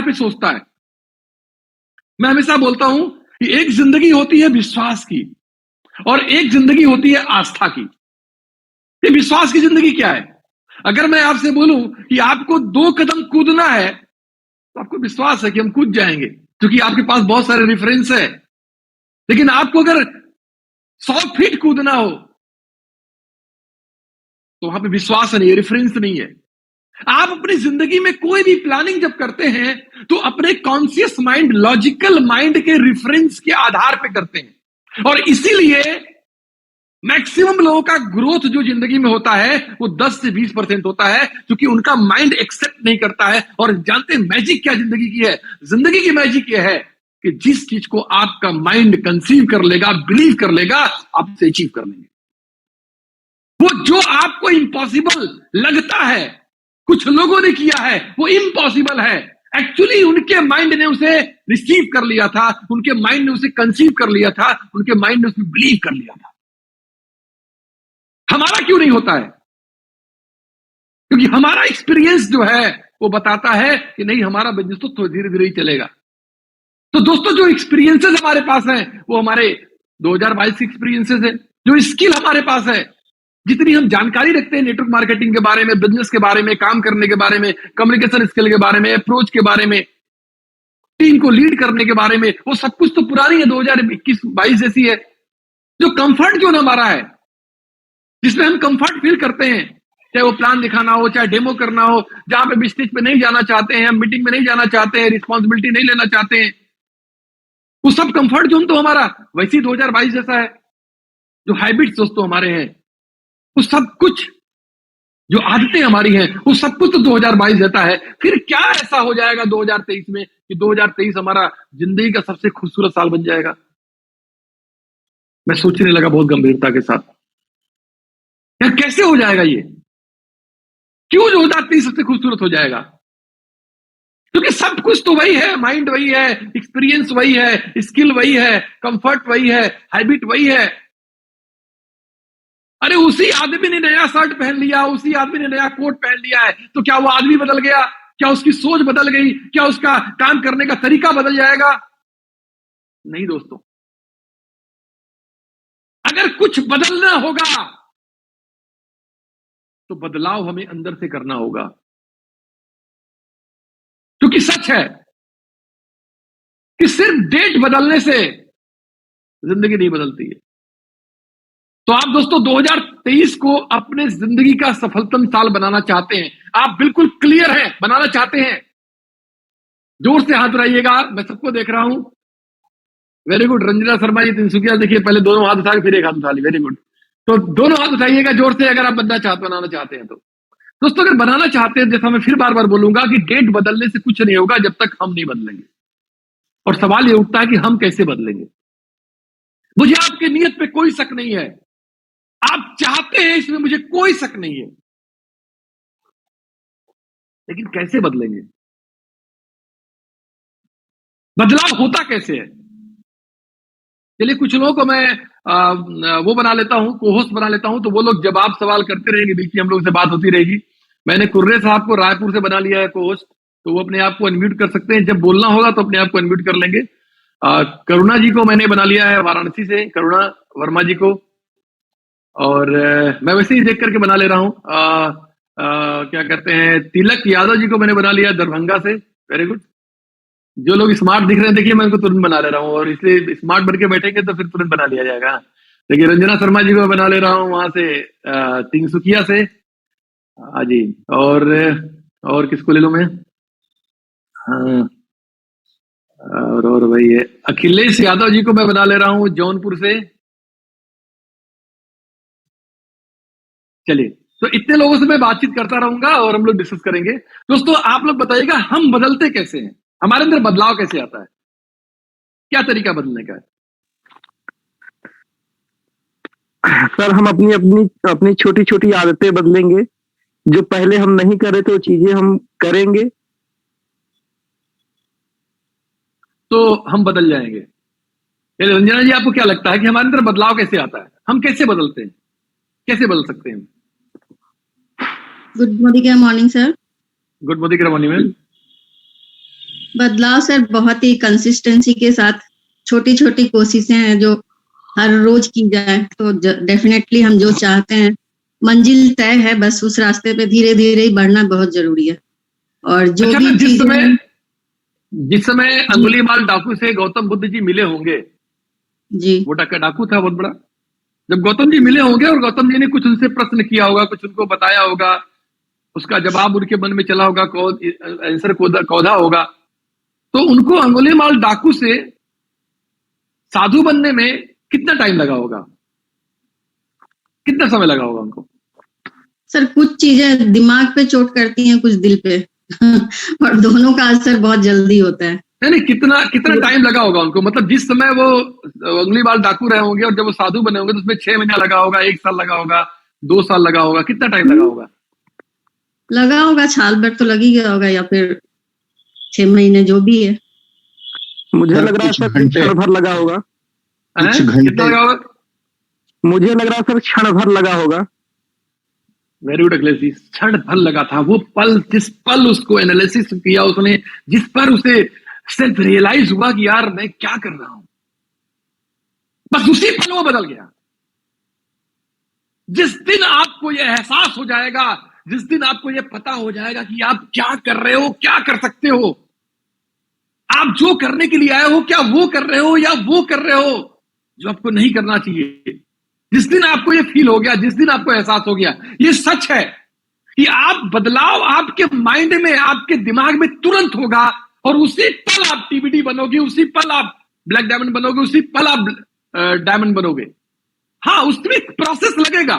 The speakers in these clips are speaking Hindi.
आधार पे सोचता है। मैं हमेशा बोलता हूं कि एक जिंदगी होती है विश्वास की और एक जिंदगी होती है आस्था की। ये विश्वास की जिंदगी क्या है? अगर मैं आपसे बोलूं कि आपको 2 कदम कूदना है तो आपको विश्वास है कि हम कूद जाएंगे क्योंकि आपके पास बहुत सारे रेफरेंस है। लेकिन आपको अगर 100 फीट कूदना हो तो वहां पे विश्वास नहीं है, रेफरेंस नहीं है। आप अपनी जिंदगी में कोई भी प्लानिंग जब करते हैं तो अपने कॉन्शियस माइंड, लॉजिकल माइंड के रेफरेंस के आधार पे करते हैं। और इसीलिए मैक्सिमम लोगों का ग्रोथ जो जिंदगी में होता है वो 10 से 20% होता है, क्योंकि उनका माइंड एक्सेप्ट नहीं करता है। और जानते हैं मैजिक क्या जिंदगी की है? जिंदगी की मैजिक यह है कि जिस चीज को आपका माइंड कंसीव कर लेगा, बिलीव कर लेगा, आप उसे अचीव कर लेंगे। वो जो आपको इम्पॉसिबल लगता है, कुछ लोगों ने किया है, वो इम्पॉसिबल है, एक्चुअली उनके माइंड ने उसे रिसीव कर लिया था, उनके माइंड ने उसे कंसीव कर लिया था, उनके माइंड ने उसे बिलीव कर लिया था। हमारा क्यों नहीं होता है? क्योंकि हमारा एक्सपीरियंस जो है वो बताता है कि नहीं, हमारा बिजनेस तो धीरे धीरे ही चलेगा। तो दोस्तों, जो एक्सपीरियंसेस हमारे पास हैं वो हमारे 2022 के एक्सपीरियंसेस है। जो स्किल हमारे पास है, जितनी हम जानकारी रखते हैं नेटवर्क मार्केटिंग के बारे में, बिजनेस के बारे में, काम करने के बारे में, कम्युनिकेशन स्किल के बारे में, अप्रोच के बारे में, टीम को लीड करने के बारे में, वो सब कुछ तो पुरानी है, 2021-22 जैसी है। जो कंफर्ट जोन हमारा है, जिसमें हम कंफर्ट फील करते हैं, चाहे वो प्लान दिखाना हो, चाहे डेमो करना हो, जहां पे स्टेज पे नहीं जाना चाहते हैं, हम मीटिंग में नहीं जाना चाहते हैं, रिस्पॉन्सिबिलिटी नहीं लेना चाहते हैं, वो सब कंफर्ट जोन तो हमारा वैसे ही 2022 जैसा है। जो हैबिट्स दोस्तों हमारे हैं, वो सब कुछ, जो आदतें हमारी हैं, वो सब कुछ तो 2022 जैसा है। फिर क्या ऐसा हो जाएगा 2023 में कि 2023 हमारा जिंदगी का सबसे खूबसूरत साल बन जाएगा? मैं सोचने लगा बहुत गंभीरता के साथ, यार कैसे हो जाएगा ये? क्यों 2023 सबसे खूबसूरत हो जाएगा? क्योंकि सब कुछ तो वही है, माइंड वही है, एक्सपीरियंस वही है, स्किल वही है, कंफर्ट वही है, हैबिट वही है। अरे उसी आदमी ने नया शर्ट पहन लिया, उसी आदमी ने नया कोट पहन लिया है, तो क्या वो आदमी बदल गया? क्या उसकी सोच बदल गई? क्या उसका काम करने का तरीका बदल जाएगा? नहीं दोस्तों, अगर कुछ बदलना होगा तो बदलाव हमें अंदर से करना होगा। क्योंकि सच है कि सिर्फ डेट बदलने से जिंदगी नहीं बदलती है। तो आप दोस्तों 2023 को अपने जिंदगी का सफलतम साल बनाना चाहते हैं, आप बिल्कुल क्लियर हैं, बनाना चाहते हैं, जोर से हाथ उठाइएगा। मैं सबको देख रहा हूं। Very good. रंजना शर्मा जी तिनसुकिया, देखिए पहले दोनों हाथ उठा के फिर एक हाथ उठा ली। Very good. तो दोनों हाथ उठाइएगा जोर से अगर आप बनाना चाहते हैं तो। दोस्तों अगर बनाना चाहते हैं, जैसा मैं फिर बार बार बोलूंगा कि डेट बदलने से कुछ नहीं होगा जब तक हम नहीं बदलेंगे। और सवाल ये उठता है कि हम कैसे बदलेंगे। मुझे आपके नियत पे कोई शक नहीं है, आप चाहते हैं इसमें मुझे कोई शक नहीं है, लेकिन कैसे बदलेंगे? बदलाव होता कैसे है? चलिए कुछ लोगों को मैं वो बना लेता हूं, को-होस्ट बना लेता हूं, तो वो लोग जवाब सवाल करते रहेंगे, बीच में हम लोग से बात होती रहेगी। मैंने कुर्रे साहब को रायपुर से बना लिया है को-होस्ट, तो वो अपने आप को अनम्यूट कर सकते हैं, जब बोलना होगा तो अपने आप को अनम्यूट कर लेंगे। करुणा जी को मैंने बना लिया है वाराणसी से, करुणा वर्मा जी को। और मैं वैसे ही देख करके बना ले रहा हूँ। क्या कहते हैं, तिलक यादव जी को मैंने बना लिया दरभंगा से। Very good. जो लोग स्मार्ट दिख रहे हैं देखिए, मैं उनको तुरंत बना ले रहा हूँ, और इसलिए स्मार्ट बन के बैठेंगे तो फिर तुरंत बना लिया जाएगा। देखिए रंजना शर्मा जी को बना ले रहा हूँ वहां से, तिनसुकिया से। हाँ जी। और किसको ले लूं मैं? हाँ, और भाई है अखिलेश यादव जी को मैं बना ले रहा हूँ जौनपुर से। चलिए, तो इतने लोगों से मैं बातचीत करता रहूंगा और हम लोग डिस्कस करेंगे। दोस्तों आप लोग बताइएगा, हम बदलते कैसे हैं? हमारे अंदर बदलाव कैसे आता है? क्या तरीका बदलने का है? सर हम अपनी अपनी अपनी छोटी छोटी आदतें बदलेंगे, जो पहले हम नहीं करे तो चीजें हम करेंगे, तो हम बदल जाएंगे। रंजना जी, आपको क्या लगता है कि हमारे अंदर बदलाव कैसे आता है? हम कैसे बदलते हैं? कैसे बदल सकते हैं? Good morning sir. Good morning ma'am. बदलाव सर बहुत ही कंसिस्टेंसी के साथ छोटी छोटी कोशिशें हैं जो हर रोज की जाए तो डेफिनेटली हम जो चाहते हैं मंजिल तय है, बस उस रास्ते पे धीरे धीरे ही बढ़ना बहुत जरूरी है। और जो अच्छा, भी जिस समय अंगुलीमाल डाकू से गौतम बुद्ध जी मिले होंगे, जी वो डाकू था बहुत बड़ा, जब गौतम जी मिले होंगे और गौतम जी ने कुछ उनसे प्रश्न किया होगा, कुछ उनको बताया होगा, उसका जवाब उनके मन में चला होगा, आंसर कौधा होगा, तो उनको अंगुलीमाल डाकू से साधु बनने में कितना टाइम लगा होगा, कितना समय लगा होगा उनको? सर कुछ चीजें दिमाग पे चोट करती हैं, कुछ दिल पे और दोनों का असर बहुत जल्दी होता है। नहीं, कितना कितना टाइम लगा होगा उनको, मतलब जिस समय वो अंगुलीमाल डाकू रहे होंगे और जब वो साधु बने होंगे तो उसमें 6 महीना लगा होगा, 1 साल लगा होगा, 2 साल लगा होगा, कितना टाइम लगा होगा? लगा होगा, साल भर तो लग ही गया होगा, या फिर 6 महीने, जो भी है। मुझे लग रहा है सर क्षण भर लगा होगा। कितना लगा होगा? मुझे लग रहा है सर क्षण भर लगा होगा। वेरी गुड अखिलेश जी, क्षण भर लगा था। वो पल, जिस पल उसको एनालिसिस किया उसने, जिस पर उसे सेल्फ रियलाइज हुआ कि यार मैं क्या कर रहा हूं, बस उसी पल वो बदल गया। जिस दिन आपको यह एहसास हो जाएगा, जिस दिन आपको यह पता हो जाएगा कि आप क्या कर रहे हो, क्या कर सकते हो, आप जो करने के लिए आए हो, क्या वो कर रहे हो या वो कर रहे हो जो आपको नहीं करना चाहिए, जिस दिन आपको ये फील हो गया, जिस दिन आपको एहसास हो गया, ये सच है कि आप बदलाव आपके माइंड में, आपके दिमाग में तुरंत होगा और उसी पल आप टीबीटी बनोगे, उसी पल आप ब्लैक डायमंड बनोगे, उसी पल आप डायमंड बनोगे। हाँ, उसमें प्रोसेस लगेगा,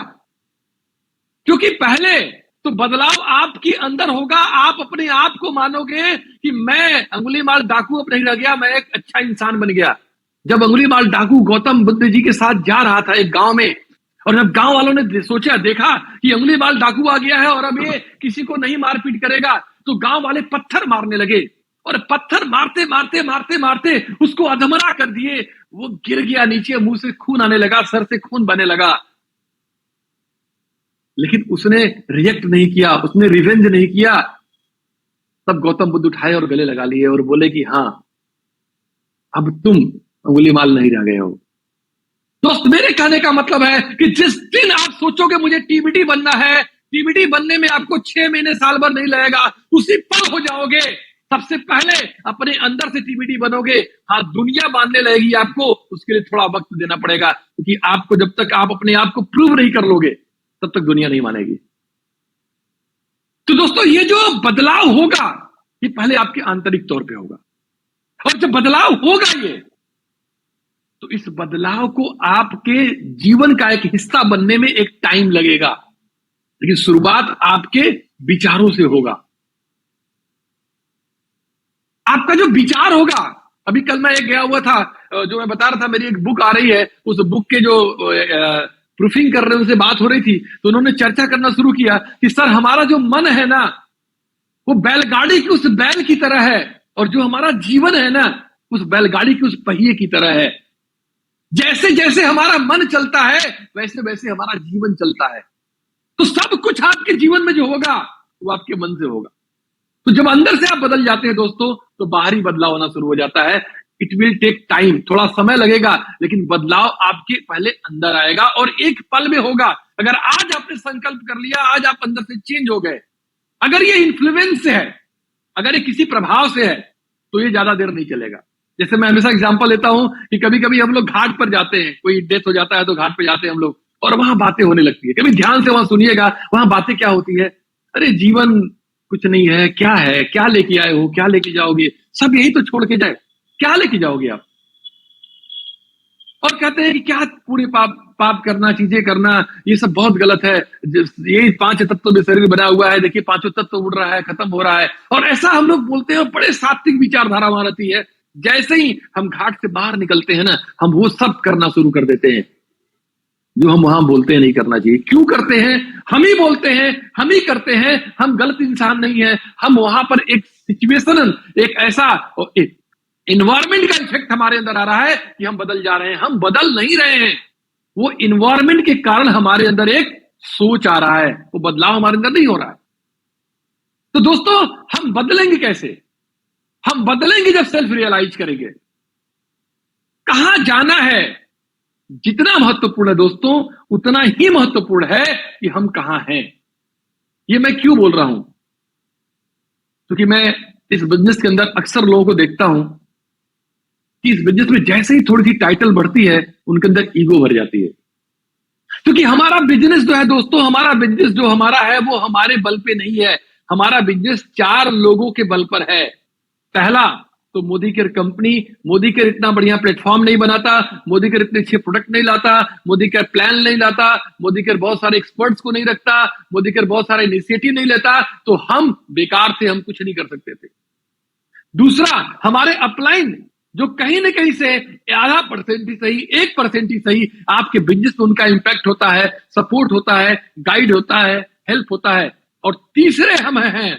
क्योंकि पहले तो बदलाव आपके अंदर होगा। आप अपने आप को मानोगे कि मैं अंगुलीमाल डाकू अब नहीं रह गया, मैं एक अच्छा इंसान बन गया। जब अंगुलीमाल डाकू गौतम बुद्ध जी के साथ जा रहा था एक गांव में, और जब गांव वालों ने सोचा, देखा कि अंगुलीमाल डाकू आ गया है और अब ये किसी को नहीं मारपीट करेगा, तो गांव वाले पत्थर मारने लगे और पत्थर मारते मारते मारते मारते उसको अधमरा कर दिए। वो गिर गया नीचे, मुंह से खून आने लगा, सर से खून बहने लगा, लेकिन उसने रिएक्ट नहीं किया, उसने रिवेंज नहीं किया। तब गौतम बुद्ध उठाए और गले लगा लिए और बोले कि हाँ, अब तुम अंगुलीमाल नहीं रह गए हो। दोस्त, मेरे कहने का मतलब है कि जिस दिन आप सोचोगे मुझे टीबीटी बनना है, टीबीटी बनने में आपको 6 महीने साल भर नहीं लगेगा, उसी पल हो जाओगे। सबसे पहले अपने अंदर से टीबीटी बनोगे। हाँ, दुनिया मानने लगेगी आपको, उसके लिए थोड़ा वक्त देना पड़ेगा, क्योंकि आपको जब तक आप अपने आप को प्रूव नहीं कर लोगे तब तक दुनिया नहीं मानेगी। तो दोस्तों, ये जो बदलाव होगा ये पहले आपके आंतरिक तौर पे होगा, और जब बदलाव होगा ये, तो इस बदलाव को आपके जीवन का एक हिस्सा बनने में एक टाइम लगेगा, लेकिन शुरुआत आपके विचारों से होगा। आपका जो विचार होगा, अभी कल मैं एक गया हुआ था, जो मैं बता रहा था, मेरी एक बुक आ रही है, उस बुक के जो प्रूफिंग कर रहे हैं उनसे बात हो रही थी, तो उन्होंने चर्चा करना शुरू किया कि सर, हमारा जो मन है ना, वो बैलगाड़ी की उस बैल की तरह है, और जो हमारा जीवन है ना, उस बैलगाड़ी के उस पहिए की तरह है। जैसे जैसे हमारा मन चलता है वैसे वैसे हमारा जीवन चलता है। तो सब कुछ आपके जीवन में जो होगा वो आपके मन से होगा। तो जब अंदर से आप बदल जाते हैं दोस्तों, तो बाहरी बदलाव होना शुरू हो जाता है। इट विल टेक टाइम, थोड़ा समय लगेगा, लेकिन बदलाव आपके पहले अंदर आएगा और एक पल में होगा। अगर आज आपने संकल्प कर लिया, आज आप अंदर से चेंज हो गए, अगर ये इन्फ्लुएंस से है, अगर ये किसी प्रभाव से है, तो ये ज्यादा देर नहीं चलेगा। जैसे मैं हमेशा एग्जांपल लेता हूं कि कभी कभी हम लोग घाट पर जाते हैं, कोई डेथ हो जाता है तो घाट पर जाते हैं हम लोग, और वहां बातें होने लगती है। कभी ध्यान से वहां सुनिएगा, वहां बातें क्या होती है, अरे जीवन कुछ नहीं है, क्या है, क्या लेके आए हो, क्या लेके जाओगे, सब यही तो छोड़ के जाए, क्या लेके जाओगे आप। और कहते हैं कि क्या पूरे पाप पाप करना, चीजें करना, ये सब बहुत गलत है, ये 5 तत्व में शरीर बना हुआ है, देखिए 5 तत्व उड़ रहा है, खत्म हो रहा है, और ऐसा हम लोग बोलते हैं। बड़े सात्विक विचारधारा वहां रहती है। जैसे ही हम घाट से बाहर निकलते हैं ना, हम वो सब करना शुरू कर देते हैं जो हम वहां बोलते हैं नहीं करना चाहिए। क्यों करते हैं? हम ही बोलते हैं, हम ही करते हैं, हम गलत इंसान नहीं है। हम वहां पर एक सिचुएशन, एक ऐसा इन्वायरमेंट का इफेक्ट हमारे अंदर आ रहा है कि हम बदल जा रहे हैं। हम बदल नहीं रहे हैं, वो इन्वायरमेंट के कारण हमारे अंदर एक सोच आ रहा है, वो बदलाव हमारे अंदर नहीं हो रहा है। तो दोस्तों, हम बदलेंगे कैसे? हम बदलेंगे जब सेल्फ रियलाइज करेंगे। कहां जाना है जितना महत्वपूर्ण है दोस्तों, उतना ही महत्वपूर्ण है कि हम कहां हैं। ये मैं क्यों बोल रहा हूं? क्योंकि मैं इस बिजनेस के अंदर अक्सर लोगों को देखता हूं कि इस बिजनेस में जैसे ही थोड़ी सी टाइटल बढ़ती है, उनके अंदर ईगो भर जाती है। क्योंकि हमारा बिजनेस जो है दोस्तों, हमारा बिजनेस जो हमारा है वो हमारे बल पे नहीं है। हमारा बिजनेस 4 लोगों के बल पर है। पहला तो Modi care company, Modi care इतना बढ़िया प्लेटफॉर्म नहीं बनाता, मोदी केयर इतने अच्छे प्रोडक्ट नहीं लाता, मोदी केयर प्लान नहीं लाता, मोदी केयर बहुत सारे एक्सपर्ट्स को नहीं रखता, मोदी केयर बहुत सारे इनिशिएटिव नहीं लेता, तो हम बेकार थे, हम कुछ नहीं कर सकते थे। दूसरा, हमारे अपलाइन जो कहीं ना कहीं से आधा % ही सही, 1% ही सही, आपके बिजनेस में उनका इंपैक्ट होता है, सपोर्ट होता है, गाइड होता है, हेल्प होता है। और तीसरे हम हैं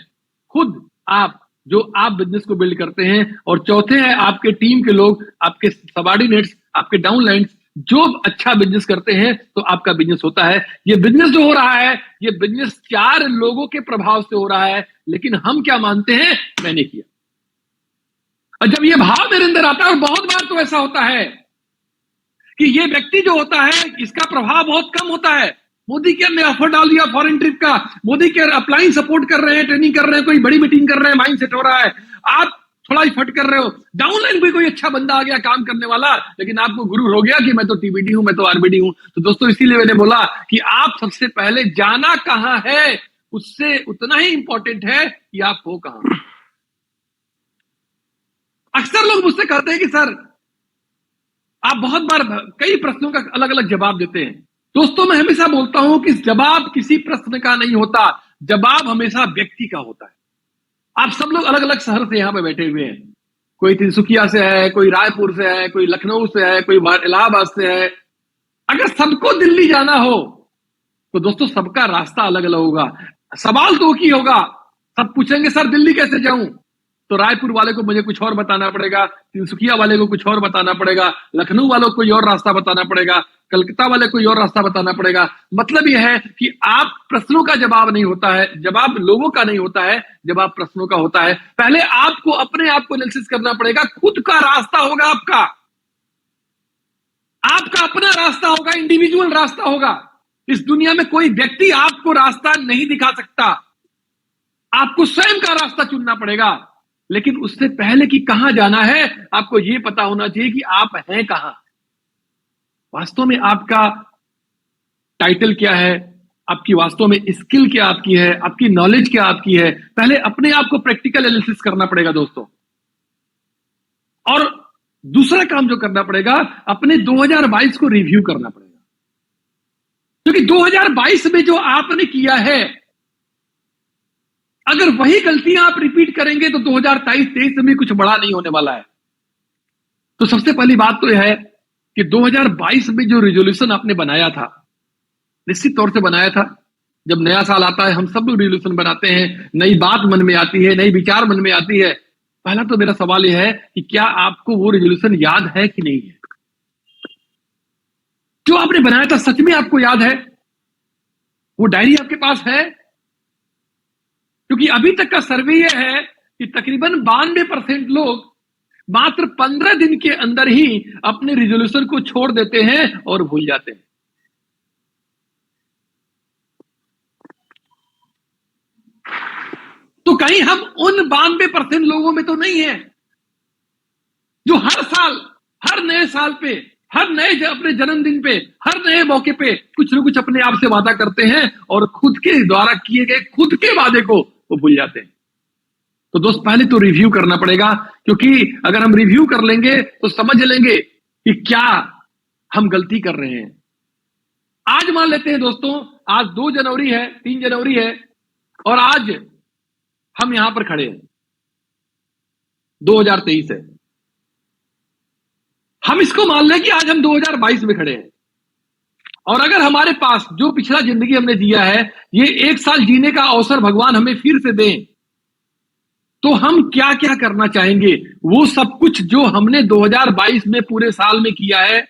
खुद आप, जो आप बिजनेस को बिल्ड करते हैं। और चौथे हैं आपके टीम के लोग, आपके सबऑर्डिनेट्स, आपके डाउनलाइंस, जो अच्छा बिजनेस करते हैं तो आपका बिजनेस होता है। ये बिजनेस जो हो रहा है, ये बिजनेस 4 लोगों के प्रभाव से हो रहा है। लेकिन हम क्या मानते हैं, मैंने किया। और जब ये भाव मेरे अंदर आता है, और बहुत बार तो ऐसा होता है कि ये व्यक्ति जो होता है इसका प्रभाव बहुत कम होता है। मोदी केयर ने ऑफर डाल दिया फॉरेन ट्रिप का, मोदी केयर अपलाइन सपोर्ट कर रहे हैं, ट्रेनिंग कर रहे हैं, कोई बड़ी मीटिंग कर रहे हैं, माइंड सेट हो रहा है, आप थोड़ा ही फट कर रहे हो। डाउनलाइन भी कोई अच्छा बंदा आ गया काम करने वाला, लेकिन आपको गुरूर हो गया कि मैं तो टीबीडी हूं, मैं तो आरबीडी हूं। तो दोस्तों इसीलिए मैंने बोला कि आप सबसे पहले जाना कहां है, उससे उतना ही इंपॉर्टेंट है कि आप हो कहां। अक्सर लोग मुझसे कहते हैं कि सर आप बहुत बार कई प्रश्नों का अलग अलग जवाब देते हैं। दोस्तों मैं हमेशा बोलता हूं कि जवाब किसी प्रश्न का नहीं होता, जवाब हमेशा व्यक्ति का होता है। आप सब लोग अलग अलग शहर से यहां पे बैठे हुए हैं, कोई तिनसुकिया से है, कोई रायपुर से है, कोई लखनऊ से है, कोई इलाहाबाद से है। अगर सबको दिल्ली जाना हो तो दोस्तों सबका रास्ता अलग अलग होगा। सवाल तो ही होगा, सब पूछेंगे सर दिल्ली कैसे जाऊं, तो रायपुर वाले को मुझे कुछ और बताना पड़ेगा, तिनसुकिया वाले को कुछ और बताना पड़ेगा, लखनऊ वालों को कोई और रास्ता बताना पड़ेगा, कलकत्ता वाले को कोई और रास्ता बताना पड़ेगा। मतलब यह है कि आप प्रश्नों का जवाब नहीं होता है, जवाब लोगों का नहीं होता है, जवाब प्रश्नों का होता है। पहले आपको अपने आप को एनालिसिस करना पड़ेगा, खुद का रास्ता होगा आपका, आपका अपना रास्ता होगा, इंडिविजुअल रास्ता होगा। इस दुनिया में कोई व्यक्ति आपको रास्ता नहीं दिखा सकता, आपको स्वयं का रास्ता चुनना पड़ेगा। लेकिन उससे पहले कि कहां जाना है, आपको यह पता होना चाहिए कि आप हैं कहां, वास्तव में आपका टाइटल क्या है, आपकी वास्तव में स्किल क्या आपकी है, आपकी नॉलेज क्या आपकी है। पहले अपने आप को प्रैक्टिकल एनालिसिस करना पड़ेगा दोस्तों। और दूसरा काम जो करना पड़ेगा, अपने 2022 को रिव्यू करना पड़ेगा, क्योंकि 2022 में जो आपने किया है, अगर वही गलतियां आप रिपीट करेंगे तो 2023 में कुछ बड़ा नहीं होने वाला है। तो सबसे पहली बात तो यह है कि 2022 में जो रिजोल्यूशन आपने बनाया था, निश्चित तौर से बनाया था। जब नया साल आता है हम सब लोग रिजोल्यूशन बनाते हैं, नई बात मन में आती है, नई विचार मन में आती है। पहला तो मेरा सवाल यह है कि क्या आपको वो रिजोल्यूशन याद है कि नहीं है, जो आपने बनाया था सच में आपको याद है, वो डायरी आपके पास है? क्योंकि अभी तक का सर्वे यह है कि तकरीबन 92% लोग मात्र 15 दिन के अंदर ही अपने रिजोल्यूशन को छोड़ देते हैं और भूल जाते हैं। तो कहीं हम उन 92% लोगों में तो नहीं है जो हर साल, हर नए साल पे, हर नए अपने जन्मदिन पे, हर नए मौके पे कुछ न कुछ अपने आप से वादा करते हैं और खुद के द्वारा किए गए खुद के वादे को वो भूल जाते हैं। तो दोस्त पहले तो रिव्यू करना पड़ेगा, क्योंकि अगर हम रिव्यू कर लेंगे तो समझ लेंगे कि क्या हम गलती कर रहे हैं। आज मान लेते हैं दोस्तों, आज 2 जनवरी है, 3 जनवरी है, और आज हम यहां पर खड़े हैं, 2023 है। हम इसको मान लें कि आज हम 2022 में खड़े हैं, और अगर हमारे पास जो पिछला जिंदगी हमने जिया है, ये 1 साल जीने का अवसर भगवान हमें फिर से दें, तो हम क्या क्या करना चाहेंगे, वो सब कुछ जो हमने 2022 में पूरे साल में किया है,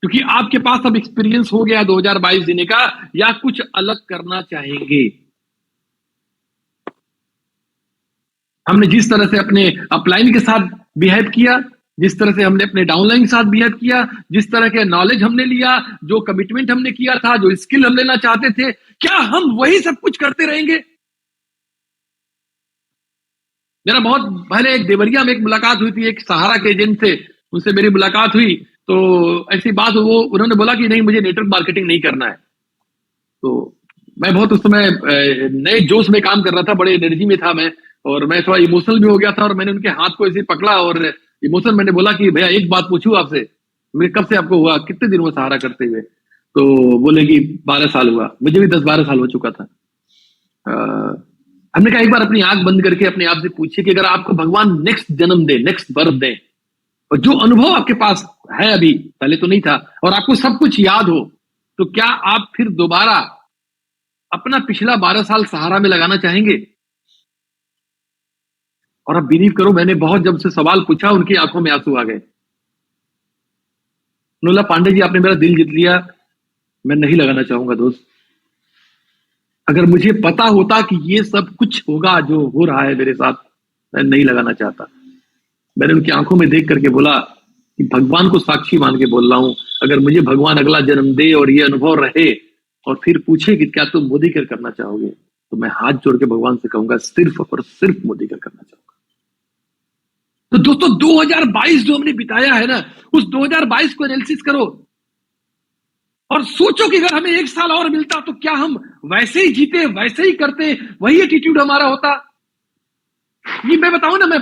क्योंकि आपके पास अब एक्सपीरियंस हो गया 2022 जीने का, या कुछ अलग करना चाहेंगे। हमने जिस तरह से अपने अपलाइन के साथ बिहेव किया, जिस तरह से हमने अपने डाउनलाइन के साथ बिहेव किया, जिस तरह के नॉलेज हमने लिया, जो कमिटमेंट हमने किया था, जो स्किल हम लेना चाहते थे, क्या हम वही सब कुछ करते रहेंगे? मेरा बहुत पहले एक देवरिया में एक मुलाकात हुई थी, एक सहारा के एजेंट से, उनसे मेरी मुलाकात हुई, तो ऐसी बात उन्होंने बोला कि नहीं, मुझे नेटवर्क मार्केटिंग नहीं करना है। तो मैं बहुत उस समय नए जोश में काम कर रहा था, बड़े एनर्जी में था मैं, और मैं थोड़ा इमोशनल भी हो गया था, और मैंने उनके हाथ को ऐसे पकड़ा और इमोशन मैंने बोला कि भैया एक बात पूछूं आपसे, मैं कब से आपको हुआ, कितने दिन हुआ सहारा करते हुए? तो बोले कि 12 साल हुआ। मुझे भी 10-12 साल हो चुका था। हमने कहा एक बार अपनी आंख बंद करके अपने आप से पूछिए कि अगर आपको भगवान नेक्स्ट जन्म दे, नेक्स्ट बर्थ दे, और जो अनुभव आपके पास है अभी, पहले तो नहीं था, और आपको सब कुछ याद हो, तो क्या आप फिर दोबारा अपना पिछला 12 साल सहारा में लगाना चाहेंगे? और अब बिलीव करो, मैंने बहुत जब से सवाल पूछा, उनकी आंखों में आंसू आ गए। नोला पांडे जी, आपने मेरा दिल जीत लिया, मैं नहीं लगाना चाहूंगा दोस्त। अगर मुझे पता होता कि ये सब कुछ होगा जो हो रहा है मेरे साथ, मैं नहीं लगाना चाहता। मैंने उनकी आंखों में देख करके बोला कि भगवान को साक्षी मान के बोल रहा हूं, अगर मुझे भगवान अगला जन्म दे और ये अनुभव रहे और फिर पूछे कि क्या तुम मोदी कर करना चाहोगे, तो मैं हाथ जोड़ के भगवान से कहूंगा सिर्फ और सिर्फ मोदी कर करना चाहूंगा। तो दोस्तों 2022 जो हमने बिताया है ना, उस 2022 को एनालिसिस करो और सोचो कि अगर हमें 1 साल और मिलता तो क्या हम वैसे ही जीते, वैसे ही करते, वही एटीट्यूड हमारा होता? ये मैं बताऊं ना, मैं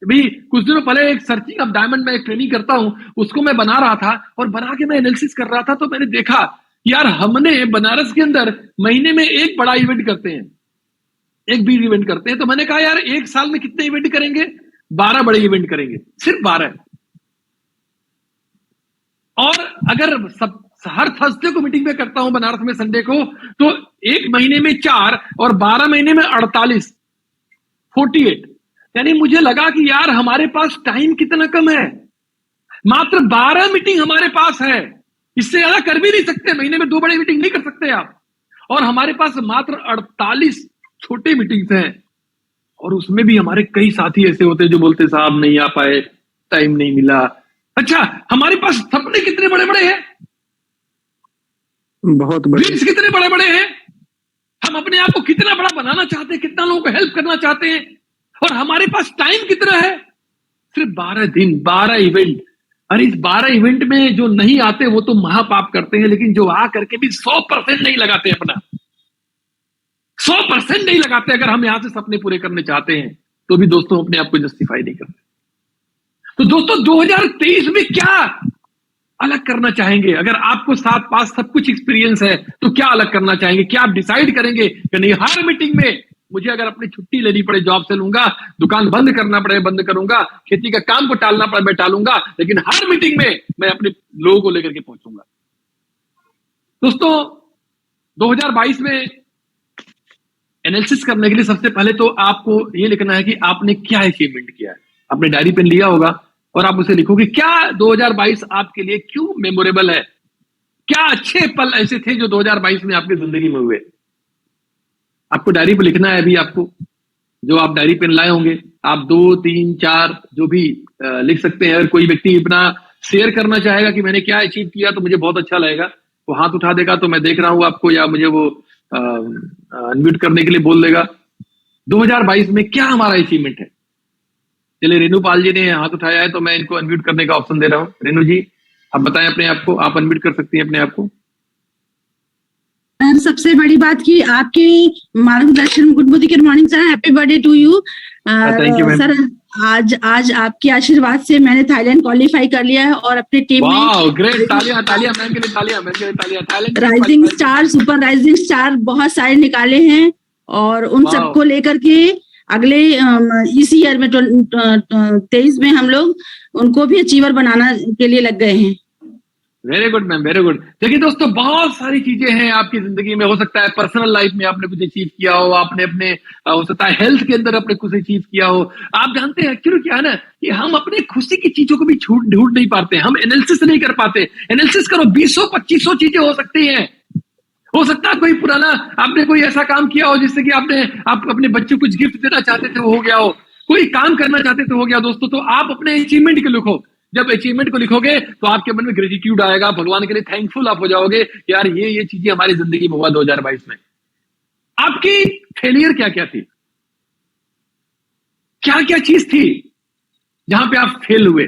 भी कुछ दिनों पहले एक सर्चिंग ऑफ डायमंड में एक ट्रेनिंग करता हूं, उसको मैं बना रहा था, और बना के मैं एनालिसिस कर रहा था, तो मैंने देखा यार, हमने बनारस के अंदर महीने में एक बड़ा इवेंट करते हैं, एक बिग इवेंट करते हैं। तो मैंने कहा यार 1 साल में कितने इवेंट करेंगे? 12 बड़े इवेंट करेंगे, सिर्फ 12। और अगर सब हर थर्सडे को मीटिंग में करता हूं बनारस में, संडे को, तो 1 महीने में 4 और 12 महीने में 48, 48। यानी मुझे लगा कि यार हमारे पास टाइम कितना कम है, मात्र 12 मीटिंग हमारे पास है, इससे ज्यादा कर भी नहीं सकते, महीने में 2 बड़े मीटिंग नहीं कर सकते आप, और हमारे पास मात्र 48 छोटे मीटिंग्स हैं। और उसमें भी हमारे कई साथी ऐसे होते हैं जो बोलते साहब नहीं आ पाए, टाइम नहीं मिला। अच्छा, हमारे पास सपने कितने बड़े बड़े हैं, बहुत बड़े, ड्रीम्स कितने बड़े बड़े हैं, हम अपने आप को कितना बड़ा बनाना चाहते हैं, कितना लोगों को हेल्प करना चाहते हैं, और हमारे पास टाइम कितना है? सिर्फ 12 दिन, 12 इवेंट। अरे इस 12 इवेंट में जो नहीं आते वो तो महापाप करते हैं, लेकिन जो आ करके भी 100% नहीं लगाते, अपना 100% नहीं लगाते। अगर हम यहां से सपने पूरे करने चाहते हैं तो भी दोस्तों अपने आप को जस्टिफाई नहीं करते। तो दोस्तों 2023 में क्या अलग करना चाहेंगे? अगर आपको साथ पास सब कुछ एक्सपीरियंस है तो क्या अलग करना चाहेंगे? क्या आप डिसाइड करेंगे कि नहीं, हर मीटिंग में मुझे अगर अपनी छुट्टी लेनी पड़े, जॉब से लूंगा, दुकान बंद करना पड़े बंद करूंगा, खेती का काम को टालना पड़े मैं टालूंगा, लेकिन हर मीटिंग में मैं अपने लोगों को लेकर के पहुंचूंगा। दोस्तों 2022 में एनालिसिस करने के लिए सबसे पहले तो आपको ये लिखना है कि आपने क्या अचीवमेंट किया है। आपने डायरी पेन लिया होगा और आप उसे लिखोगे क्या 2022 आपके लिए क्यों मेमोरेबल है, क्या अच्छे पल ऐसे थे जो 2022 में आपकी जिंदगी में हुए। आपको डायरी पे लिखना है। अभी आपको जो आप डायरी पेन लाए होंगे, आप 2, 3, 4 जो भी लिख सकते हैं। अगर कोई व्यक्ति अपना शेयर करना चाहेगा कि मैंने क्या अचीव किया तो मुझे बहुत अच्छा लगेगा, वो हाथ उठा देगा तो मैं देख रहा हूं आपको, या मुझे वो अनम्यूट करने के लिए बोल देगा। 2022 में क्या हमारा अचीवमेंट है। चलिए रेनू पाल जी ने हाथ उठाया है तो मैं इनको अनम्यूट करने का ऑप्शन दे रहा हूं। रेनू जी आप बताएं अपने आप को, आप अनम्यूट कर सकती हैं अपने आप को। सबसे बड़ी बात कि आपके मार्गदर्शन, good morning sir, happy birthday to you. Thank you sir, आज आपके आशीर्वाद से मैंने थाईलैंड क्वालिफाई कर लिया है और अपनी टीम में ग्रेट, तालियां तालियां मैम के लिए, तालियां मैम के लिए, तालियां। Thailand rising star, super rising star बहुत सारे निकाले हैं, और उन सबको लेकर के अगले इस ईयर में 23 में हम लोग उनको भी अचीवर बनाना के लिए लग गए हैं। Very good ma'am, very good. देखिए दोस्तों, बहुत सारी चीजें हैं आपकी जिंदगी में। हो सकता है पर्सनल लाइफ में आपने कुछ अचीव किया हो, आपने अपने हो सकता है हेल्थ के अंदर आपने कुछ अचीव किया हो। आप जानते हैं एक्चुअली क्या है ना, कि हम अपने खुशी की चीजों को भी ढूंढ नहीं पाते, हम एनालिसिस नहीं कर पाते। एनालिसिस करो, 20-25 चीजें हो सकती हैं। हो सकता है कोई पुराना आपने कोई ऐसा काम किया हो जिससे कि आप अपने बच्चे को कुछ गिफ्ट देना चाहते थे, वो हो गया हो। कोई काम करना चाहते तो हो गया दोस्तों, तो आप अपने अचीवमेंट को लिखो। जब अचीवमेंट को लिखोगे तो आपके मन में ग्रेटिट्यूड आएगा, भगवान के लिए थैंकफुल आप हो जाओगे, यार ये चीजें हमारी जिंदगी में हुआ 2022 में। आपकी फेलियर क्या क्या थी, क्या क्या चीज थी जहां पे आप फेल हुए।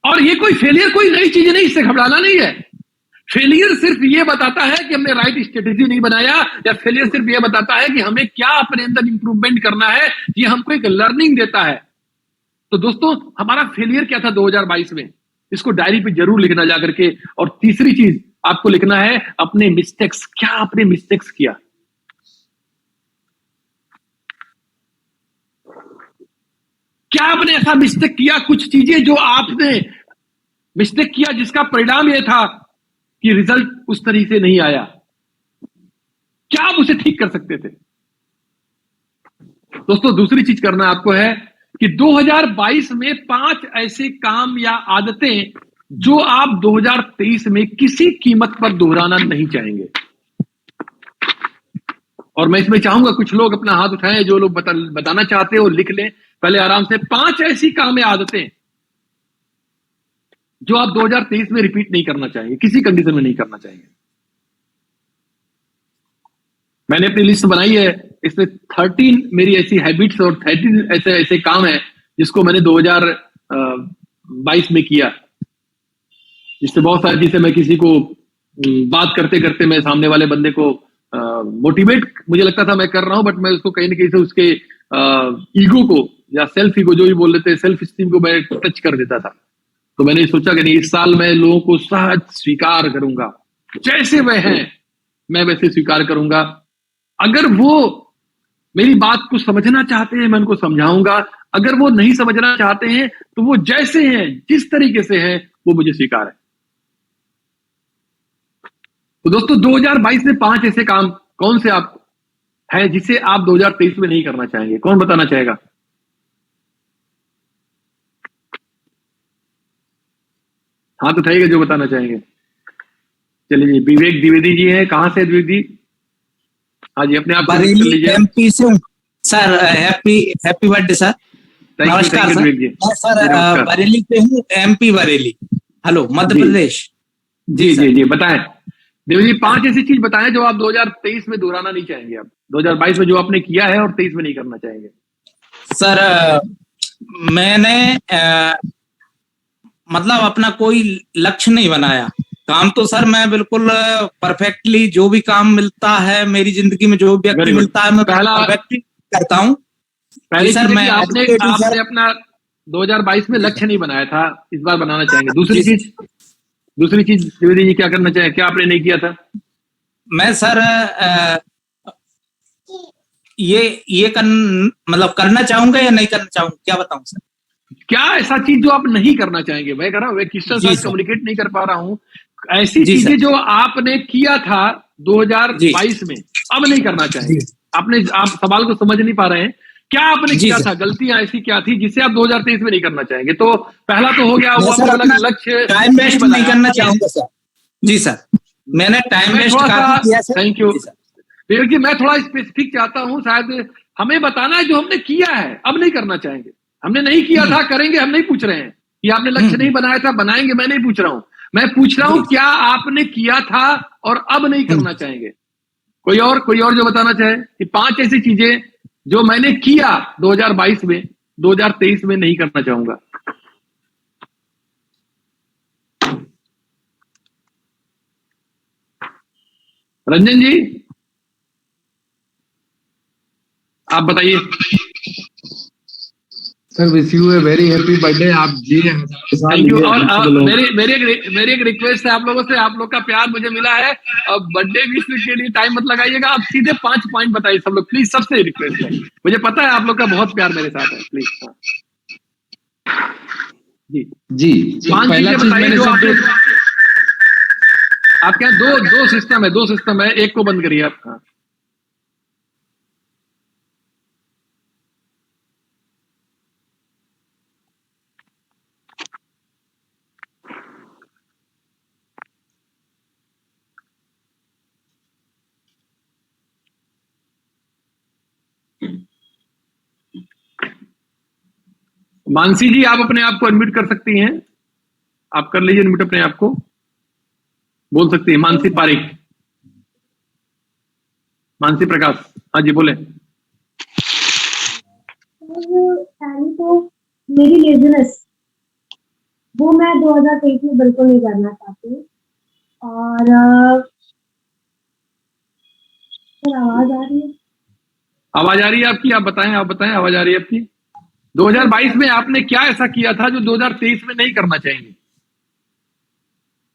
और ये कोई फेलियर कोई नई चीज नहीं, इससे घबराना नहीं है। फेलियर सिर्फ ये बताता है कि हमने राइट स्ट्रेटेजी नहीं बनाया, या फेलियर सिर्फ ये बताता है कि हमें क्या अपने अंदर इंप्रूवमेंट करना है, ये हमको एक लर्निंग देता है। तो दोस्तों हमारा फेलियर क्या था 2022 में, इसको डायरी पे जरूर लिखना जाकर के। और तीसरी चीज आपको लिखना है अपने मिस्टेक्स, क्या आपने मिस्टेक्स किया, क्या आपने ऐसा मिस्टेक किया, कुछ चीजें जो आपने मिस्टेक किया जिसका परिणाम यह था कि रिजल्ट उस तरीके से नहीं आया, क्या आप उसे ठीक कर सकते थे। दोस्तों दूसरी चीज करना आपको है कि 2022 में 5 ऐसे काम या आदतें जो आप 2023 में किसी कीमत पर दोहराना नहीं चाहेंगे। और मैं इसमें चाहूंगा कुछ लोग अपना हाथ उठाएं, जो लोग बताना चाहते हो लिख लें पहले आराम से। 5 ऐसी काम या आदतें जो आप 2023 में रिपीट नहीं करना चाहेंगे, किसी कंडीशन में नहीं करना चाहेंगे। मैंने अपनी लिस्ट बनाई है, इसमें 13 मेरी ऐसी हैबिट्स और 13 ऐसे ऐसे काम है जिसको मैंने 2022 में किया, जिससे बहुत सारी चीजें मैं किसी को बात करते करते मैं सामने वाले बंदे को मोटिवेट मुझे लगता था मैं कर रहा हूं, बट मैं उसको कहीं ना कहीं से उसके ईगो को या सेल्फ ईगो जो भी बोल लेते हैं, सेल्फ स्टीम को मैं टच कर देता था। तो मैंने सोचा कि नहीं, इस साल मैं लोगों को सहज स्वीकार करूंगा, जैसे वह हैं मैं वैसे स्वीकार करूंगा। अगर वो मेरी बात को समझना चाहते हैं मैं उनको समझाऊंगा, अगर वो नहीं समझना चाहते हैं तो वो जैसे हैं जिस तरीके से हैं वो मुझे स्वीकार है। तो दोस्तों 2022 में 5 ऐसे काम कौन से आप है जिसे आप 2023 में नहीं करना चाहेंगे, कौन बताना चाहेगा। हाथ उठाइएगा जो बताना चाहेंगे। चलिए जी, विवेक द्विवेदी जी हैं, कहां से विवेक जी। हाँ जी, अपने आप कर लीजिए। एमपी से हूँ sir. Happy happy birthday sir. नमस्कार सर। सर बरेली से हूँ, एमपी बरेली। हेलो मध्य प्रदेश। जी जी जी बताएं देव जी, 5 ऐसी चीज बताएं जो आप 2023 में दोहराना नहीं चाहेंगे, आप 2022 में जो आपने किया है और 23 में नहीं करना चाहेंगे। सर मैंने मतलब अपना कोई लक्ष्य नहीं बनाया। काम तो सर मैं बिल्कुल परफेक्टली जो भी काम मिलता है मेरी जिंदगी में, जो व्यक्ति मिलता है मैं परफेक्टली करता हूँ। पहली सर मैं आपने अपना 2022 में लक्ष्य नहीं बनाया था, इस बार बनाना चाहेंगे। दूसरी चीज द्विवेदी जी क्या करना चाहेंगे, क्या आपने नहीं किया था। मैं सर ये मतलब करना चाहूंगा या नहीं करना चाहूंगा, क्या बताऊं सर। क्या ऐसा चीज जो आप नहीं करना चाहेंगे, मैं कह रहा हूं किसके साथ कम्युनिकेट नहीं कर पा रहा हूं, ऐसी चीजें जो आपने किया था 2022 में अब नहीं करना चाहेंगे। आप सवाल को समझ नहीं पा रहे हैं, क्या आपने किया था, गलतियां ऐसी क्या थी जिसे आप 2023 में नहीं करना चाहेंगे। तो पहला तो हो गया वो अपना लक्ष्य टाइम वेस्ट नहीं करना चाहूंगा सर। जी सर, मैंने टाइम वेस्ट काफी किया सर। थैंक यू विवेक जी। मैं थोड़ा स्पेसिफिक चाहता हूं, शायद हमें बताना है जो हमने किया है अब नहीं करना चाहेंगे। हमने नहीं किया था करेंगे, हम नहीं पूछ रहे हैं कि आपने लक्ष्य नहीं बनाया था बनाएंगे, मैं नहीं पूछ रहा हूं। मैं पूछ रहा हूं क्या आपने किया था और अब नहीं करना चाहेंगे। कोई और जो बताना चाहे कि 5 ऐसी चीजें जो मैंने किया 2022 में 2023 में नहीं करना चाहूंगा। रंजन जी आप बताइए। Sir wish U a very happy birthday. आप जी थैंक यू। और मेरी एक रिक्वेस्ट है आप लोगों से, आप लोग का प्यार मुझे मिला है, अब बर्थडे विश के लिए टाइम मत लगाइएगा, आप सीधे 5 पॉइंट बताइए सब लोग प्लीज, सबसे रिक्वेस्ट है। मुझे पता है आप लोग का बहुत प्यार मेरे साथ है, प्लीज। जी जी 5 चीजें बताइए जो आपके यहाँ दो सिस्टम है, एक को बंद करिए आप। हाँ मानसी जी, आप अपने आप को अनम्यूट कर सकती हैं, आप कर लीजिए अनम्यूट अपने आप को, बोल सकती हैं। मानसी पारिक, मानसी प्रकाश, हाँ जी बोले। तो मेरी लेजीनेस वो मैं 2023 में बिल्कुल नहीं करना चाहती हूँ। और आवाज आ रही है? आवाज आ रही है आपकी, आप बताएं आवाज आ रही है आपकी। 2022 में आपने क्या ऐसा किया था जो 2023 में नहीं करना चाहेंगे?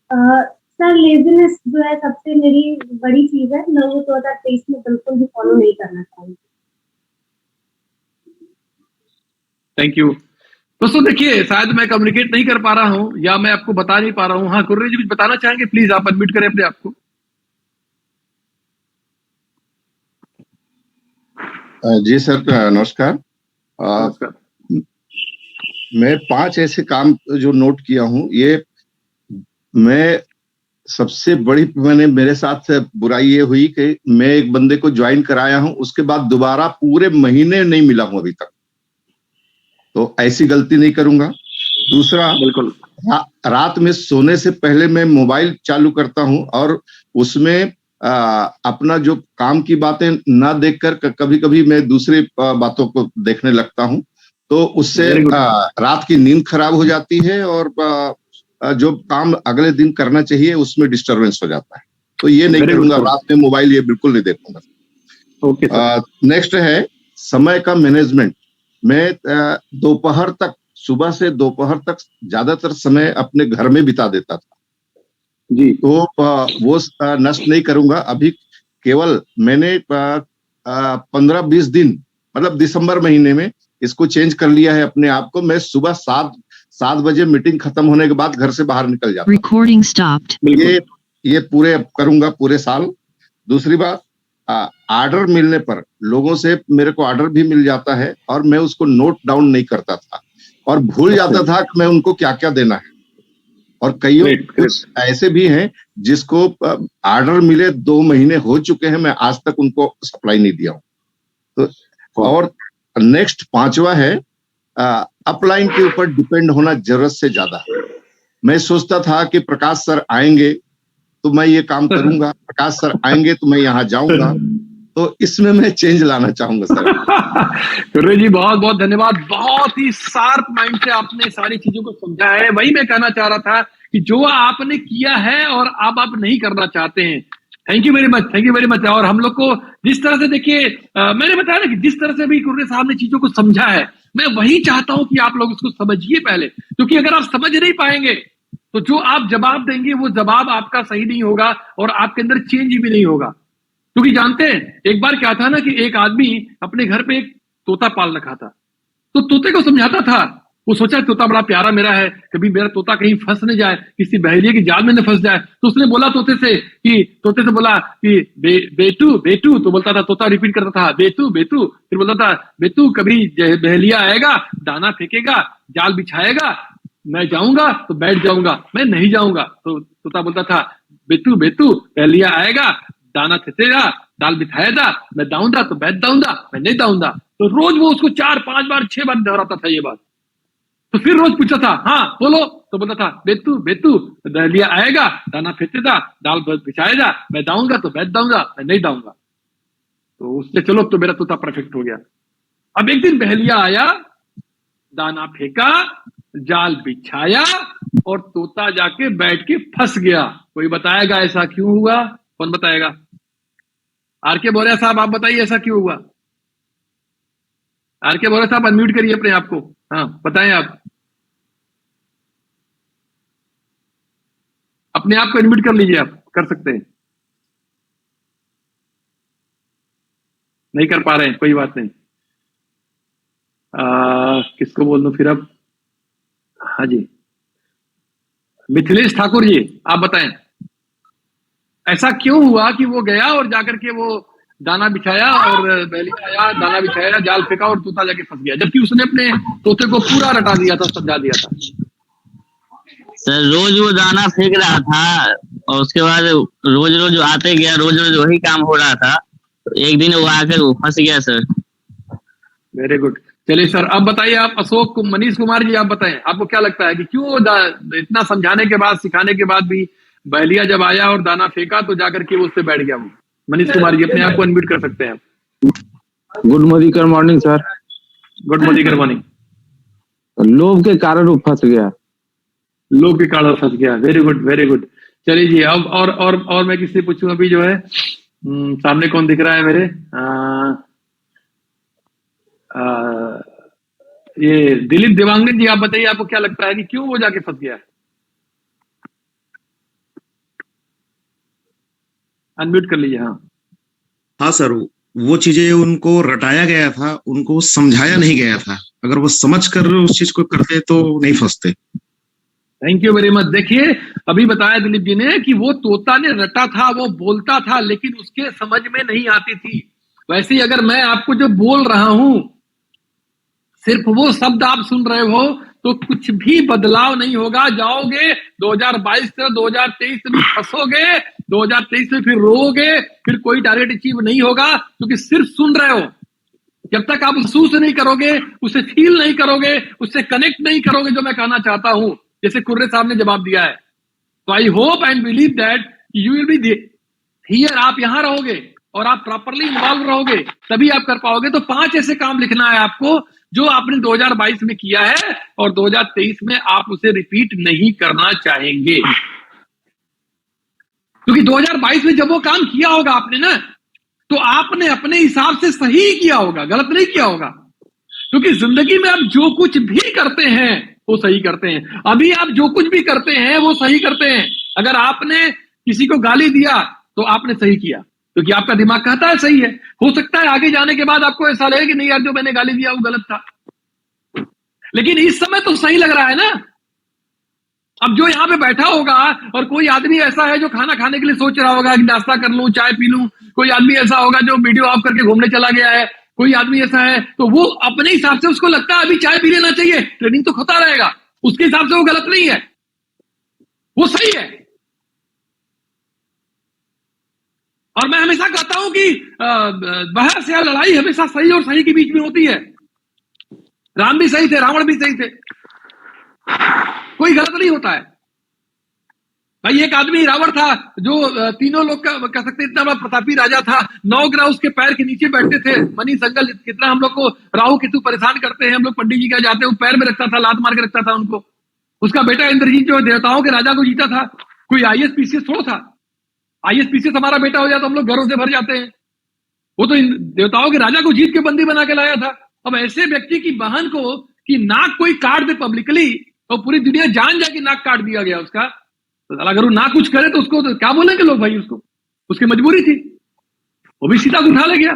सर लेजीनेस जो है सबसे मेरी बड़ी चीज है, मैं वो 2023 में बिल्कुल भी फॉलो नहीं करना चाहूंगी। Thank you. दोस्तों देखिए, शायद मैं कम्युनिकेट नहीं कर पा रहा हूं या मैं आपको बता नहीं पा रहा हूं। हाँ कुर्रे जी कुछ बताना चाहेंगे? प्लीज आप अनम्यूट करें अपने आप को। जी सर, नमस्कार। नमस्कार। मैं 5 ऐसे काम जो नोट किया हूँ, ये मैं सबसे बड़ी मैंने मेरे साथ बुराई ये हुई कि मैं एक बंदे को ज्वाइन कराया हूँ, उसके बाद दोबारा पूरे महीने नहीं मिला हूँ अभी तक, तो ऐसी गलती नहीं करूंगा। दूसरा, बिल्कुल रात में सोने से पहले मैं मोबाइल चालू करता हूँ और उसमें अपना जो काम की बातें ना देखकर कभी कभी मैं दूसरी बातों को देखने लगता हूँ, तो उससे रात की नींद खराब हो जाती है और जो काम अगले दिन करना चाहिए उसमें डिस्टरबेंस हो जाता है। तो ये नहीं करूंगा, रात में मोबाइल ये बिल्कुल नहीं देखूंगा। ओके। नेक्स्ट है समय का मैनेजमेंट। मैं दोपहर तक, सुबह से दोपहर तक ज्यादातर समय अपने घर में बिता देता था जी, तो वो नष्ट नहीं करूंगा। अभी केवल मैंने 15-20 दिन, मतलब दिसंबर महीने में इसको चेंज कर लिया है अपने आप को। मैं सुबह 7 बजे मीटिंग खत्म होने के बाद घर से बाहर निकल जाता हूं। Recording stopped. ये पूरे करूंगा पूरे साल। दूसरी बात, ऑर्डर मिलने पर लोगों से मेरे को ऑर्डर भी मिल जाता है और मैं उसको नोट डाउन नहीं करता था और भूल जाता था कि मैं उनको क्या क्या देना है। और कई कुछ ऐसे भी हैं जिसको ऑर्डर मिले 2 महीने हो चुके हैं, मैं आज तक उनको सप्लाई नहीं दिया हूं। तो और नेक्स्ट 5वां है, अपलाइन के ऊपर डिपेंड होना जरूरत से ज्यादा। मैं सोचता था कि प्रकाश सर आएंगे तो मैं ये काम करूंगा, प्रकाश सर आएंगे तो मैं यहाँ जाऊंगा, तो इसमें मैं चेंज लाना चाहूंगा सर। कुर्रे जी बहुत बहुत धन्यवाद, बहुत ही शार्प माइंड से आपने सारी चीजों को समझा है। वही मैं कहना चाह रहा था कि जो आपने किया है और अब आप नहीं करना चाहते हैं। Thank you very much, thank you very much. और हम लोग को जिस तरह से देखिए, मैंने बताया ना कि जिस तरह से भी कुर्रे साहब ने चीजों को समझा है, मैं वही चाहता हूं कि आप लोग इसको समझिए पहले, क्योंकि अगर आप समझ नहीं पाएंगे तो जो आप जवाब देंगे वो जवाब आपका सही नहीं होगा और आपके अंदर चेंज भी नहीं होगा। क्योंकि जानते हैं एक बार क्या था ना कि एक आदमी अपने घर पे एक तोता पाल रखा था, तो तोते को समझाता था। वो सोचा तोता बड़ा प्यारा मेरा है, कभी मेरा तोता कहीं फंस न जाए, किसी बहेलिए की जाल में न फंस जाए। तो उसने बोला तोते से बोला कि बेटू बेटू, तो बोलता था, तोता रिपीट करता था बेटू बेटू, फिर बोलता था बेटू कभी बहेलिया आएगा, दाना फेंकेगा, जाल बिछाएगा, मैं जाऊंगा तो बैठ जाऊंगा, मैं नहीं जाऊंगा। तो तोता बोलता था बेटू बेटू बहेलिया आएगा, दाना फेंकेगा, जाल बिछाएगा, मैं दाऊंगा तो बैठ जाऊंगा, मैं नहीं दाऊंगा। तो रोज वो उसको 4-5 बार 6 बार दोहराता था ये बात। तो फिर रोज पूछता था हाँ बोलो, तो बोलता था बेटू बेटू बहेलिया आएगा, दाना फेंकेगा, दाल बिछाएगा, मैं दाऊंगा तो बैठ जाऊंगा, मैं नहीं दाऊंगा। तो उससे चलो तो मेरा तोता परफेक्ट हो गया। अब एक दिन बहेलिया आया, दाना फेंका, जाल बिछाया और तोता जाके बैठ के फंस गया। कोई बताएगा ऐसा क्यों हुआ? कौन बताएगा? आर.के. बोरिया साहब आप बताइए ऐसा क्यों हुआ? आर.के. बोरिया साहब अनम्यूट करिए अपने आप को, हाँ बताएं आप अपने आप को अनम्यूट कर लीजिए, आप कर सकते हैं। नहीं कर पा रहे हैं, कोई बात नहीं। किसको बोल दूं फिर अब? हाँ जी, मिथिलेश ठाकुर जी आप बताएं ऐसा क्यों हुआ कि वो गया और जाकर के वो दाना बिछाया और बहेलिया आया, दाना बिछाया, जाल फेंका और तोता जाके फंस गया, जबकि उसने अपने तोते को पूरा रटा दिया था, समझा दिया था। सर रोज वो दाना फेंक रहा था और उसके बाद रोज रोज आते गया, रोज रोज वही काम हो रहा था। एक दिन वो आकर वो फंस गया सर। Very good. चलिए सर, अब बताइए आप मनीष कुमार जी, आप बताएं आपको क्या लगता है कि क्यों इतना समझाने के बाद, सिखाने के बाद भी बहलिया जब आया और दाना फेंका तो जाकर के वो उससे बैठ गया वो? मनीष कुमार जी, अपने आप को अनम्यूट कर सकते हैं। Good morning sir. Good morning. लोभ के कारण वो फंस गया। लोभ के कारण फंस गया। Very good. चलिए जी, अब और मैं किससे पूछूं? अभी जो है सामने कौन दिख रहा है मेरे? ये दिलीप देवांगन जी, आप बताइए आपको क्या लगता है कि क्यों वो जाके फंस गया? अनम्यूट कर लीजिए। हाँ सर, वो चीजें उनको रटाया गया था, उनको समझाया नहीं गया था। अगर वो समझ कर उस चीज को करते तो नहीं फंसते। Thank you very much. देखिए, अभी बताया दिलीप जी ने कि वो तोता ने रटा था, वो बोलता था, लेकिन उसके समझ में नहीं आती थी। वैसे ही अगर मैं आपको जो बोल रहा हूं, सिर्फ वो शब्द आप सुन रहे हो तो कुछ भी बदलाव नहीं होगा। जाओगे 2022 से 2023 में फंसोगे, 2023 में फिर रोओगे, फिर कोई टारगेट अचीव नहीं होगा, क्योंकि सिर्फ सुन रहे हो। जब तक आप महसूस नहीं करोगे, उसे फील नहीं करोगे, उससे कनेक्ट नहीं करोगे, जो मैं कहना चाहता हूं, जैसे कुर्रे साहब ने जवाब दिया है। तो I hope and believe that you will be here. आप यहां रहोगे और आप प्रॉपरली इन्वॉल्व रहोगे, तभी आप कर पाओगे। तो 5 ऐसे काम लिखना है आपको जो आपने 2022 में किया है और 2023 में आप उसे रिपीट नहीं करना चाहेंगे। क्योंकि 2022 में जब वो काम किया होगा आपने ना, तो आपने अपने हिसाब से सही किया होगा, गलत नहीं किया होगा। क्योंकि जिंदगी में आप जो कुछ भी करते हैं वो सही करते हैं। अभी आप जो कुछ भी करते हैं वो सही करते हैं। अगर आपने किसी को गाली दिया तो आपने सही किया, क्योंकि आपका दिमाग कहता है सही है। हो सकता है आगे जाने के बाद आपको ऐसा लगे कि नहीं यार, जो मैंने गाली दिया वो गलत था, लेकिन इस समय तो सही लग रहा है ना। अब जो यहां पे बैठा होगा और कोई आदमी ऐसा है जो खाना खाने के लिए सोच रहा होगा कि नाश्ता कर लूं, चाय पी लूं, कोई आदमी ऐसा होगा जो वीडियो ऑफ करके घूमने चला गया है, कोई आदमी ऐसा है तो वो अपने हिसाब से उसको लगता है अभी चाय पी लेना चाहिए, ट्रेनिंग तो होता रहेगा, उसके हिसाब से वो गलत नहीं है, वो सही है। और मैं हमेशा कहता हूं कि बहस या लड़ाई हमेशा सही और सही के बीच में होती है। राम भी सही थे, रावण भी सही थे, कोई गलत नहीं होता है भाई। एक आदमी रावण था जो तीनों लोग का कह सकते इतना बड़ा प्रतापी राजा था। 9 ग्रह उसके पैर के नीचे बैठते थे। मनी संगल, कितना हम लोग को राहु केतु परेशान करते हैं, हम लोग पंडित जी का जाते हैं, वो पैर में रखता था, लात मार के रखता था उनको। उसका बेटा इंद्रजीत जो देवताओं के राजा को जीता था, कोई आईएएस पीसीएस थोड़ा था। आईएएस पीसीएस हमारा बेटा हो जाए तो हम लोग घरों से भर जाते हैं। वो तो देवताओं के राजा को जीत के बंदी बना के लाया था। अब ऐसे व्यक्ति की बहन को कि नाक कोई काट दे पब्लिकली और पूरी दुनिया जान जाए कि नाक काट दिया गया उसका, तो अगर वो ना कुछ करे तो उसको तो क्या बोलेंगे लोग भाई? उसको उसकी मजबूरी थी, वो भी सीता को उठा ले गया।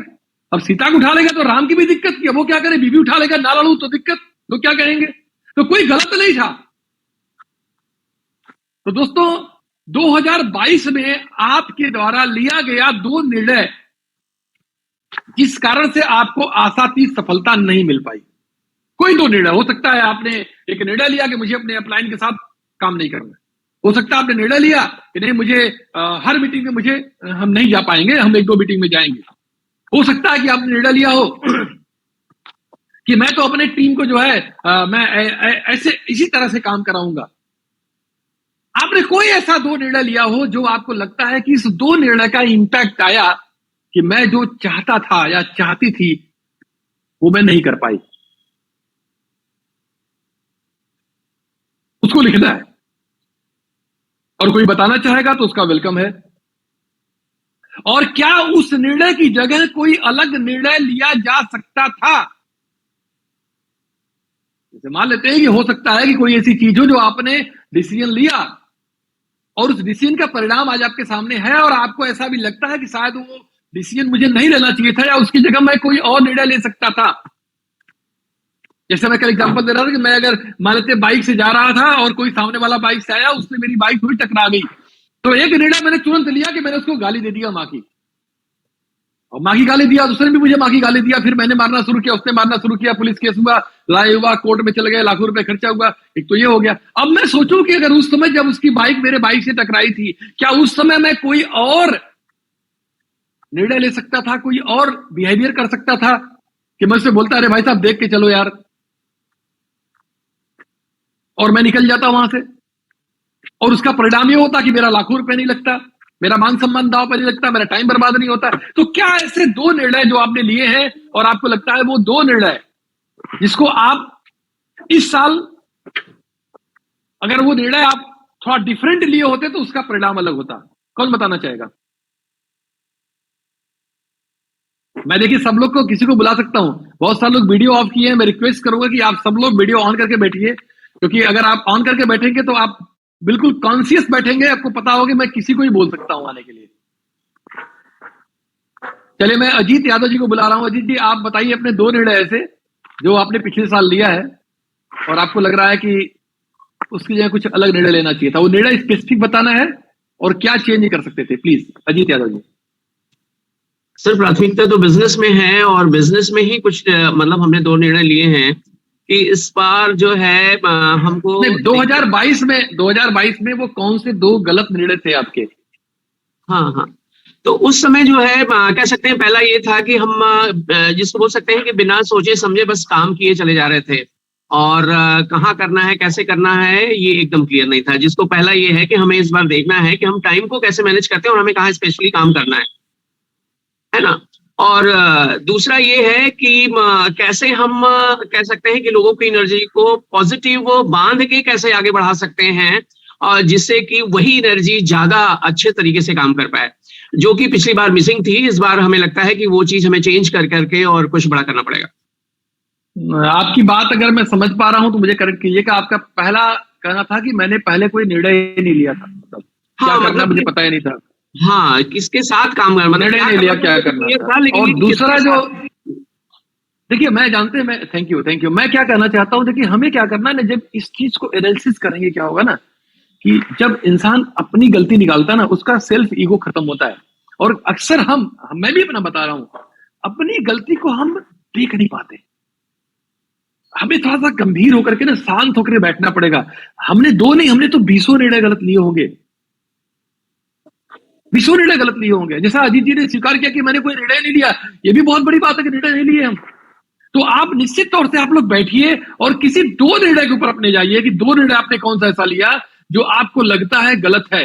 अब सीता को उठा लेगा तो राम की भी दिक्कत की, वो क्या करे? बीबी उठा लेगा, ना लड़ू तो दिक्कत, तो क्या कहेंगे? तो कोई गलत नहीं था। तो दोस्तों, 2022 में आपके द्वारा लिया गया 2 निर्णय, जिस कारण से आपको आशातीत सफलता नहीं मिल पाई। कोई 2 निर्णय हो सकता है। आपने एक निर्णय लिया कि मुझे अपने अपलाइन के साथ काम नहीं करना। हो सकता है आपने निर्णय लिया कि नहीं, मुझे हर मीटिंग में हम नहीं जा पाएंगे, हम 1-2 मीटिंग में जाएंगे। हो सकता है कि आपने निर्णय लिया हो कि मैं तो अपने टीम को जो है मैं ऐसे इसी तरह से काम कराऊंगा। आपने कोई ऐसा 2 निर्णय लिया हो जो आपको लगता है कि इस 2 निर्णय का इंपैक्ट आया कि मैं जो चाहता था या चाहती थी वो मैं नहीं कर पाई। उसको लिखना है, और कोई बताना चाहेगा तो उसका वेलकम है। और क्या उस निर्णय की जगह कोई अलग निर्णय लिया जा सकता था? जैसे मान लेते हैं कि हो सकता है कि कोई ऐसी चीज हो जो आपने डिसीजन लिया और उस डिसीजन का परिणाम आज आपके सामने है, और आपको ऐसा भी लगता है कि शायद वो डिसीजन मुझे नहीं लेना चाहिए था, या उसकी जगह मैं कोई और निर्णय ले सकता था। जैसे मैं कल एग्जांपल दे रहा था कि मैं अगर मान लेते बाइक से जा रहा था और कोई सामने वाला बाइक से आया, उसने मेरी बाइक थोड़ी टकरा गई, तो एक निर्णय मैंने तुरंत लिया कि मैंने उसको गाली दे दिया, माँ की। और माँ की गाली दिया, उसने भी मुझे माँ की गाली दिया, फिर मैंने मारना शुरू किया, उसने मारना शुरू किया, पुलिस केस हुआ, लड़ाई हुआ, कोर्ट में चले गए, लाखों रुपए खर्चा हुआ। एक तो ये हो गया। अब मैं सोचूं कि अगर उस समय जब उसकी बाइक मेरे बाइक से टकराई थी, क्या उस समय मैं कोई और निर्णय ले सकता था, कोई और बिहेवियर कर सकता था? कि मैं उससे बोलता अरे भाई साहब देख के चलो यार, और मैं निकल जाता वहां से, और उसका परिणाम ये होता कि मेरा लाखों रुपए नहीं लगता, मेरा मान सम्मान दांव पर नहीं लगता, मेरा टाइम बर्बाद नहीं होता। तो क्या ऐसे 2 निर्णय जो आपने लिए हैं और आपको लगता है वो 2 निर्णय जिसको आप इस साल अगर वो निर्णय आप थोड़ा डिफरेंट लिए होते तो उसका परिणाम अलग होता? कौन बताना चाहेगा? मैं देखिए सब लोग को, किसी को बुला सकता हूं, बहुत सारे लोग वीडियो ऑफ किए हैं। मैं रिक्वेस्ट करूंगा कि आप सब लोग वीडियो ऑन करके बैठिए, क्योंकि अगर आप ऑन करके बैठेंगे तो आप बिल्कुल कॉन्शियस बैठेंगे, आपको पता होगा मैं किसी को ही बोल सकता हूं आने के लिए। चलिए मैं अजीत यादव जी को बुला रहा हूं। अजीत जी आप बताइए अपने 2 निर्णय ऐसे जो आपने पिछले साल लिया है और आपको लग रहा है कि उसकी जगह कुछ अलग निर्णय लेना चाहिए था। वो निर्णय स्पेसिफिक बताना है और क्या चेंज नहीं कर सकते थे, प्लीज अजीत यादव जी। सर प्राथमिकता तो बिजनेस में है और बिजनेस में ही कुछ मतलब हमने 2 निर्णय लिए हैं कि इस बार जो है हमको 2022 में वो कौन से 2 गलत निर्णय थे आपके? हाँ, तो उस समय जो है कह सकते हैं पहला ये था कि हम जिसको बोल सकते हैं कि बिना सोचे समझे बस काम किए चले जा रहे थे और कहाँ करना है कैसे करना है ये एकदम क्लियर नहीं था। जिसको पहला ये है कि हमें इस बार देखना है कि हम टाइम को कैसे मैनेज करते हैं और हमें कहाँ स्पेशली काम करना है ना। और दूसरा ये है कि कैसे हम कह सकते हैं कि लोगों की एनर्जी को पॉजिटिव बांध के कैसे आगे बढ़ा सकते हैं और जिससे कि वही एनर्जी ज्यादा अच्छे तरीके से काम कर पाए, जो कि पिछली बार मिसिंग थी। इस बार हमें लगता है कि वो चीज हमें चेंज कर करके और कुछ बड़ा करना पड़ेगा। आपकी बात अगर मैं समझ पा रहा हूं तो मुझे करेक्ट कीजिएगा। आपका पहला कहना था कि मैंने पहले कोई निर्णय ही नहीं लिया था, मतलब क्या करना मुझे पता ही नहीं था। हाँ, किसके साथ काम करना, निर्णय नहीं लिया क्या करना था। और दूसरा जो देखिए मैं जानते हैं, मैं थैंक यू मैं क्या कहना चाहता हूं, देखिए हमें क्या करना है ना, जब इस चीज को एनालिसिस करेंगे क्या होगा ना कि जब इंसान अपनी गलती निकालता है ना उसका सेल्फ ईगो खत्म होता है। और अक्सर मैं भी अपना बता रहा हूं, अपनी गलती को हम देख नहीं पाते। हमें थोड़ा सा गंभीर होकर के ना शांत होकर बैठना पड़ेगा। हमने 2 नहीं, हमने तो 20 निर्णय गलत लिए होंगे, 20 निर्णय गलत लिए होंगे। जैसा अजीत जी ने स्वीकार किया कि मैंने कोई निर्णय नहीं लिया, ये भी बहुत बड़ी बात है कि निर्णय नहीं लिए हम। तो आप निश्चित तौर से आप लोग बैठिए और किसी 2 निर्णय के ऊपर अपने जाइए कि 2 निर्णय आपने कौन सा ऐसा लिया जो आपको लगता है गलत है।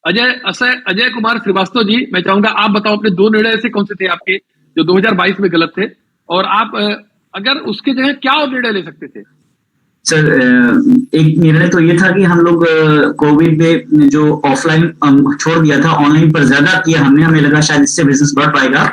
अजय कुमार श्रीवास्तव जी, मैं चाहूंगा आप बताओ अपने 2 निर्णय ऐसे कौन से थे आपके जो 2022 में गलत थे, और आप अगर उसके जगह क्या और निर्णय ले सकते थे? सर एक निर्णय तो ये था कि हम लोग कोविड में जो ऑफलाइन छोड़ दिया था, ऑनलाइन पर ज्यादा किया हमने, हमें लगा शायद इससे बिजनेस बढ़ पाएगा।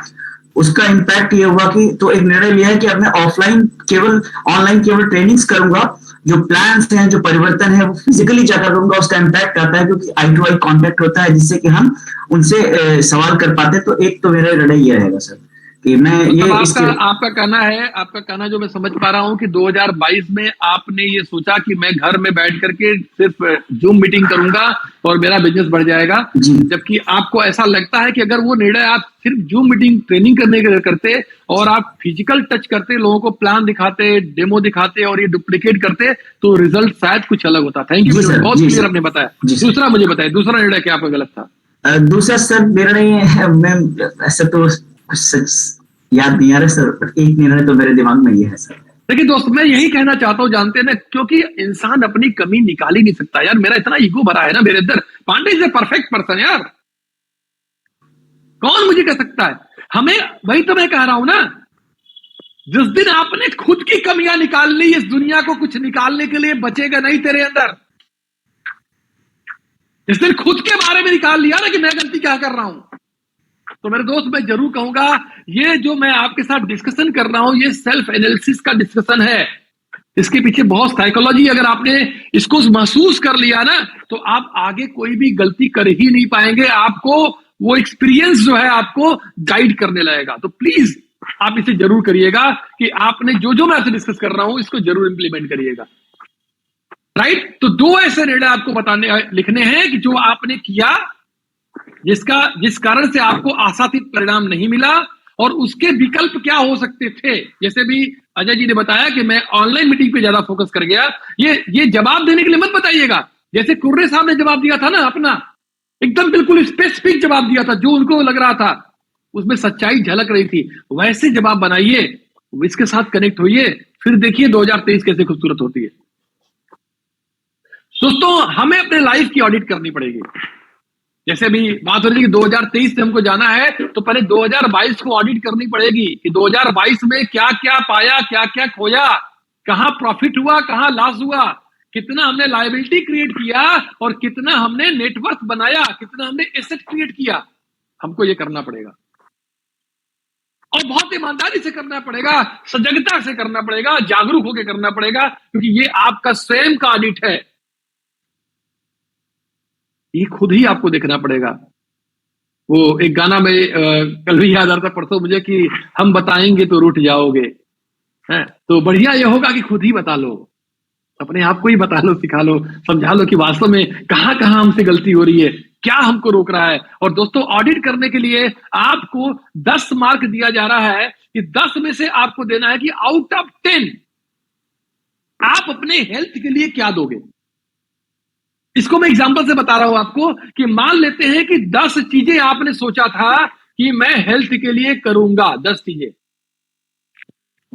उसका इम्पैक्ट ये हुआ कि तो एक निर्णय लिया है कि अब मैं ऑनलाइन केवल ट्रेनिंग्स करूंगा, जो प्लान्स हैं जो परिवर्तन है वो फिजिकली जाकर करूंगा। उसका इम्पैक्ट आता है क्योंकि आई टू आई कॉन्टेक्ट होता है जिससे कि हम उनसे सवाल कर पाते। तो एक तो मेरा निर्णय ये रहेगा सर कि मैं ये आपका कहना जो मैं समझ पा रहा हूं कि 2022 में आपने ये सोचा कि मैं घर में बैठ करके सिर्फ जूम मीटिंग करूंगा और मेरा बिजनेस बढ़ जाएगा, जबकि आपको ऐसा लगता है कि अगर वो निर्णय आप सिर्फ जूम मीटिंग ट्रेनिंग करने के करते और आप फिजिकल टच करते, लोगों को प्लान दिखाते, डेमो दिखाते और ये डुप्लीकेट करते तो रिजल्ट शायद कुछ अलग होता। थैंक यू, बहुत क्लियर आपने बताया। दूसरा मुझे बताया, दूसरा निर्णय क्या आपका गलत था? दूसरा सर निर्णय मैं ऐसा तो सच याद नहीं आ रहा सर, एक निर्णय तो मेरे दिमाग में ये है सर। देखिए दोस्त, मैं यही कहना चाहता हूं, जानते हैं ना, क्योंकि इंसान अपनी कमी निकाल ही नहीं सकता यार। मेरा इतना ईगो भरा है ना मेरे अंदर। Pandey is a perfect person यार, कौन मुझे कह सकता है? हमें वही तो मैं कह रहा हूं ना, जिस दिन आपने खुद की कमियां निकाल ली, इस दुनिया को कुछ निकालने के लिए बचेगा नहीं तेरे अंदर। जिस दिन खुद के बारे में निकाल लिया ना कि मैं गलती क्या कर रहा हूं, तो मेरे दोस्त मैं जरूर कहूंगा ये जो मैं आपके साथ डिस्कशन कर रहा हूं ये सेल्फ एनालिसिस का डिस्कशन है। इसके पीछे बहुत साइकोलॉजी, अगर आपने इसको महसूस कर लिया ना तो आप आगे कोई भी गलती कर ही नहीं पाएंगे। आपको वो एक्सपीरियंस जो है आपको गाइड करने लगेगा। तो प्लीज आप इसे जरूर करिएगा कि आपने जो मैं आपसे डिस्कस कर रहा हूं इसको जरूर इंप्लीमेंट करिएगा। राइट, तो 2 ऐसे निर्णय आपको लिखने हैं कि जो आपने किया जिस कारण से आपको आशातीत परिणाम नहीं मिला, और उसके विकल्प क्या हो सकते थे। जैसे भी अजय जी ने बताया कि मैं ऑनलाइन मीटिंग पे ज्यादा फोकस कर गया। ये जवाब देने के लिए मत बताइएगा, जैसे कुर्रे साहब ने जवाब दिया था ना अपना, एकदम बिल्कुल स्पेसिफिक जवाब दिया था, जो उनको लग रहा था उसमें सच्चाई झलक रही थी, वैसे जवाब बनाइए, इसके साथ कनेक्ट होइए, फिर देखिए 2023 कैसे खूबसूरत होती है। दोस्तों, हमें अपने लाइफ की ऑडिट करनी पड़ेगी। जैसे अभी बात हो रही है कि 2023 से हमको जाना है, तो पहले 2022 को ऑडिट करनी पड़ेगी कि 2022 में क्या क्या पाया, क्या क्या खोया, कहां प्रॉफिट हुआ, कहां लॉस हुआ, कितना हमने लायबिलिटी क्रिएट किया और कितना हमने नेटवर्थ बनाया, कितना हमने एसेट क्रिएट किया। हमको ये करना पड़ेगा और बहुत ईमानदारी से करना पड़ेगा, सजगता से करना पड़ेगा, जागरूक होकर करना पड़ेगा, क्योंकि ये आपका स्वयं का ऑडिट है। ये खुद ही आपको देखना पड़ेगा। वो एक गाना में कल भी याद आ रहा था, परसों मुझे, कि हम बताएंगे तो रूठ जाओगे, है तो बढ़िया ये होगा कि खुद ही बता लो, अपने आप को ही बता लो, सिखा लो, समझा लो कि वास्तव में कहां कहां हमसे गलती हो रही है, क्या हमको रोक रहा है। और दोस्तों, ऑडिट करने के लिए आपको 10 मार्क दिया जा रहा है कि 10 में से आपको देना है कि आउट ऑफ 10 आप अपने हेल्थ के लिए क्या दोगे। इसको मैं एग्जांपल से बता रहा हूं आपको कि मान लेते हैं कि 10 चीजें आपने सोचा था कि मैं हेल्थ के लिए करूंगा, 10 चीजें,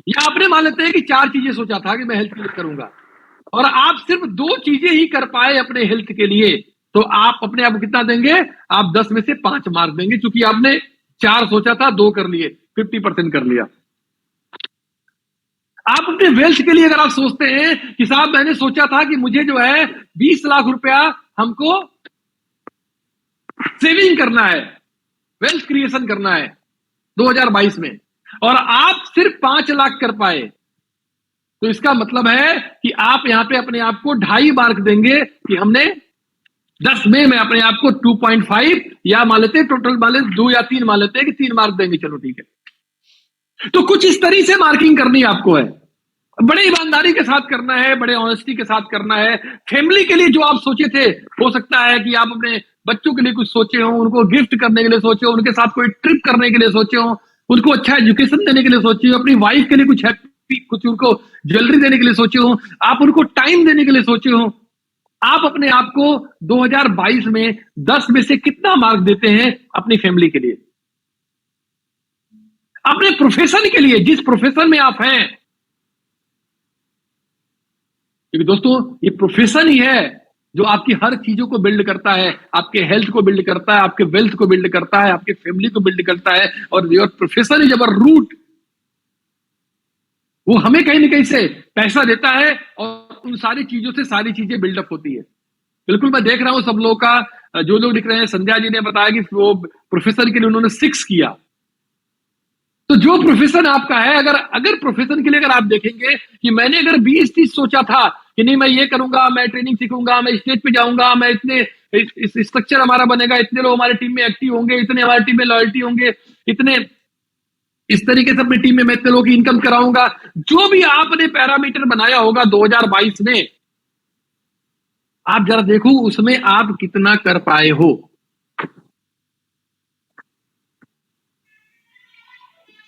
या आपने मान लेते हैं कि 4 चीजें सोचा था कि मैं हेल्थ के लिए करूंगा, और आप सिर्फ 2 चीजें ही कर पाए अपने हेल्थ के लिए, तो आप अपने आप को कितना देंगे? आप 10 में से 5 मार्क देंगे, क्योंकि आपने 4 सोचा था, 2 कर लिए, 50% कर लिया। आप अपने वेल्थ के लिए अगर आप सोचते हैं कि साहब मैंने सोचा था कि मुझे जो है 20 लाख रुपया हमको सेविंग करना है, वेल्थ क्रिएशन करना है 2022 में, और आप सिर्फ 5 लाख कर पाए, तो इसका मतलब है कि आप यहां पे अपने आप को 2.5 मार्क देंगे कि हमने 10 में मैं अपने आप को 2.5, या मान लेते हैं टोटल, मान लेते 2 या 3 मान लेते हैं कि 3 मार्क देंगे, चलो ठीक है। तो कुछ इस तरह से मार्किंग करनी आपको है, बड़े ईमानदारी के साथ करना है, बड़े ऑनेस्टी के साथ करना है। फैमिली के लिए जो आप सोचे थे, हो सकता है कि आप अपने बच्चों के लिए कुछ सोचे हो, उनको गिफ्ट करने के लिए सोचे हो, उनके साथ कोई ट्रिप करने के लिए सोचे हो, उनको अच्छा एजुकेशन देने के लिए सोचे हो, अपनी वाइफ के लिए कुछ हैप्पी, कुछ उनको ज्वेलरी देने के लिए सोचे हो, आप उनको टाइम देने के लिए सोचे हो। आप अपने आप को 2022 में 10 में से कितना मार्क देते हैं अपनी फैमिली के लिए, अपने प्रोफेशन के लिए, जिस प्रोफेशन में आप हैं। क्योंकि दोस्तों, ये प्रोफेशन ही है जो आपकी हर चीजों को बिल्ड करता है, आपके हेल्थ को बिल्ड करता है, आपके वेल्थ को बिल्ड करता है, आपके फैमिली को बिल्ड करता है, और your profession is our root. वो हमें कहीं ना कहीं से पैसा देता है और उन सारी चीजों से सारी चीजें बिल्डअप होती है। बिल्कुल, मैं देख रहा हूं सब लोगों का, जो लोग लिख रहे हैं, संध्या जी ने बताया कि वो प्रोफेशन के लिए उन्होंने 6 किया। तो जो प्रोफेशन आपका है, अगर प्रोफेशन के लिए अगर आप देखेंगे कि मैंने अगर 20 चीज सोचा था कि नहीं मैं ये करूंगा, मैं ट्रेनिंग सीखूंगा, मैं स्टेज पे जाऊंगा, मैं इतने स्ट्रक्चर हमारा बनेगा, इतने लोग हमारे टीम में एक्टिव होंगे, इतने हमारी टीम में लॉयल्टी होंगे, इतने इस तरीके से अपनी टीम में मैं इतने लोगों की इनकम कराऊंगा, जो भी आपने पैरामीटर बनाया होगा 2022 में, आप जरा देखो उसमें आप कितना कर पाए हो।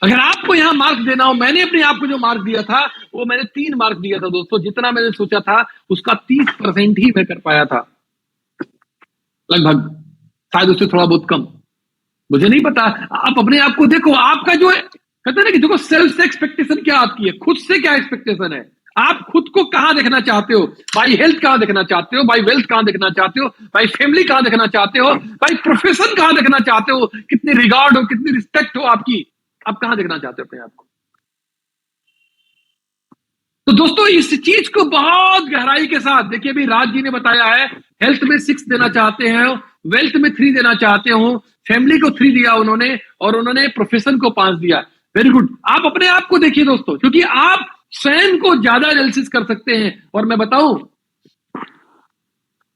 अगर आपको यहां मार्क देना हो, मैंने अपने आप को जो मार्क दिया था वो मैंने 3 मार्क दिया था दोस्तों। जितना मैंने सोचा था उसका 30% ही मैं कर पाया था, लगभग, शायद उससे थोड़ा बहुत कम, मुझे नहीं पता। आप अपने आप को देखो, आपका जो है, कहते हैं ना कि देखो सेल्फ से एक्सपेक्टेशन क्या आपकी है, खुद से क्या एक्सपेक्टेशन है, आप खुद को कहां देखना चाहते हो, बाई हेल्थ कहां देखना चाहते हो, बाई वेल्थ कहां देखना चाहते हो, बाई फैमिली कहां देखना चाहते हो, बाई प्रोफेशन कहां देखना चाहते हो, कितनी रिगार्ड हो, कितनी रिस्पेक्ट हो आपकी, आप कहां देखना चाहते हो अपने आप को। तो दोस्तों, इस चीज को बहुत गहराई के साथ देखिए। अभी राज जी ने बताया है, हेल्थ में 6 देना चाहते हैं, वेल्थ में 3 देना चाहते हो, फैमिली को 3 दिया उन्होंने, और उन्होंने प्रोफेशन को 5 दिया। Very good. आप अपने आप को देखिए दोस्तों, क्योंकि आप स्वयं को ज्यादा एनालिसिस कर सकते हैं। और मैं बताऊं,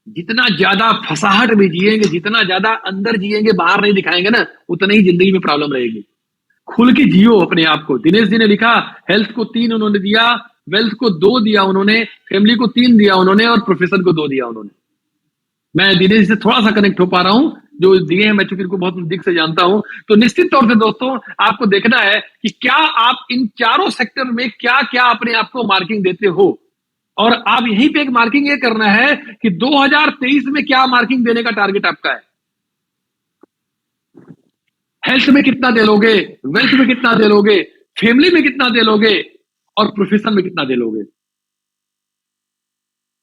जितना ज्यादा फसाहट में जिएंगे, जितना ज्यादा अंदर जिएंगे, बाहर नहीं दिखाएंगे ना, उतना ही जिंदगी में प्रॉब्लम रहेगी। खुल के जियो अपने आप को। दिनेश जी ने लिखा, हेल्थ को 3 उन्होंने दिया, वेल्थ को 2 दिया उन्होंने, फैमिली को 3 दिया उन्होंने, और प्रोफेशन को 2 दिया उन्होंने। मैं दिनेश से थोड़ा सा कनेक्ट हो पा रहा हूं, जो दिए हैं, मैं चूंकि इनको बहुत नजदीक से जानता हूं। तो निश्चित तौर से दोस्तों, आपको देखना है कि क्या आप इन चारों सेक्टर में क्या क्या अपने आप को मार्किंग देते हो, और आप यहीं पे एक मार्किंग ये करना है कि 2023 में क्या मार्किंग देने का टारगेट आपका है। हेल्थ में कितना दे लोगे, वेल्थ में कितना दे लोगे, फैमिली में कितना दे लोगे और प्रोफेशन में कितना दे लोगे।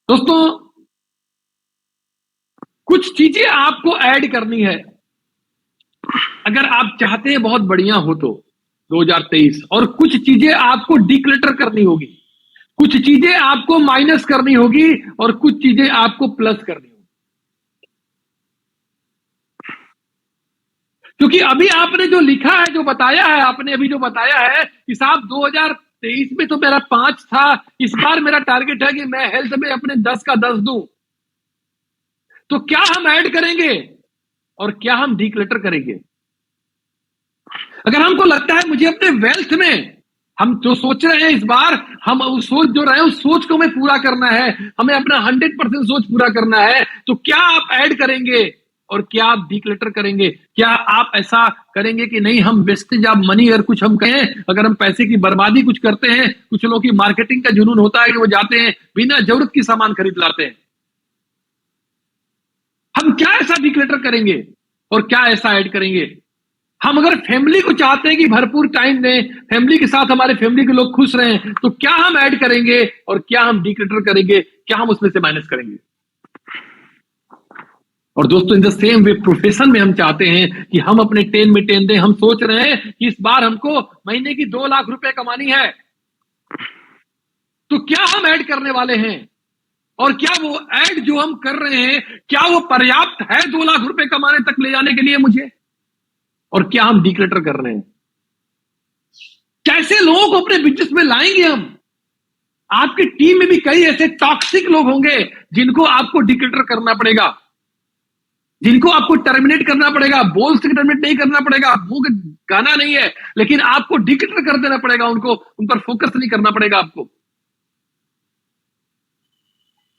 दोस्तों, कुछ चीजें आपको ऐड करनी है अगर आप चाहते हैं बहुत बढ़िया हो तो 2023, और कुछ चीजें आपको डिक्लटर करनी होगी, कुछ चीजें आपको माइनस करनी होगी और कुछ चीजें आपको प्लस करनी होगी। क्योंकि अभी आपने जो लिखा है, जो बताया है, आपने अभी जो बताया है कि साहब 2023 में तो मेरा 5 था, इस बार मेरा टारगेट है कि मैं हेल्थ में अपने 10 का 10 दूं। तो क्या हम ऐड करेंगे और क्या हम डिक्लटर करेंगे? अगर हमको लगता है मुझे अपने वेल्थ में, हम जो सोच रहे हैं इस बार, हम उस सोच जो रहे हैं उस सोच को हमें पूरा करना है, हमें अपना 100% सोच पूरा करना है, तो क्या आप ऐड करेंगे और क्या आप डिक्लटर करेंगे? क्या आप ऐसा करेंगे कि नहीं हम वेस्टेज ऑफ मनी, अगर कुछ हम कहें, अगर हम पैसे की बर्बादी कुछ करते हैं, कुछ लोगों की मार्केटिंग का जुनून होता है कि वो जाते हैं बिना जरूरत की सामान खरीद लाते हैं, हम क्या ऐसा डिक्लेटर करेंगे और क्या ऐसा ऐड करेंगे? हम अगर फैमिली को चाहते हैं कि भरपूर टाइम दें, फैमिली के साथ हमारे फैमिली के लोग खुश रहें, तो क्या हम ऐड करेंगे और क्या हम डिक्लेटर करेंगे, क्या हम उसमें से माइनस करेंगे? और दोस्तों, in the same way profession में हम चाहते हैं कि हम अपने 10 में 10 दें। हम सोच रहे हैं कि इस बार हमको महीने की 2 लाख रुपए कमानी है, तो क्या हम ऐड करने वाले हैं और क्या वो ऐड जो हम कर रहे हैं क्या वो पर्याप्त है 2 लाख रुपए कमाने तक ले जाने के लिए मुझे, और क्या हम डिक्लेटर कर रहे हैं? कैसे लोगों को अपने बिजनेस में लाएंगे हम? आपकी टीम में भी कई ऐसे टॉक्सिक लोग होंगे जिनको आपको डिक्लेटर करना पड़ेगा, जिनको आपको टर्मिनेट करना पड़ेगा। बोल से टर्मिनेट नहीं करना पड़ेगा, मुंह गाना नहीं है, लेकिन आपको डिक्लेटर कर देना पड़ेगा उनको, उन पर फोकस नहीं करना पड़ेगा आपको।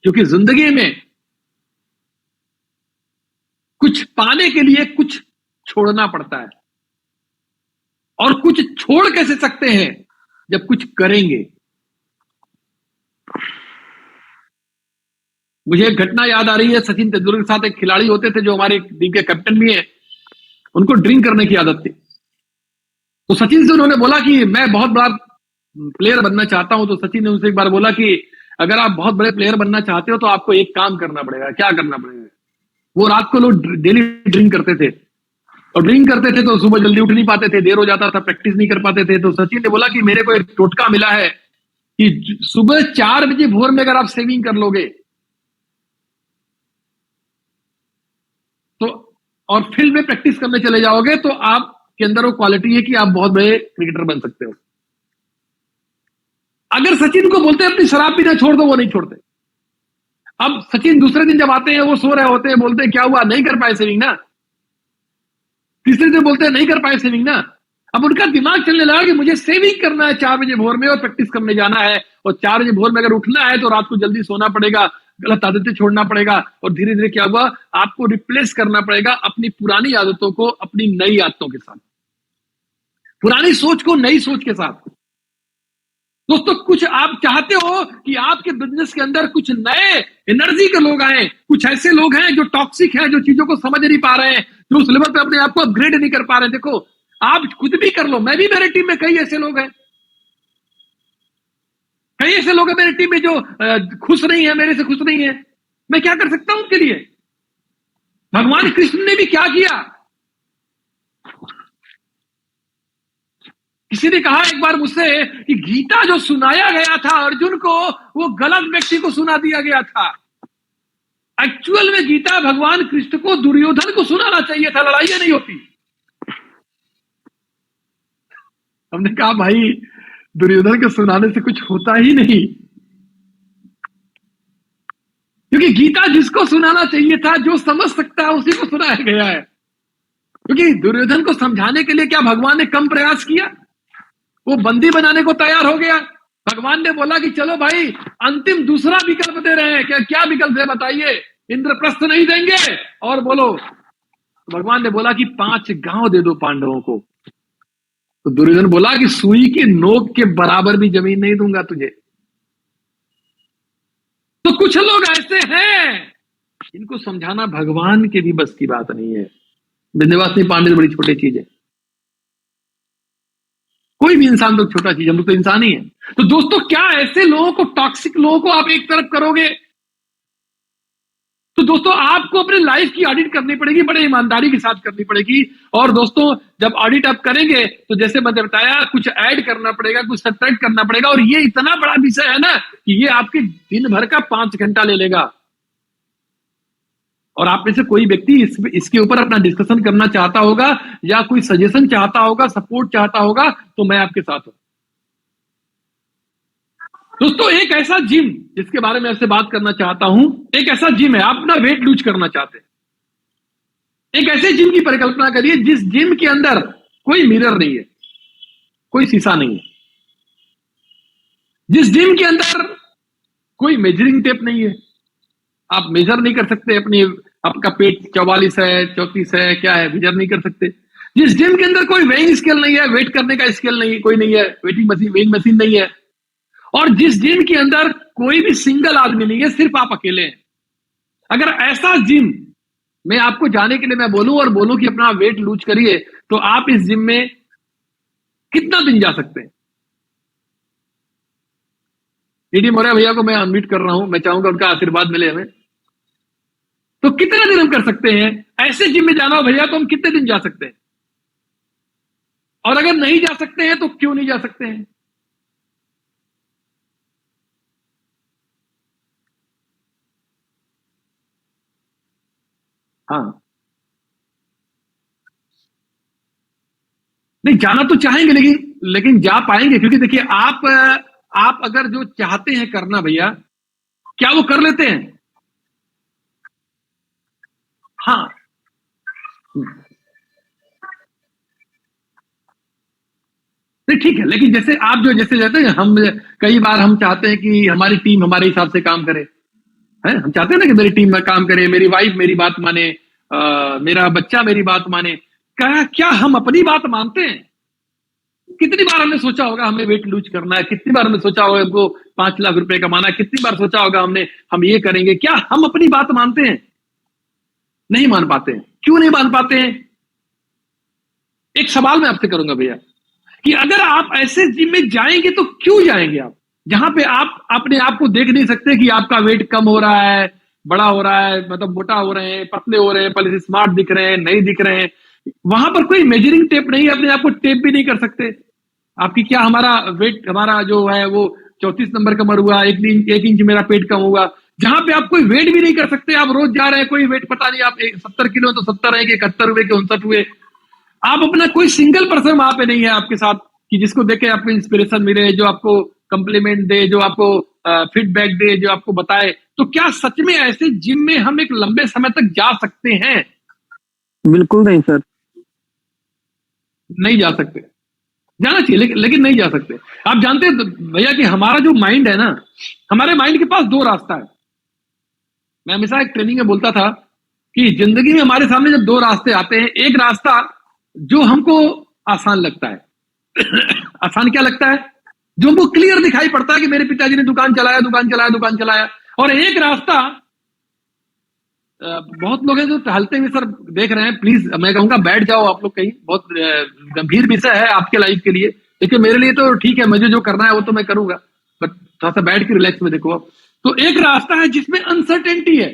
क्योंकि जिंदगी में कुछ पाने के लिए कुछ छोड़ना पड़ता है, और कुछ छोड़ कैसे सकते हैं जब कुछ करेंगे। मुझे एक घटना याद आ रही है, सचिन तेंदुलकर के साथ एक खिलाड़ी होते थे जो हमारे टीम के कैप्टन भी हैं, उनको ड्रिंक करने की आदत थी। तो सचिन से उन्होंने बोला कि मैं बहुत बड़ा प्लेयर बनना चाहता हूं। तो सचिन ने उनसे एक बार बोला कि अगर आप बहुत बड़े प्लेयर बनना चाहते हो तो आपको एक काम करना पड़ेगा। क्या करना पड़ेगा? वो रात को लोग डेली ड्रिंक करते थे, और ड्रिंक करते थे तो सुबह जल्दी उठ नहीं पाते थे, देर हो जाता था, प्रैक्टिस नहीं कर पाते थे। तो सचिन ने बोला कि मेरे को एक टोटका मिला है कि सुबह 4 बजे भोर में अगर आप सेविंग कर लोगे तो, और फील्ड में प्रैक्टिस करने चले जाओगे, तो आपके अंदर वो क्वालिटी है कि आप बहुत बड़े क्रिकेटर बन सकते हो। अगर सचिन को बोलते अपनी शराब पीना छोड़ दो, वो नहीं छोड़ते। अब सचिन दूसरे दिन जब आते हैं, वो सो रहे होते हैं, बोलते हैं क्या हुआ, नहीं कर पाए सेविंग ना। तीसरे दिन बोलते हैं नहीं कर पाए सेविंग ना। अब उनका दिमाग चलने लगा कि मुझे सेविंग करना है 4 बजे भोर में और प्रैक्टिस करने जाना है, और 4 बजे भोर में अगर उठना है तो रात को जल्दी सोना पड़ेगा, गलत आदतें छोड़ना पड़ेगा। और धीरे धीरे क्या हुआ, आपको रिप्लेस करना पड़ेगा अपनी पुरानी आदतों को अपनी नई आदतों के साथ, पुरानी सोच को नई सोच के साथ। दोस्तों, कुछ आप चाहते हो कि आपके बिजनेस के अंदर कुछ नए एनर्जी के लोग आए, कुछ ऐसे लोग हैं जो टॉक्सिक हैं, जो चीजों को समझ नहीं पा रहे हैं, जो उस लेवल पे अपने आप को अपग्रेड नहीं कर पा रहे हैं। देखो, आप खुद भी कर लो, मैं भी, मेरे टीम में कई ऐसे लोग हैं, कई ऐसे लोग हैं मेरी टीम में जो खुश नहीं है, मेरे से खुश नहीं है। मैं क्या कर सकता हूं उनके लिए? भगवान कृष्ण ने भी क्या किया? किसी ने कहा एक बार मुझसे कि गीता जो सुनाया गया था अर्जुन को, वो गलत व्यक्ति को सुना दिया गया था। एक्चुअल में गीता भगवान कृष्ण को दुर्योधन को सुनाना चाहिए था, लड़ाइयां नहीं होती। हमने कहा भाई, दुर्योधन को सुनाने से कुछ होता ही नहीं, क्योंकि गीता जिसको सुनाना चाहिए था, जो समझ सकता है, उसी को सुनाया गया है। क्योंकि दुर्योधन को समझाने के लिए क्या भगवान ने कम प्रयास किया? वो बंदी बनाने को तैयार हो गया। भगवान ने बोला कि चलो भाई, अंतिम दूसरा विकल्प दे रहे हैं, क्या विकल्प है बताइए? इंद्रप्रस्थ नहीं देंगे और बोलो। भगवान ने बोला कि 5 गांव दे दो पांडवों को। तो दुर्योधन बोला कि सुई के नोक के बराबर भी जमीन नहीं दूंगा तुझे। तो कुछ लोग ऐसे हैं इनको समझाना भगवान के भी बस की बात नहीं है। विंध्यवासिनी पांडे बड़ी छोटी चीज है। कोई भी इंसान तो छोटा चीज, हम लोग तो इंसान ही है। तो दोस्तों क्या ऐसे लोगों को, टॉक्सिक लोगों को आप एक तरफ करोगे? तो दोस्तों आपको अपने लाइफ की ऑडिट करनी पड़ेगी, बड़े ईमानदारी के साथ करनी पड़ेगी। और दोस्तों जब ऑडिट आप करेंगे तो जैसे मैंने बताया, कुछ ऐड करना पड़ेगा, कुछ सब्ट्रैक्ट करना पड़ेगा। और ये इतना बड़ा विषय है ना कि ये आपके दिन भर का 5 घंटा ले लेगा। और आप में से कोई व्यक्ति इसके ऊपर अपना डिस्कशन करना चाहता होगा या कोई सजेशन चाहता होगा, सपोर्ट चाहता होगा, तो मैं आपके साथ हूं। दोस्तों एक ऐसा जिम जिसके बारे में आपसे बात करना चाहता हूं, एक ऐसा जिम है, आप अपना वेट लूज करना चाहते हैं, एक ऐसे जिम की परिकल्पना करिए जिस जिम के अंदर कोई मिरर नहीं है, कोई शीशा नहीं है, जिस जिम के अंदर कोई मेजरिंग टेप नहीं है, आप मेजर नहीं कर सकते अपनी, आपका पेट 44 है 34 है क्या है, मेजर नहीं कर सकते। जिस जिम के अंदर कोई वेइंग स्केल नहीं है, वेट करने का स्केल नहीं, कोई नहीं है, वेइंग मशीन नहीं है, और जिस जिम के अंदर कोई भी सिंगल आदमी नहीं है, सिर्फ आप अकेले हैं। अगर ऐसा जिम में आपको जाने के लिए मैं बोलूं और बोलूं कि अपना वेट लूज करिए, तो आप इस जिम में कितना दिन जा सकते हैं? डी मौर्य भैया को मैं अनम्यूट कर रहा हूं, मैं चाहूंगा उनका आशीर्वाद मिले हमें। तो कितना दिन हम कर सकते हैं ऐसे जिम में जाना हो भैया, तो हम कितने दिन जा सकते हैं? और अगर नहीं जा सकते हैं तो क्यों नहीं जा सकते हैं? हाँ, नहीं जाना तो चाहेंगे, लेकिन जा पाएंगे? क्योंकि देखिए आप अगर जो चाहते हैं करना भैया, क्या वो कर लेते हैं? हाँ, नहीं ठीक है, लेकिन जैसे आप जो जैसे कहते हैं, हम कई बार हम चाहते हैं कि हमारी टीम हमारे हिसाब से काम करे, है, हम चाहते हैं ना कि मेरी टीम में काम करे, मेरी वाइफ मेरी बात माने, मेरा बच्चा मेरी बात माने। क्या हम अपनी बात मानते हैं? कितनी बार हमने सोचा होगा हमें वेट लूज करना है, कितनी बार हमने सोचा होगा हमको 5 लाख रुपए कमाना है, कितनी बार सोचा होगा हमने हम ये करेंगे? क्या हम अपनी बात मानते हैं? नहीं मान पाते हैं। क्यों नहीं मान पाते हैं? एक सवाल मैं आपसे करूंगा भैया, कि अगर आप ऐसे जिम में जाएंगे तो क्यों जाएंगे आप, जहां पे आप अपने आप को देख नहीं सकते कि आपका वेट कम हो रहा है, बड़ा हो रहा है, मतलब मोटा हो रहे हैं, पतले हो रहे हैं, पहले से स्मार्ट दिख रहे हैं, नहीं दिख रहे हैं, वहां पर कोई मेजरिंग टेप नहीं है, अपने आप को टेप भी नहीं कर सकते। आपकी क्या, हमारा वेट, हमारा जो है वो 34 नंबर कमर हुआ, 1 इंच मेरा पेट कम हुआ, जहां पे आप कोई वेट भी नहीं कर सकते। आप रोज जा रहे हैं, कोई वेट पता नहीं, आप 70 किलो तो 70 है कि 71 हुए कि 59 हुए। आप अपना कोई सिंगल पर्सन वहां पे नहीं है आपके साथ कि जिसको देख के आपको इंस्पिरेशन मिले, जो आपको कॉम्प्लीमेंट दे, जो आपको फीडबैक दे, जो आपको बताए। तो क्या सच में ऐसे जिम में हम एक लंबे समय तक जा सकते हैं? बिल्कुल नहीं सर, नहीं जा सकते। जाना चाहिए लेकिन नहीं जा सकते। आप जानते हैं भैया कि हमारा जो माइंड है ना, हमारे माइंड के पास 2 रास्ता है। मैं हमेशा एक ट्रेनिंग में बोलता था कि जिंदगी में हमारे सामने जब 2 रास्ते आते हैं, एक रास्ता जो हमको आसान लगता है आसान क्या लगता है? जो हमको क्लियर दिखाई पड़ता है कि मेरे पिताजी ने दुकान चलाया। और एक रास्ता, बहुत लोग हैं जो टहलते हुए सर देख रहे हैं, प्लीज मैं कहूंगा बैठ जाओ आप लोग कहीं, बहुत गंभीर विषय है आपके लाइफ के लिए, लेकिन मेरे लिए तो ठीक है, मुझे जो करना है वो तो मैं करूंगा, बट थोड़ा सा बैठ के रिलैक्स में देखो आप। तो एक रास्ता है जिसमें अनसर्टेनिटी है,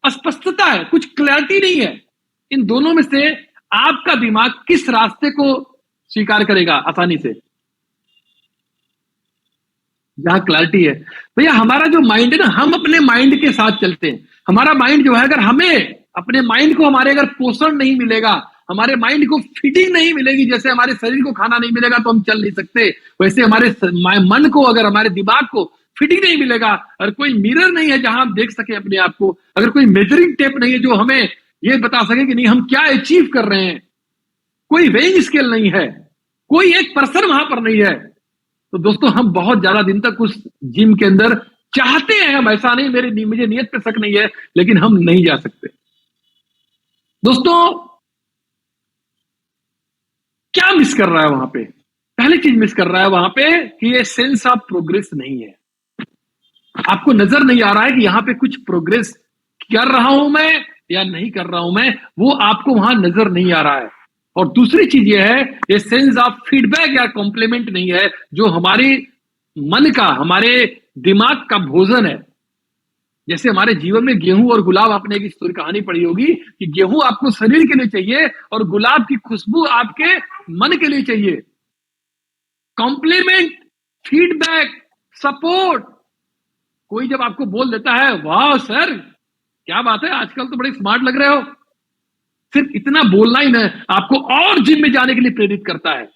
अस्पष्टता है, कुछ क्लैरिटी नहीं है। इन दोनों में से आपका दिमाग किस रास्ते को स्वीकार करेगा आसानी से? जहां क्लैरिटी है। भैया हमारा जो माइंड है ना, हम अपने माइंड के साथ चलते हैं। हमारा माइंड जो है, अगर हमें अपने माइंड को हमारे अगर पोषण नहीं मिलेगा, हमारे माइंड को फीडिंग नहीं मिलेगी, जैसे हमारे शरीर को खाना नहीं मिलेगा तो हम चल नहीं सकते, वैसे हमारे मन को, अगर हमारे दिमाग को फीडिंग नहीं मिलेगा, और कोई मिरर नहीं है जहां हम देख सके अपने आप को, अगर कोई मेजरिंग टेप नहीं है जो हमें ये बता सके कि नहीं हम क्या अचीव कर रहे हैं, कोई वेइंग स्केल नहीं है, कोई एक पर्सन वहां पर नहीं है, तो दोस्तों हम बहुत ज्यादा दिन तक उस जिम के अंदर चाहते हैं हम, ऐसा नहीं, मुझे नियत पे शक नहीं है, लेकिन हम नहीं जा सकते। दोस्तों क्या मिस कर रहा है वहां पे? पहली चीज मिस कर रहा है वहां पे कि ये सेंस ऑफ प्रोग्रेस नहीं है। आपको नजर नहीं आ रहा है कि यहां पे कुछ प्रोग्रेस कर रहा हूं मैं या नहीं कर रहा हूं मैं, वो आपको वहां नजर नहीं आ रहा है। और दूसरी चीज ये है, ये सेंस ऑफ फीडबैक या कॉम्प्लीमेंट नहीं है, जो हमारे मन का, हमारे दिमाग का भोजन है। जैसे हमारे जीवन में गेहूं और गुलाब, आपने एक स्टोरी कहानी पढ़ी होगी कि गेहूं आपको शरीर के लिए चाहिए और गुलाब की खुशबू आपके मन के लिए चाहिए। Compliment, feedback, support. कोई जब आपको बोल देता है, वाह सर क्या बात है, आजकल तो बड़े स्मार्ट लग रहे हो, सिर्फ इतना बोलना ही नहीं, आपको और जिम में जाने के लिए प्रेरित करता है।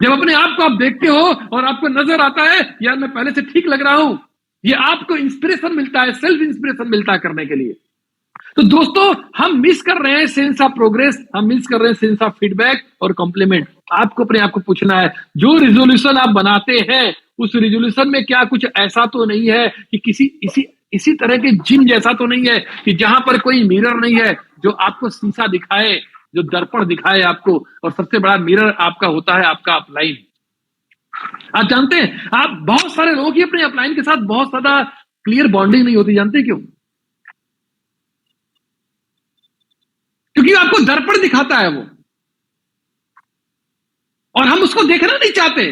जब अपने आप को आप देखते हो और आपको नजर आता है यार मैं पहले से ठीक लग रहा हूं, ये आपको इंस्पिरेशन मिलता है, सेल्फ इंस्पिरेशन मिलता है करने के लिए। तो दोस्तों, हम मिस कर रहे हैं सेंस ऑफ प्रोग्रेस, हम मिस कर रहे हैं सेंस ऑफ फीडबैक और कॉम्प्लीमेंट। आपको अपने आप को पूछना है, जो रिजोल्यूशन आप बनाते हैं उस रिजोल्यूशन में क्या कुछ ऐसा तो नहीं है कि इसी तरह के जिम जैसा तो नहीं है कि जहां पर कोई मिरर नहीं है जो आपको शीशा दिखाए, जो दर्पण दिखाए आपको, और सबसे बड़ा मिरर आपका होता है आपका अपलाइन। आप जानते हैं, आप बहुत सारे लोगों की अपने अपलाइन के साथ बहुत ज्यादा क्लियर बॉन्डिंग नहीं होती, जानते क्यों? क्योंकि आपको दर्पण दिखाता है वो, और हम उसको देखना नहीं चाहते।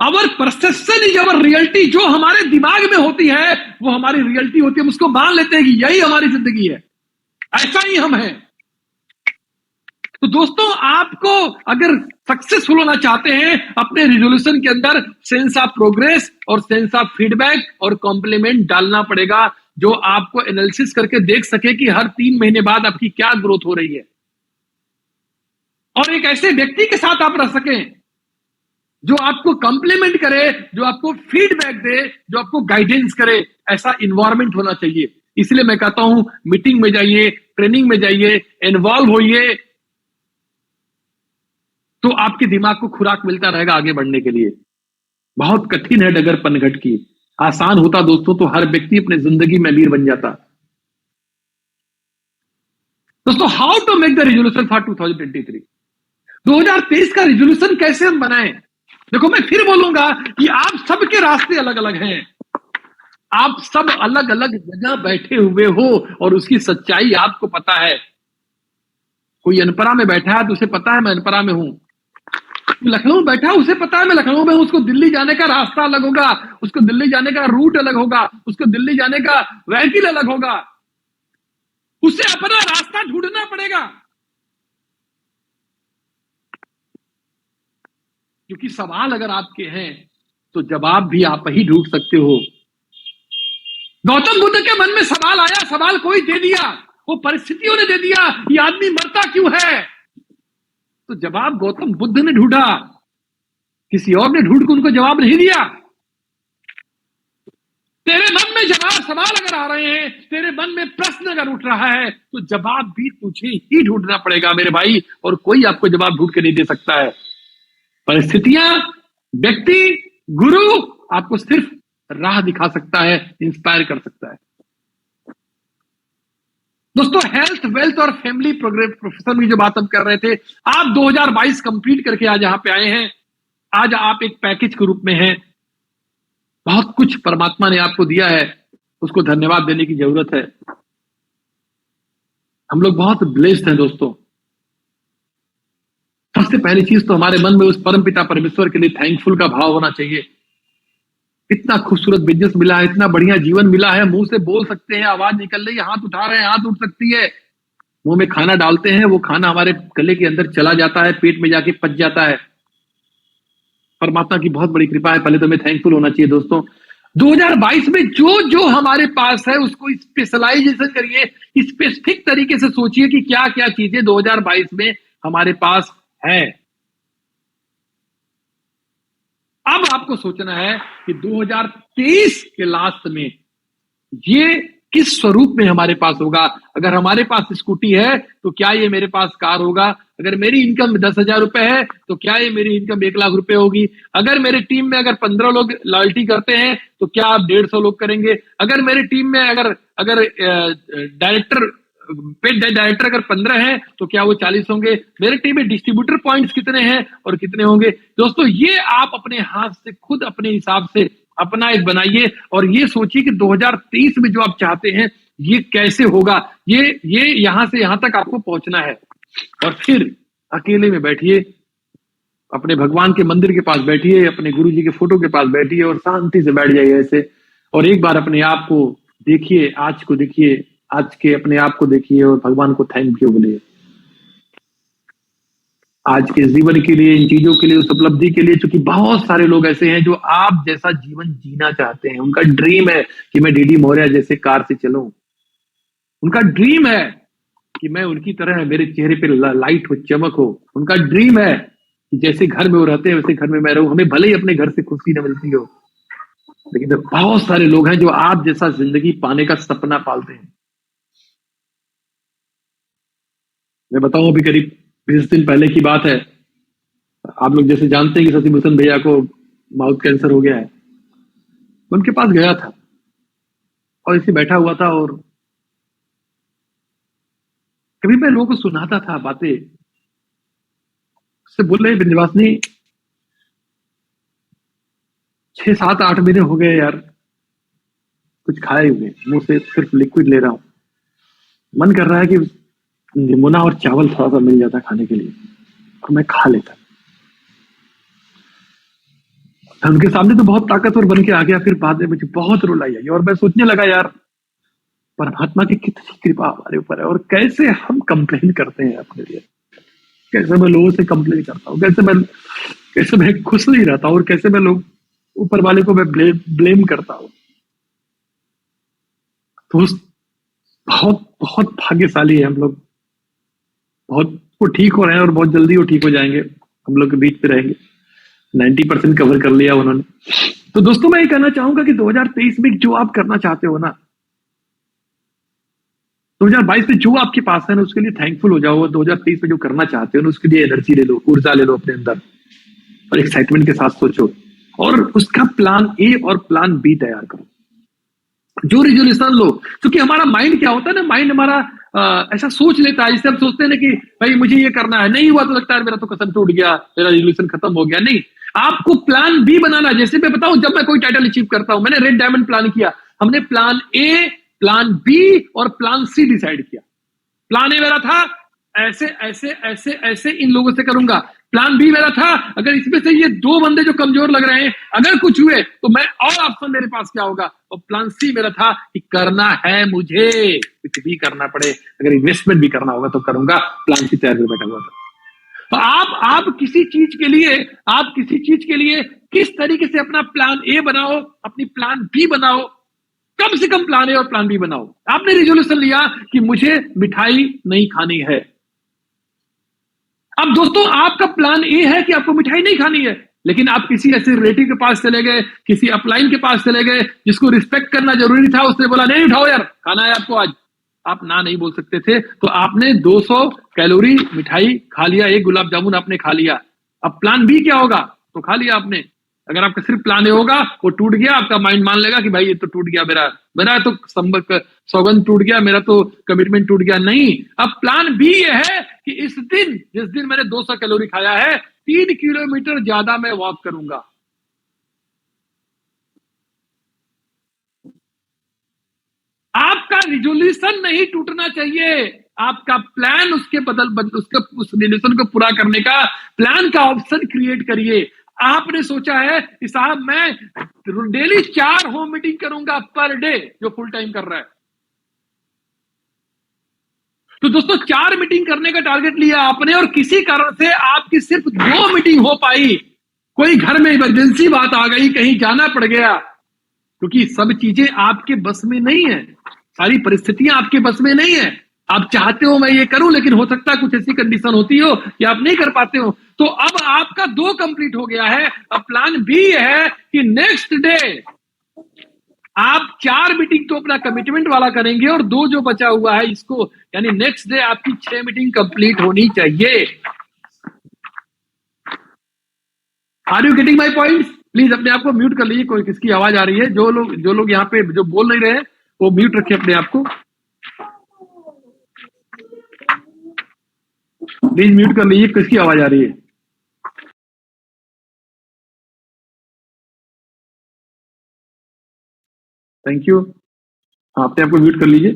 अवर परसेप्शन इज अवर रियलिटी। जो हमारे दिमाग में होती है वो हमारी रियलिटी होती है, हम उसको मान लेते हैं कि यही हमारी जिंदगी है, ऐसा ही हम हैं। तो दोस्तों, आपको अगर सक्सेसफुल होना चाहते हैं, अपने रिजोल्यूशन के अंदर सेंस ऑफ प्रोग्रेस और सेंस ऑफ फीडबैक और कॉम्प्लीमेंट डालना पड़ेगा, जो आपको एनालिसिस करके देख सके कि हर 3 महीने बाद आपकी क्या ग्रोथ हो रही है, और एक ऐसे व्यक्ति के साथ आप रह सकें जो आपको कॉम्प्लीमेंट करे, जो आपको फीडबैक दे, जो आपको गाइडेंस करे। ऐसा इन्वायरमेंट होना चाहिए। इसलिए मैं कहता हूं, मीटिंग में जाइए, ट्रेनिंग में जाइए, इन्वॉल्व होइए, तो आपके दिमाग को खुराक मिलता रहेगा आगे बढ़ने के लिए। बहुत कठिन है डगर पनघट की, आसान होता दोस्तों तो हर व्यक्ति अपने जिंदगी में अमीर बन जाता। दोस्तों, how to make the resolution for 2023। 2023 का रिजोल्यूशन कैसे हम बनाएं? देखो, मैं फिर बोलूंगा कि आप सबके रास्ते अलग अलग हैं, आप सब अलग अलग जगह बैठे हुए हो और उसकी सच्चाई आपको पता है। कोई अनपरा में बैठा है तो उसे पता है मैं अनपरा में हूं, लखनऊ में बैठा है उसे पता है मैं लखनऊ में हूं। उसको दिल्ली जाने का रास्ता अलग होगा, उसको दिल्ली जाने का रूट अलग होगा, उसको दिल्ली जाने का व्हीकल अलग होगा, उसे अपना रास्ता ढूंढना पड़ेगा। क्योंकि सवाल अगर आपके हैं तो जवाब भी आप ही ढूंढ सकते हो। गौतम बुद्ध के मन में सवाल आया, सवाल कोई दे दिया, वो परिस्थितियों ने दे दिया, ये आदमी मरता क्यों है? तो जवाब गौतम बुद्ध ने ढूंढा, किसी और ने ढूंढ के उनको जवाब नहीं दिया। तेरे मन में सवाल अगर आ रहे हैं, तेरे मन में प्रश्न अगर उठ रहा है, तो जवाब भी तुझे ही ढूंढना पड़ेगा मेरे भाई, और कोई आपको जवाब ढूंढ के नहीं दे सकता है। परिस्थितियां, व्यक्ति, गुरु आपको सिर्फ राह दिखा सकता है, इंस्पायर कर सकता है। दोस्तों, हेल्थ, वेल्थ और फैमिली प्रोफेशन की जो बात हम कर रहे थे, आप 2022 कंप्लीट करके आज यहां पे आए हैं। आज आप एक पैकेज के रूप में हैं। बहुत कुछ परमात्मा ने आपको दिया है, उसको धन्यवाद देने की जरूरत है। हम लोग बहुत ब्लेस्ड हैं दोस्तों। सबसे पहली चीज तो हमारे मन में उस परम पिता परमेश्वर के लिए थैंकफुल का भाव होना चाहिए। इतना खूबसूरत बिजनेस मिला है, इतना बढ़िया जीवन मिला है, मुंह से बोल सकते हैं, आवाज निकल रही है, हाथ उठा रहे हैं, हाथ उठ सकती है, मुंह में खाना डालते हैं, वो खाना हमारे गले के अंदर चला जाता है, पेट में जाके पच जाता है। परमात्मा की बहुत बड़ी कृपा है, पहले तो हमें थैंकफुल होना चाहिए दोस्तों। 2022 में जो जो हमारे पास है उसको स्पेशलाइजेशन करिए, स्पेसिफिक तरीके से सोचिए कि क्या क्या चीजें 2022 में हमारे पास है। अब आपको सोचना है कि 2023 के लास्ट में ये किस स्वरूप में हमारे पास होगा। अगर हमारे पास स्कूटी है तो क्या ये मेरे पास कार होगा? अगर मेरी इनकम 10,000 रुपए है तो क्या ये मेरी इनकम 1 लाख रुपए होगी? अगर मेरी टीम में अगर 15 लोग लॉयल्टी करते हैं तो क्या आप 150 लोग करेंगे? अगर मेरी टीम में अगर डायरेक्टर अगर 15 हैं तो क्या वो 40 होंगे? मेरी टीम में डिस्ट्रीब्यूटर पॉइंट्स कितने हैं और कितने होंगे? दोस्तों, ये आप अपने हाथ से खुद अपने हिसाब से अपना एक बनाइए और ये सोचिए कि 2023 में जो आप चाहते हैं ये कैसे होगा। ये यहां से यहां तक आपको पहुंचना है। और फिर अकेले में बैठिए, अपने भगवान के मंदिर के पास बैठिए, अपने गुरु जी के फोटो के पास बैठिए और शांति से बैठ जाइए ऐसे, और एक बार अपने आप को देखिए, आज को देखिए, आज के अपने आप को देखिए और भगवान को थैंक यू बोलिए आज के जीवन के लिए, इन चीजों के लिए, उस उपलब्धि के लिए। क्योंकि बहुत सारे लोग ऐसे हैं जो आप जैसा जीवन जीना चाहते हैं। उनका ड्रीम है कि मैं डीडी मौर्य जैसे कार से चलूं, उनका ड्रीम है कि मैं उनकी तरह, मेरे चेहरे पे लाइट हो, चमक हो। उनका ड्रीम है कि जैसे घर में वो रहते हैं वैसे घर में मैं रहूं। हमें भले ही अपने घर से खुशी न मिलती हो, लेकिन बहुत सारे लोग हैं जो आप जैसा जिंदगी पाने का सपना पालते हैं। मैं बताऊं, अभी करीब 20 दिन पहले की बात है। आप लोग जैसे जानते हैं कि शशिभूषण भैया को माउथ कैंसर हो गया है। मैं उनके पास गया था और इसे बैठा हुआ था, और कभी मैं लोगों को सुनाता था बातें, उससे बोल रहे विंध्यवासिनी 6, 7, 8 महीने हो गए यार, कुछ खाए हुए, मुंह से सिर्फ लिक्विड ले रहा हूं। मन कर रहा है कि निमोना और चावल थोड़ा सा मिल जाता खाने के लिए और मैं खा लेता। उनके सामने तो बहुत ताकतवर बन के आ गया, फिर बाद में मुझे बहुत रुलाई आई और मैं सोचने लगा यार, परमात्मा की कितनी कृपा हमारे ऊपर है और कैसे हम कंप्लेन करते हैं अपने लिए। कैसे मैं लोगों से कंप्लेन करता हूँ, कैसे मैं खुश नहीं रहता हूँ, और कैसे मैं लोग ऊपर वाले को मैं ब्लेम करता हूँ। तो बहुत बहुत भाग्यशाली है हम लोग, बहुत वो ठीक हो रहे हैं और बहुत जल्दी वो ठीक हो जाएंगे। हम लोग के बीच पे रहेंगे। 90% कवर कर लिया उन्होंने। तो दोस्तों, मैं ये कहना चाहूंगा कि 2023 में जो आप करना चाहते हो ना, 2022 में जो आपके पास है ना, उसके लिए थैंकफुल हो जाओ। 2023 में जो करना चाहते हो ना, उसके लिए एनर्जी ले लो, ऊर्जा ले लो अपने अंदर और एक्साइटमेंट के साथ सोचो और उसका प्लान ए और प्लान बी तैयार करो। जो रिजोल्यूशन लो, क्योंकि हमारा माइंड क्या होता है ना, माइंड हमारा ऐसा सोच लेता है, जिससे हम सोचते हैं ना कि भाई मुझे ये करना है, नहीं हुआ तो लगता है मेरा तो कसम टूट गया, मेरा रिजोल्यूशन खत्म हो गया। नहीं, आपको प्लान बी बनाना। जैसे मैं बताऊं, जब मैं कोई टाइटल अचीव करता हूं, मैंने रेड डायमंड प्लान किया, हमने प्लान ए, प्लान बी और प्लान सी डिसाइड किया। प्लान ए मेरा था ऐसे ऐसे ऐसे ऐसे इन लोगों से करूंगा। प्लान बी मेरा था, अगर इसमें से ये 2 बंदे जो कमजोर लग रहे हैं, अगर कुछ हुए तो मैं, और ऑप्शन मेरे पास क्या होगा। और प्लान सी मेरा था कि करना है मुझे, कुछ भी करना पड़े, अगर इन्वेस्टमेंट भी करना होगा तो करूंगा। प्लान सी तैयार कर बैठा हुआ था। तो आप किसी चीज के लिए किस तरीके से अपना प्लान ए बनाओ, अपनी प्लान बी बनाओ, कम से कम प्लान ए और प्लान बी बनाओ। आपने रिजोल्यूशन लिया कि मुझे मिठाई नहीं खानी है। अब दोस्तों, आपका प्लान ए है कि आपको मिठाई नहीं खानी है, लेकिन आप किसी ऐसे रिलेटिव के पास चले गए, किसी अपलाइन के पास चले गए जिसको रिस्पेक्ट करना जरूरी था। उसने बोला नहीं उठाओ यार, खाना है आपको आज। आप ना नहीं बोल सकते थे, तो आपने 200 कैलोरी मिठाई खा लिया, 1 गुलाब जामुन आपने खा लिया। अब प्लान बी क्या होगा, तो खा लिया आपने। अगर आपका सिर्फ प्लान ए होगा, वो टूट गया, आपका माइंड मान लेगा कि भाई ये तो टूट गया, मेरा तो सौगंध टूट गया, मेरा तो कमिटमेंट टूट गया। नहीं, अब प्लान बी ये है कि जिस दिन मैंने 200 कैलोरी खाया है, 3 किलोमीटर ज्यादा मैं वॉक करूंगा। आपका रिजोल्यूशन नहीं टूटना चाहिए, आपका प्लान उस रिजोल्यूशन को पूरा करने का प्लान का ऑप्शन क्रिएट करिए। आपने सोचा है कि साहब मैं डेली 4 होम मीटिंग करूंगा पर डे, जो फुल टाइम कर रहा है। तो दोस्तों, 4 मीटिंग करने का टारगेट लिया आपने और किसी कारण से आपकी सिर्फ 2 मीटिंग हो पाई। कोई घर में इमरजेंसी बात आ गई, कहीं जाना पड़ गया, क्योंकि सब चीजें आपके बस में नहीं है, सारी परिस्थितियां आपके बस में नहीं है। आप चाहते हो मैं ये करूं, लेकिन हो सकता है कुछ ऐसी कंडीशन होती हो कि आप नहीं कर पाते हो। तो अब आपका 2 कंप्लीट हो गया है। अब प्लान बी है कि नेक्स्ट डे आप 4 मीटिंग तो अपना कमिटमेंट वाला करेंगे और 2 जो बचा हुआ है इसको, यानी नेक्स्ट डे आपकी 6 मीटिंग कंप्लीट होनी चाहिए। Are you getting my points? Please अपने आप को म्यूट कर लीजिए, कोई किसकी आवाज आ रही है। जो लोग यहाँ पे जो बोल नहीं रहे वो म्यूट रखिए अपने आप को, प्लीज म्यूट कर लीजिए, किसकी आवाज आ रही है। थैंक यू, अपने आप को म्यूट कर लीजिए।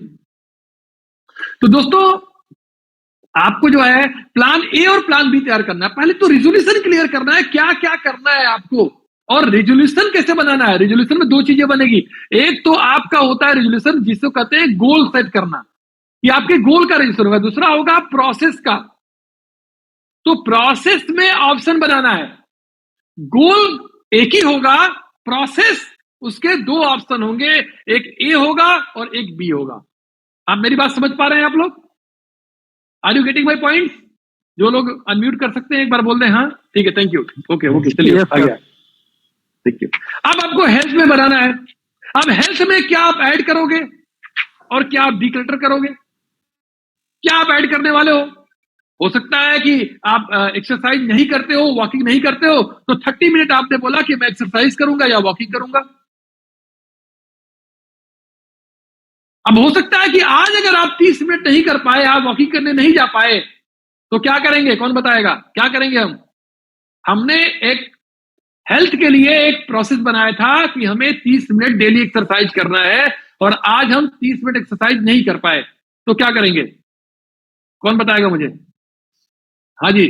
तो दोस्तों, आपको जो है प्लान ए और प्लान बी तैयार करना है। पहले तो रिजोल्यूशन क्लियर करना है, क्या क्या करना है आपको, और रेजोल्यूशन कैसे बनाना है। रेजोल्यूशन में दो चीजें बनेगी, एक तो आपका होता है रेजोल्यूशन जिसको कहते हैं गोल सेट करना, ये आपके गोल का रेजोल्यूशन होगा। दूसरा होगा प्रोसेस का, तो प्रोसेस में ऑप्शन बनाना है। गोल एक ही होगा, प्रोसेस उसके दो ऑप्शन होंगे, एक ए होगा और एक बी होगा। आप मेरी बात समझ पा रहे हैं आप लोग? Are you getting my point? जो लोग अनम्यूट कर सकते हैं एक बार बोल दें हाँ, ठीक है, थैंक यू, ओके ओके, चलिए आ गया, थैंक यू। अब आपको हेल्थ में बनाना है। अब हेल्थ में क्या आप ऐड करोगे और क्या आप डिक्लटर करोगे, क्या आप ऐड करने वाले हो सकता है कि आप एक्सरसाइज नहीं करते हो, वॉकिंग नहीं करते हो, तो 30 मिनट आपने बोला कि मैं एक्सरसाइज करूंगा या वॉकिंग करूंगा। अब हो सकता है कि आज अगर आप 30 मिनट नहीं कर पाए, आप वॉकिंग करने नहीं जा पाए, तो क्या करेंगे, कौन बताएगा क्या करेंगे हम? हमने एक हेल्थ के लिए एक प्रोसेस बनाया था कि हमें 30 मिनट डेली एक्सरसाइज करना है, और आज हम 30 मिनट एक्सरसाइज नहीं कर पाए, तो क्या करेंगे, कौन बताएगा मुझे? हाँ जी,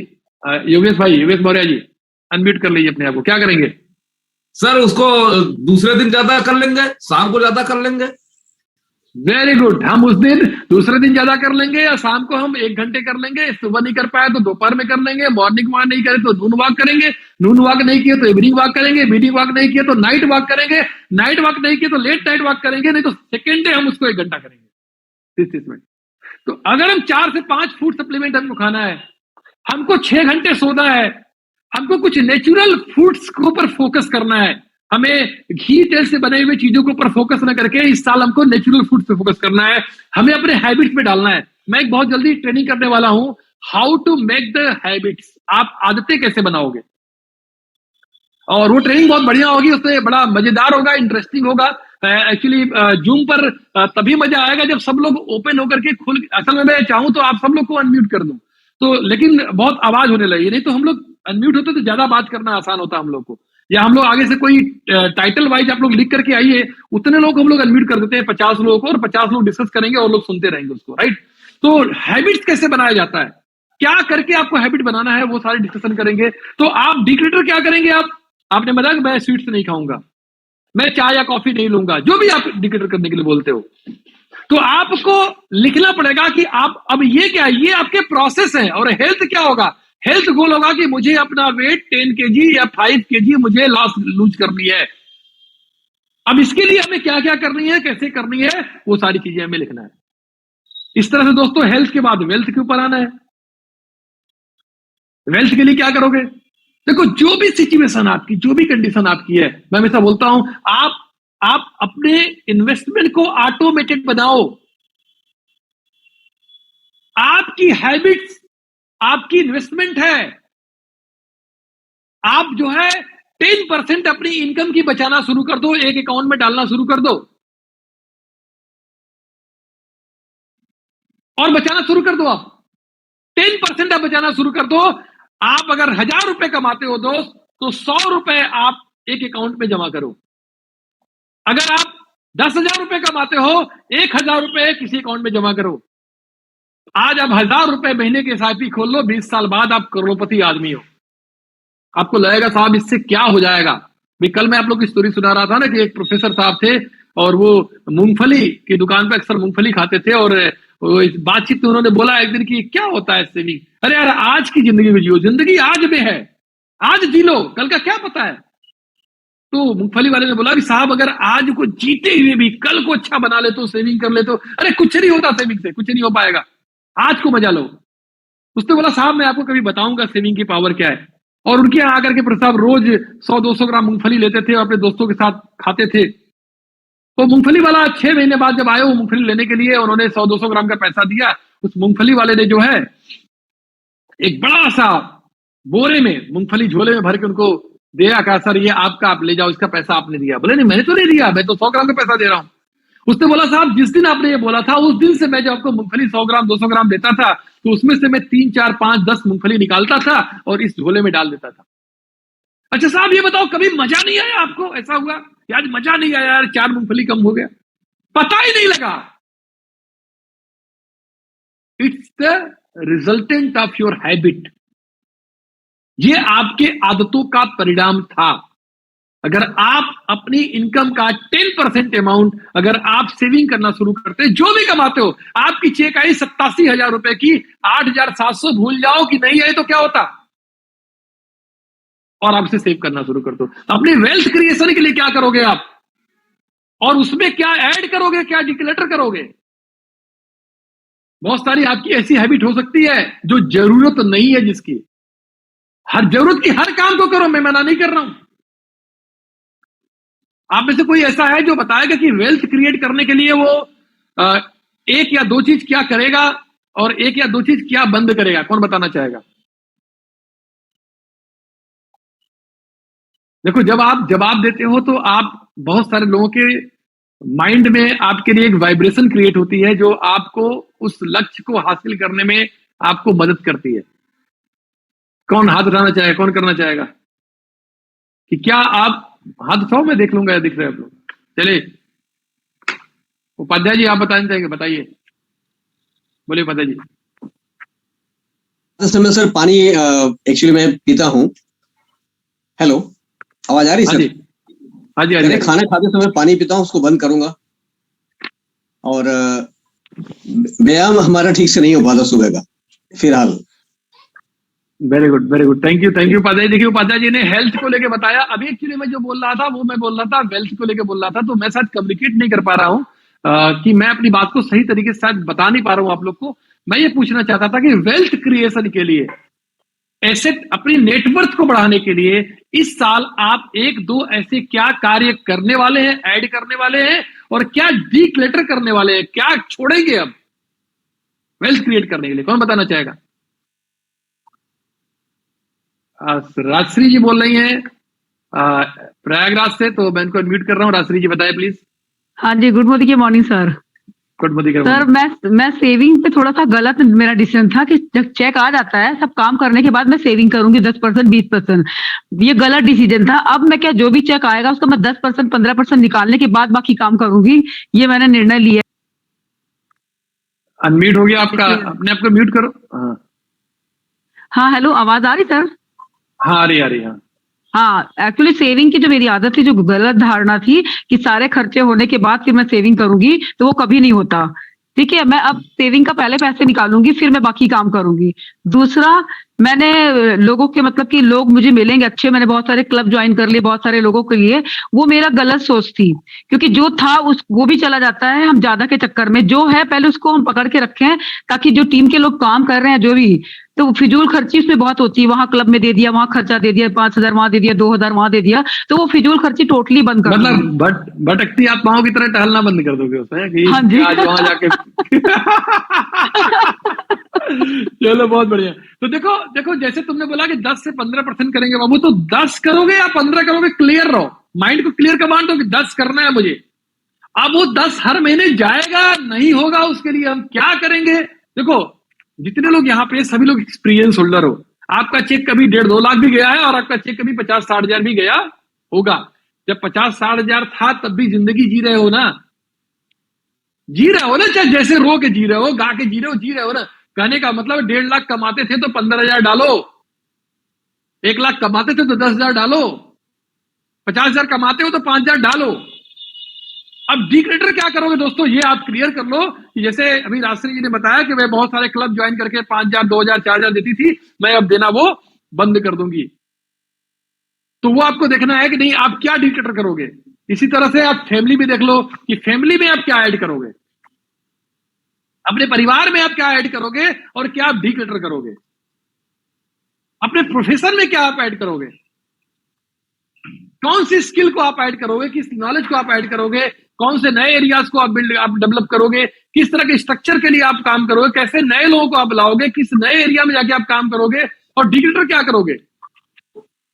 योगेश भाई, योगेश मौर्य जी, अनम्यूट कर लीजिए अपने आप को, क्या करेंगे? सर उसको दूसरे दिन ज्यादा कर लेंगे, शाम को ज्यादा कर लेंगे। वेरी गुड, हम उस दिन दूसरे दिन ज्यादा कर लेंगे, या शाम को हम 1 घंटे कर लेंगे। सुबह नहीं कर पाए तो दोपहर में कर लेंगे, मॉर्निंग वॉक नहीं करे तो नून वॉक करेंगे, नून वॉक नहीं किए तो इवनिंग वॉक करेंगे, इवनिंग वॉक नहीं किए तो नाइट वॉक करेंगे, नाइट वॉक नहीं किए तो लेट नाइट वॉक करेंगे, नहीं तो सेकेंड डे हम उसको 1 घंटा करेंगे 30 मिनट। तो अगर हम 4 से 5 फूड सप्लीमेंट हमको खाना है, हमको 6 घंटे सोना है, हमको कुछ नेचुरल फूड्स के ऊपर फोकस करना है, हमें घी तेल से बने हुए चीजों के ऊपर फोकस ना करके इस साल हमको नेचुरल फूड पे फोकस करना है, हमें अपने हैबिट्स में डालना है। मैं एक बहुत जल्दी ट्रेनिंग करने वाला हूं, how to make the habits, आप आदतें कैसे बनाओगे, और वो ट्रेनिंग बहुत बढ़िया होगी, उसमें बड़ा मजेदार होगा, इंटरेस्टिंग होगा। एक्चुअली जूम पर तभी मजा आएगा जब सब लोग ओपन होकर के खुल, असल में मैं चाहूं तो आप सब लोग को अनम्यूट कर दूं, तो लेकिन बहुत आवाज होने लगी, नहीं तो हम लोग अनम्यूट होते तो ज्यादा बात करना आसान होता हम लोग को, या हम लोग आगे से कोई टाइटल वाइज आप लोग लिख करके आइए, उतने लोग हम लोग अनम्यूट कर देते हैं 50 लोगों को, और 50 लोग डिस्कस करेंगे और लोग सुनते रहेंगे उसको, राइट। तो हैबिट्स कैसे बनाया जाता है, क्या करके आपको हैबिट बनाना है, वो सारे डिस्कशन करेंगे। तो आप डिक्लेटर क्या करेंगे, आपने बताया कि मैं स्वीट्स नहीं खाऊंगा, मैं चाय या कॉफी नहीं लूंगा, जो भी आप डिक्लेटर करने के लिए बोलते हो, तो आपको लिखना पड़ेगा कि आप अब ये क्या है, ये आपके प्रोसेस है। और हेल्थ क्या होगा, हेल्थ गोल होगा कि मुझे अपना वेट 10 kg या 5 kg मुझे लूज करनी है। अब इसके लिए हमें क्या क्या करनी है, कैसे करनी है, वो सारी चीजें हमें लिखना है। इस तरह से दोस्तों हेल्थ के बाद वेल्थ के ऊपर आना है। वेल्थ के लिए क्या करोगे, देखो जो भी सिचुएशन आपकी, जो भी कंडीशन आपकी है, मैं हमेशा बोलता हूं आप अपने इन्वेस्टमेंट को ऑटोमेटेड बनाओ। आपकी हैबिट्स आपकी इन्वेस्टमेंट है। आप जो है 10% अपनी इनकम की बचाना शुरू कर दो, एक अकाउंट में डालना शुरू कर दो और बचाना शुरू कर दो। आप 10% आप बचाना शुरू कर दो। आप अगर 1000 रुपए कमाते हो दोस्त, तो 100 रुपए आप एक अकाउंट में जमा करो। अगर आप 10,000 रुपए कमाते हो, 1000 रुपए किसी अकाउंट में जमा करो। आज आप 1000 रुपए महीने के SIP खोल लो, 20 साल बाद आप करोड़पति आदमी हो। आपको लगेगा साहब इससे क्या हो जाएगा। भी कल मैं आप लोग की स्टोरी सुना रहा था ना कि एक प्रोफेसर साहब थे और वो मूंगफली की दुकान पर अक्सर मूंगफली खाते थे, और इस बातचीत में उन्होंने बोला एक दिन कि क्या होता है सेविंग। अरे यार आज की जिंदगी में जियो, जिंदगी आज में है, आज जी लो, कल का क्या पता है। तो मूंगफली वाले ने बोला भी साहब अगर आज को जीते हुए भी कल को अच्छा बना ले तो, सेविंग कर ले तो, अरे कुछ नहीं होता सेविंग से, कुछ नहीं हो पाएगा, आज को मजा लो। उसने बोला साहब मैं आपको कभी बताऊंगा सेविंग की पावर क्या है। और उनके यहाँ आकर के प्रसाद रोज 100-200 ग्राम मूंगफली लेते थे और अपने दोस्तों के साथ खाते थे। तो मूंगफली वाला 6 महीने बाद जब आए वो मूंगफली लेने के लिए, उन्होंने 100-200 ग्राम का पैसा दिया। उस मूंगफली वाले ने जो है एक बड़ा सा बोरे में मूंगफली झोले में भर के उनको दिया, कहा सर ये आपका, आप ले जाओ, इसका पैसा आपने दिया। बोले नहीं मैंने तो नहीं दिया, मैं तो 100 ग्राम का पैसा दे रहा हूं। उसने बोला साहब जिस दिन आपने ये बोला था उस दिन से मैं जब आपको मूंगफली 100 ग्राम 200 ग्राम देता था, तो उसमें से मैं 3, 4, 5, 10 मूंगफली निकालता था और इस झोले में डाल देता था। अच्छा साहब ये बताओ कभी मजा नहीं आया आपको, ऐसा हुआ कि आज मजा नहीं आया यार, 4 मूंगफली कम हो गया, पता ही नहीं लगा। It's the resultant of your habit, ये आपके आदतों का परिणाम था। अगर आप अपनी इनकम का 10% अमाउंट अगर आप सेविंग करना शुरू करते, जो भी कमाते हो, आपकी चेक आई 87,000 रुपए की, 8,700 भूल जाओ कि नहीं आई तो क्या होता, और आपसे सेव करना शुरू कर दो। अपनी वेल्थ क्रिएशन के लिए क्या करोगे आप, और उसमें क्या ऐड करोगे, क्या डिक्लेटर करोगे। बहुत सारी आपकी ऐसी हैबिट हो सकती है जो जरूरत नहीं है जिसकी। हर जरूरत की हर काम को करो, मैं मना नहीं कर रहा हूं। आप में से कोई ऐसा है जो बताएगा कि वेल्थ क्रिएट करने के लिए वो एक या दो चीज क्या करेगा और एक या दो चीज क्या बंद करेगा? कौन बताना चाहेगा? देखो, जब आप जवाब देते हो तो आप बहुत सारे लोगों के माइंड में आपके लिए एक वाइब्रेशन क्रिएट होती है जो आपको उस लक्ष्य को हासिल करने में आपको मदद करती है। कौन हाथ उठाना चाहेगा? कौन करना चाहेगा? कि क्या आप हाथ उठाओ, मैं देख लूंगा, दिख रहे हैं आप लोग। चलिए, उपाध्याय जी आप बताना चाहेंगे? बताइए, बोलिए उपाध्याय जी। समय सर पानी एक्चुअली मैं पीता हूँ। हेलो, आवाज आ रही सर? हाँ जी, हाँ जी। खाना खाते समय पानी पीता हूँ, उसको बंद करूंगा। और व्यायाम हमारा ठीक से नहीं हो पाता सुबह का फिलहाल। Very good, very good, thank you Upadhyay. देखिए, उपाध्याय जी ने हेल्थ को लेके बताया। अभी एक्चुअली मैं जो बोल रहा था वो मैं बोल रहा था वेल्थ को लेके बोल रहा था, तो मैं शायद कम्युनिकेट नहीं कर पा रहा हूँ कि मैं अपनी बात को सही तरीके से शायद बता नहीं पा रहा हूँ आप लोग को। मैं ये पूछना चाहता था कि वेल्थ क्रिएशन के लिए, एसेट, अपनी नेटवर्थ को बढ़ाने के लिए इस साल आप एक दो ऐसे क्या कार्य करने वाले हैं, ऐड करने वाले हैं, और क्या डीक्लटर करने वाले हैं, क्या छोड़ेंगे अब वेल्थ क्रिएट करने के लिए? कौन बताना चाहेगा? राजश्री जी बोल रही हैं प्रयागराज से, तो मैं इनको म्यूट कर रहा हूँ। राजश्री जी बताएं प्लीज। हाँ जी, good morning sir. Good morning sir, मैं सेविंग पे थोड़ा सा गलत मेरा डिसीजन था कि जब चेक आ जाता है सब काम करने के बाद मैं सेविंग करूंगी 10%, 20%। ये गलत डिसीजन था। अब मैं क्या, जो भी चेक आएगा उसको मैं 10%, 15% निकालने के बाद बाकी काम करूंगी, ये मैंने निर्णय लिया। अनम्यूट हो गया आपका, अपने आप को म्यूट करो। हाँ, हेलो, आवाज आ रही सर? हाँ, आ रही। हाँ, एक्चुअली सेविंग की जो मेरी आदत थी, जो गलत धारणा थी कि सारे खर्चे होने के बाद फिर मैं सेविंग करूंगी, तो वो कभी नहीं होता। ठीक है, मैं अब सेविंग का पहले पैसे निकालूंगी, फिर मैं बाकी काम करूंगी। दूसरा, मैंने लोगों के, मतलब कि लोग मुझे मिलेंगे अच्छे, मैंने बहुत सारे क्लब ज्वाइन कर लिए बहुत सारे लोगों के लिए। वो मेरा गलत सोच थी, क्योंकि जो था वो भी चला जाता है हम ज्यादा के चक्कर में। जो है पहले उसको हम पकड़ के रखें, ताकि जो टीम के लोग काम कर रहे हैं जो भी, तो फिजूल खर्ची उसमें बहुत होती है। वहां क्लब में दे दिया, वहां खर्चा दे दिया, 5,000 वहां दे दिया, 2,000 वहां दे दिया, तो वो फिजूल खर्ची टोटली बंद कर, मतलब भटकती आत्माओं की तरह टहलना बंद कर दोगे उसमें कि हाँ जी। आज वहां जाके चलो, बहुत बढ़िया। तो देखो जैसे तुमने बोला कि 10 से 15% करेंगे बाबू, तो 10 करोगे या 15 करोगे, क्लियर रहो, माइंड को क्लियर कमांड दो कि 10 करना है मुझे। अब वो 10 हर महीने जाएगा नहीं होगा, उसके लिए हम क्या करेंगे? देखो, जितने लोग यहाँ पे, सभी लोग एक्सपीरियंस होल्डर हो। आपका चेक कभी 1.5-2 लाख भी गया है, और आपका चेक कभी 50-60 हजार भी गया होगा। जब 50-60 हजार था तब भी जिंदगी जी रहे हो ना, चाहे जैसे रो के जी रहे हो, गा के जी रहे हो ना। कहने का मतलब 1.5 लाख कमाते थे तो 15,000 डालो, 1 लाख कमाते थे तो 10,000 डालो, 50,000 कमाते हो तो 5,000 डालो। अब डिक्लेटर क्या करोगे दोस्तों, ये आप क्लियर कर लो कि जैसे अभी राजश्री जी ने बताया कि मैं बहुत सारे क्लब ज्वाइन करके 5,000, 2,000, 4,000 देती थी, मैं अब देना वो बंद कर दूंगी। तो वो आपको देखना है कि नहीं, आप क्या डिक्लेटर करोगे। इसी तरह से आप फैमिली में देख लो कि फैमिली में आप क्या ऐड करोगे, अपने परिवार में आप क्या ऐड करोगे, और क्या आप डिक्लेटर करोगे। अपने प्रोफेशन में क्या आप ऐड करोगे, कौन सी स्किल को आप ऐड करोगे, किस नॉलेज को आप ऐड करोगे, कौन से नए एरियाज को आप डेवलप करोगे, किस तरह के स्ट्रक्चर के लिए आप काम करोगे, कैसे नए लोगों को आप लाओगे, किस नए एरिया में जाके आप काम करोगे, और डिक्लेटर क्या करोगे।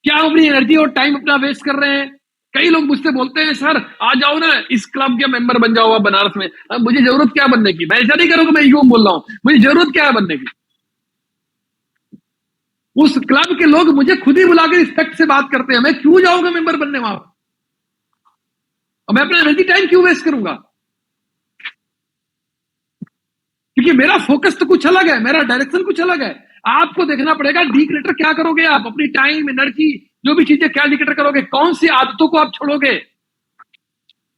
क्या अपनी एनर्जी और टाइम अपना वेस्ट कर रहे हैं। कई लोग मुझसे बोलते हैं, सर आ जाओ ना, इस क्लब के मेंबर बन जाओ आप बनारस में। अब मुझे जरूरत क्या बनने की, मैं ऐसा नहीं करूंगा, मैं यूं बोल रहा हूं, मुझे जरूरत क्या है बनने की। उस क्लब के लोग मुझे खुद ही बुला के रिस्पेक्ट से बात करते हैं, मैं क्यों जाऊंगा मेंबर बनने वहां, और मैं अपना एनर्जी टाइम क्यों वेस्ट करूंगा। क्योंकि मेरा फोकस तो कुछ अलग है, मेरा डायरेक्शन कुछ अलग है। आपको देखना पड़ेगा डिक्लेटर क्या करोगे आप, अपनी टाइम, एनर्जी, जो भी चीजें क्या डिक्लेटर करोगे, कौन सी आदतों को आप छोड़ोगे,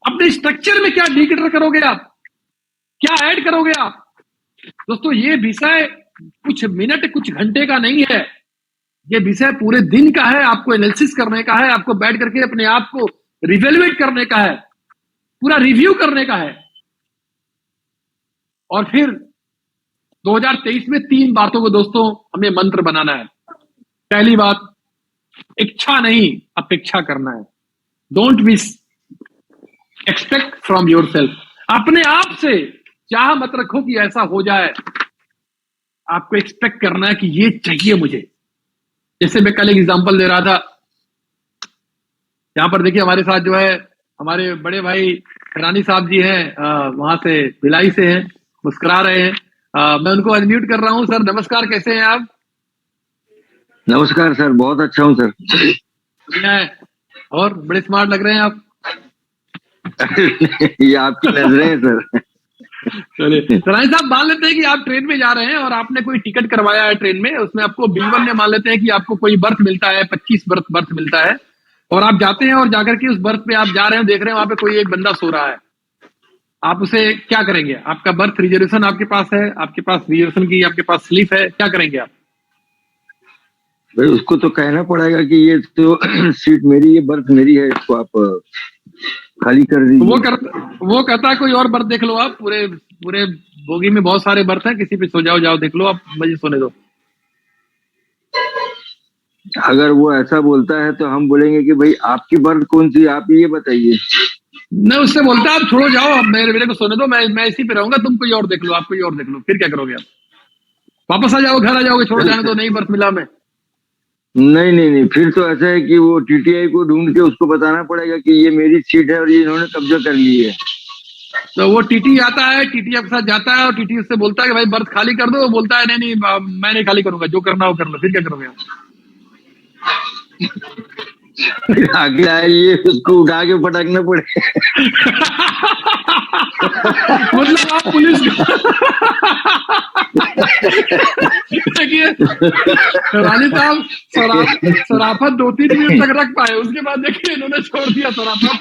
अपने स्ट्रक्चर में क्या डिक्लेटर करोगे आप, क्या ऐड करोगे आप। दोस्तों ये विषय कुछ मिनट कुछ घंटे का नहीं है, ये विषय पूरे दिन का है, आपको एनालिसिस करने का है, आपको बैठ करके अपने आप को रिवेलुएट करने का है, पूरा रिव्यू करने का है। और फिर 2023 में 3 बातों को दोस्तों हमें मंत्र बनाना है। पहली बात, इच्छा नहीं अपेक्षा करना है। Don't wish, expect from yourself. अपने आप से चाह मत रखो कि ऐसा हो जाए, आपको एक्सपेक्ट करना है कि ये चाहिए मुझे। जैसे मैं कल एक एग्जांपल दे रहा था, यहां पर देखिए हमारे साथ जो है हमारे बड़े भाई रानी साहब जी हैं, वहां से भिलाई से हैं, मुस्कुरा रहे हैं। मैं उनको अनम्यूट कर रहा हूं। सर नमस्कार, कैसे हैं आप? नमस्कार सर, बहुत अच्छा हूं सर। बढ़िया है, और बड़े स्मार्ट लग रहे हैं आप। ये आपकी नजरें हैं सर। चलिए रानी साहब, मान लेते हैं कि आप ट्रेन में जा रहे हैं और आपने कोई टिकट करवाया है ट्रेन में, उसमें आपको B1 में मान लेते हैं कि आपको कोई बर्थ मिलता है, 25 बर्थ मिलता है, और आप जाते हैं और जाकर के उस बर्थ पे आप जा रहे हैं, देख रहे हैं वहां पे कोई एक बंदा सो रहा है, आप उसे क्या करेंगे? आपका बर्थ रिजर्वेशन आपके पास है, आपके पास रिजर्वेशन की आपके पास स्लिप है, क्या करेंगे आप? भाई उसको तो कहना पड़ेगा कि ये तो सीट मेरी, ये बर्थ मेरी है, इसको आप खाली कर दीजिए। वो कहता है कोई और बर्थ देख लो आप, पूरे बोगी में बहुत सारे बर्थ हैं, किसी पे सो जाओ, देख लो आप, मुझे सोने दो। अगर वो ऐसा बोलता है तो हम बोलेंगे कि भाई आपकी बर्थ कौन सी, आप ये बताइए। नहीं, उससे बोलता है आप छोड़ो, जाओ, अब मेरे को सोने दो, मैं इसी पे रहूंगा, तुम कोई और देख लो, आप कोई और देख लो। फिर क्या करोगे आप? वापस आ जाओ, घर आ जाओगे, छोड़ो जाने दो, नहीं बर्थ मिला मैं। नहीं, फिर तो ऐसा है कि वो टीटीआई को ढूंढ के उसको बताना पड़ेगा कि ये मेरी सीट है और ये इन्होंने कब्जा कर ली है। तो वो टीटी आता है, टीटी आपके साथ जाता है और टीटी उससे बोलता है कि भाई बर्थ खाली कर दो, वो बोलता है नहीं मैं नहीं खाली करूंगा, जो करना हो कर लो। फिर क्या करोगे आप? आगे आइए, उसको उठा के पटकना पड़े। मतलब आप पुलिस देखिए रानी साहब सराफत 2-3 मिनट तक रख पाए, उसके बाद देखिए इन्होंने छोड़ दिया सराफत।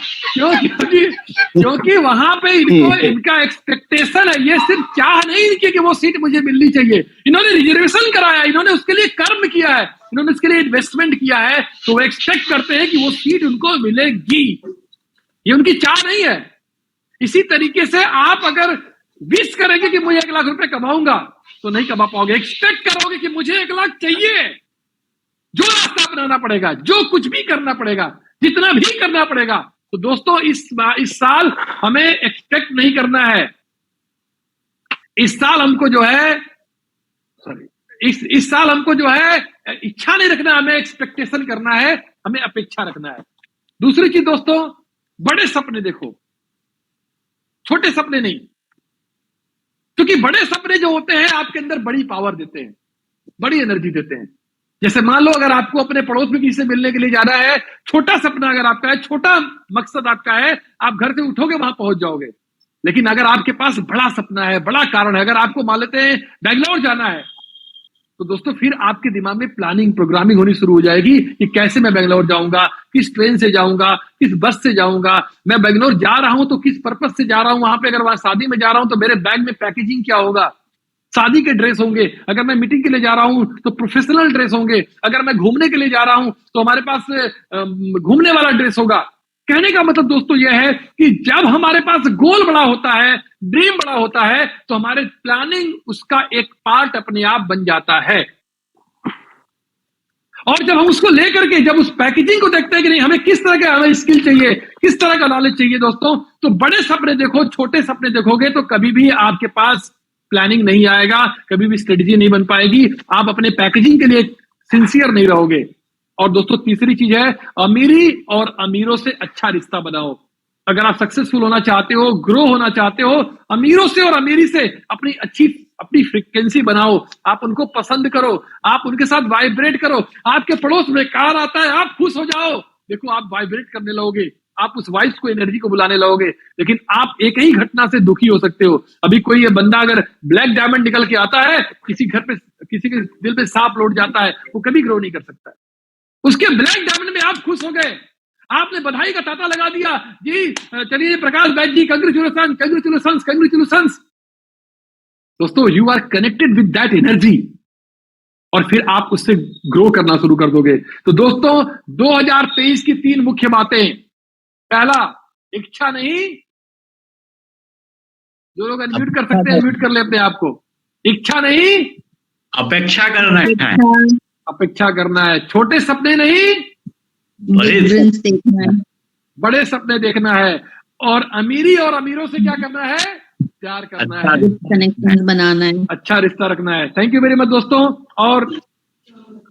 क्योंकि वहां पे इनका एक्सपेक्टेशन है, ये सिर्फ चाह नहीं कि वो सीट मुझे मिलनी चाहिए, इन्होंने रिजर्वेशन कराया, इन्होंने उसके लिए कर्म किया है, इन्होंने इसके लिए इन्वेस्टमेंट किया है, तो वो एक्सपेक्ट करते हैं कि वो सीट उनको मिलेगी। ये उनकी चाह नहीं है। इसी तरीके से आप अगर विश करेंगे कि मुझे 1 लाख रुपए कमाऊंगा, तो नहीं कमा पाओगे। एक्सपेक्ट करोगे कि मुझे 1 लाख चाहिए, जो रास्ता अपनाना पड़ेगा, जो कुछ भी करना पड़ेगा, जितना भी करना पड़ेगा। तो दोस्तों इस साल हमें एक्सपेक्ट नहीं करना है। इस साल हमको जो है इस साल हमको जो है इच्छा नहीं रखना, हमें एक्सपेक्टेशन करना है, हमें अपेक्षा रखना है। दूसरी चीज दोस्तों, बड़े सपने देखो, छोटे सपने नहीं। क्योंकि बड़े सपने जो होते हैं आपके अंदर बड़ी पावर देते हैं, बड़ी एनर्जी देते हैं। जैसे मान लो अगर आपको अपने पड़ोस में किसी से मिलने के लिए जाना है, छोटा सपना अगर आपका है, छोटा मकसद आपका है, आप घर से उठोगे वहां पहुंच जाओगे। लेकिन अगर आपके पास बड़ा सपना है, बड़ा कारण है, अगर आपको मान लेते हैं बेंगलोर जाना है, तो दोस्तों फिर आपके दिमाग में प्लानिंग, प्रोग्रामिंग होनी शुरू हो जाएगी कि कैसे मैं बेंगलोर जाऊंगा, किस ट्रेन से जाऊंगा, किस बस से जाऊंगा, मैं बेंगलोर जा रहा हूं तो किस पर्पस से जा रहा हूं, वहां पे अगर वहां शादी में जा रहा हूं तो मेरे बैग में पैकेजिंग क्या होगा, शादी के ड्रेस होंगे, अगर मैं मीटिंग के लिए जा रहा हूं तो प्रोफेशनल ड्रेस होंगे, अगर मैं घूमने के लिए जा रहा हूं तो हमारे पास घूमने वाला ड्रेस होगा। कहने का मतलब दोस्तों यह है कि जब हमारे पास गोल बड़ा होता है, ड्रीम बड़ा होता है, तो हमारे प्लानिंग उसका एक पार्ट अपने आप बन जाता है। और जब हम उसको लेकर के जब उस पैकेजिंग को देखते हैं कि नहीं हमें किस तरह का हमें स्किल चाहिए, किस तरह का नॉलेज चाहिए दोस्तों, तो बड़े सपने देखो, छोटे सपने देखोगे तो कभी भी आपके पास प्लानिंग नहीं आएगा, कभी भी स्ट्रेटेजी नहीं बन पाएगी, आप अपने पैकेजिंग के लिए सिंसियर नहीं रहोगे। और दोस्तों तीसरी चीज है, अमीरी और अमीरों से अच्छा रिश्ता बनाओ। अगर आप सक्सेसफुल होना चाहते हो, ग्रो होना चाहते हो, अमीरों से और अमीरी से अपनी फ्रीक्वेंसी बनाओ, आप उनको पसंद करो, आप उनके साथ वाइब्रेट करो। आपके पड़ोस में कार आता है, आप खुश हो जाओ, देखो आप वाइब्रेट करने लगोगे, आप उस वाइब्स को, एनर्जी को बुलाने लगोगे। लेकिन आप एक ही घटना से दुखी हो सकते हो। अभी कोई ये बंदा अगर ब्लैक डायमंड निकल के आता है, किसी घर पे, किसी के दिल पे सांप लौट जाता है, वो कभी ग्रो नहीं कर सकता है। उसके ब्लैक डायमंड में आप खुश हो गए, आपने बधाई का तांता लगा दिया, जी चलिए Prakash Baich ji, congratulation congratulation congratulation. दोस्तों, you are connected with that energy और फिर आप उससे ग्रो करना शुरू कर दोगे। तो दोस्तों, 2023 की 3 मुख्य बातें। पहला, इच्छा नहीं, जो लोग अनम्यूट कर सकते हैं म्यूट कर ले अपने आप को। इच्छा नहीं, अपेक्षा करना है, अपेक्षा करना है। छोटे सपने नहीं, बड़े सपने देखना है। और अमीरी और अमीरों से क्या करना है? प्यार करना है, कनेक्शन बनाना है, अच्छा रिश्ता रखना है। थैंक यू वेरी मच दोस्तों। और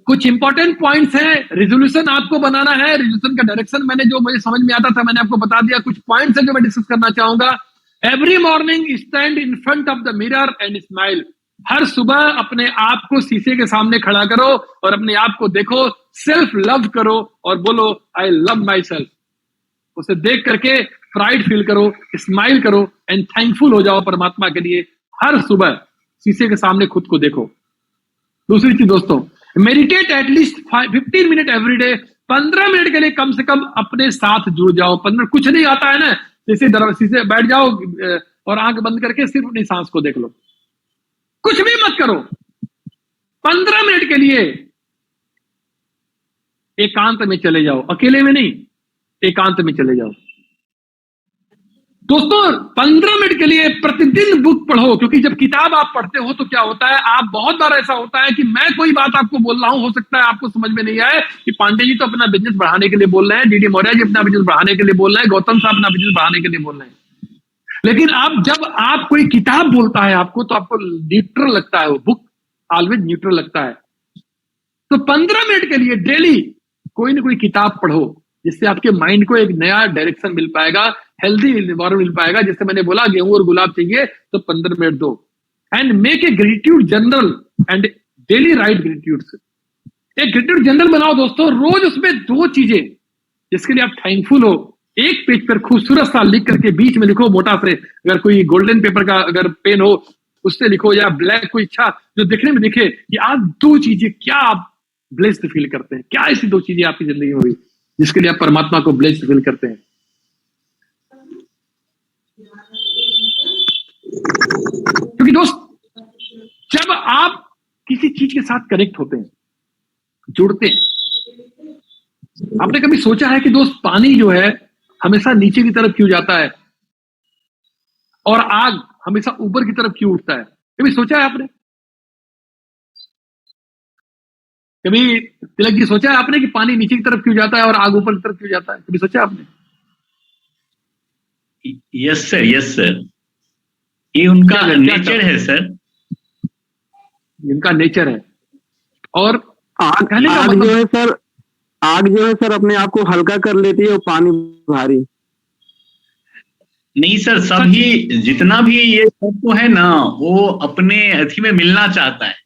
कुछ इंपॉर्टेंट पॉइंट्स हैं। रिजोल्यूशन आपको बनाना है। रिजोल्यूशन का डायरेक्शन मैंने, जो मुझे समझ में आता था, मैंने आपको बता दिया। कुछ पॉइंट्स हैं जो मैं डिस्कस करना चाहूंगा। Every morning stand in front of the mirror and smile. हर सुबह अपने आप को शीशे के सामने खड़ा करो और अपने आप को देखो, सेल्फ लव करो और बोलो आई लव माई सेल्फ। उसे देख करके प्राइड फील करो, स्माइल करो एंड थैंकफुल हो जाओ परमात्मा के लिए। हर सुबह शीशे के सामने खुद को देखो। दूसरी चीज दोस्तों, meditate at least 15 minute every day. 15 minute के लिए कम से कम अपने साथ जुड़ जाओ। 15 कुछ नहीं आता है ना, शीशे बैठ जाओ और आंख बंद करके सिर्फ अपनी सांस को देख लो, कुछ भी मत करो। 15 मिनट के लिए एकांत में चले जाओ, अकेले में नहीं, एकांत में चले जाओ। दोस्तों, 15 मिनट के लिए प्रतिदिन बुक पढ़ो, क्योंकि जब किताब आप पढ़ते हो तो क्या होता है, आप बहुत बार ऐसा होता है कि मैं कोई बात आपको बोल रहा हूं, हो सकता है आपको समझ में नहीं आए कि पांडे जी तो अपना बिजनेस बढ़ाने के लिए बोल रहे हैं, डीडी मौर्य जी अपना बिजनेस बढ़ाने के लिए बोल रहे हैं, गौतम साहब अपना बिजनेस बढ़ाने के लिए बोल रहे हैं। लेकिन जब आप कोई किताब बोलता है आपको, तो आपको न्यूट्रल लगता है, वो बुक ऑलवेज न्यूट्रल लगता है। तो 15 मिनट के लिए डेली कोई ना कोई किताब पढ़ो, जिससे आपके माइंड को एक नया डायरेक्शन मिल पाएगा, हेल्दी एनवायरमेंट मिल पाएगा। जैसे मैंने बोला, गेहूं और गुलाब चाहिए तो 15 मिनट दो। And make a gratitude journal and daily write gratitudes. एक ग्रेटिट्यूड जर्नल बनाओ दोस्तों। रोज उसमें 2 चीजें जिसके लिए आप थैंकफुल हो, एक पेज पर खूबसूरत सा लिख करके बीच में लिखो मोटा से। अगर कोई गोल्डन पेपर का अगर पेन हो उससे लिखो, या ब्लैक कोई इच्छा जो दिखने में दिखे कि आज 2 चीजें क्या आप ब्लेस्ड फील करते हैं, क्या ऐसी 2 चीजें आपकी जिंदगी में हुई जिसके लिए आप परमात्मा को ब्लेस्ड फील करते हैं। क्योंकि दोस्त, जब आप किसी चीज के साथ कनेक्ट होते हैं, जुड़ते हैं, आपने कभी सोचा है कि दोस्त, पानी जो है हमेशा नीचे की तरफ क्यों जाता है और आग हमेशा ऊपर की तरफ क्यों उठता है? कभी सोचा है आपने? कभी तिलक जी सोचा है आपने कि पानी नीचे की तरफ क्यों जाता है और आग ऊपर की तरफ क्यों जाता है? कभी सोचा आपने? यस सर, यस सर, ये उनका नेचर है सर, इनका नेचर है। और आग जो है सर, आग जो है सर अपने आप को हल्का कर लेती है और पानी भारी। नहीं सर, सभी जितना भी ये सबको है ना, वो अपने अथी में मिलना चाहता है।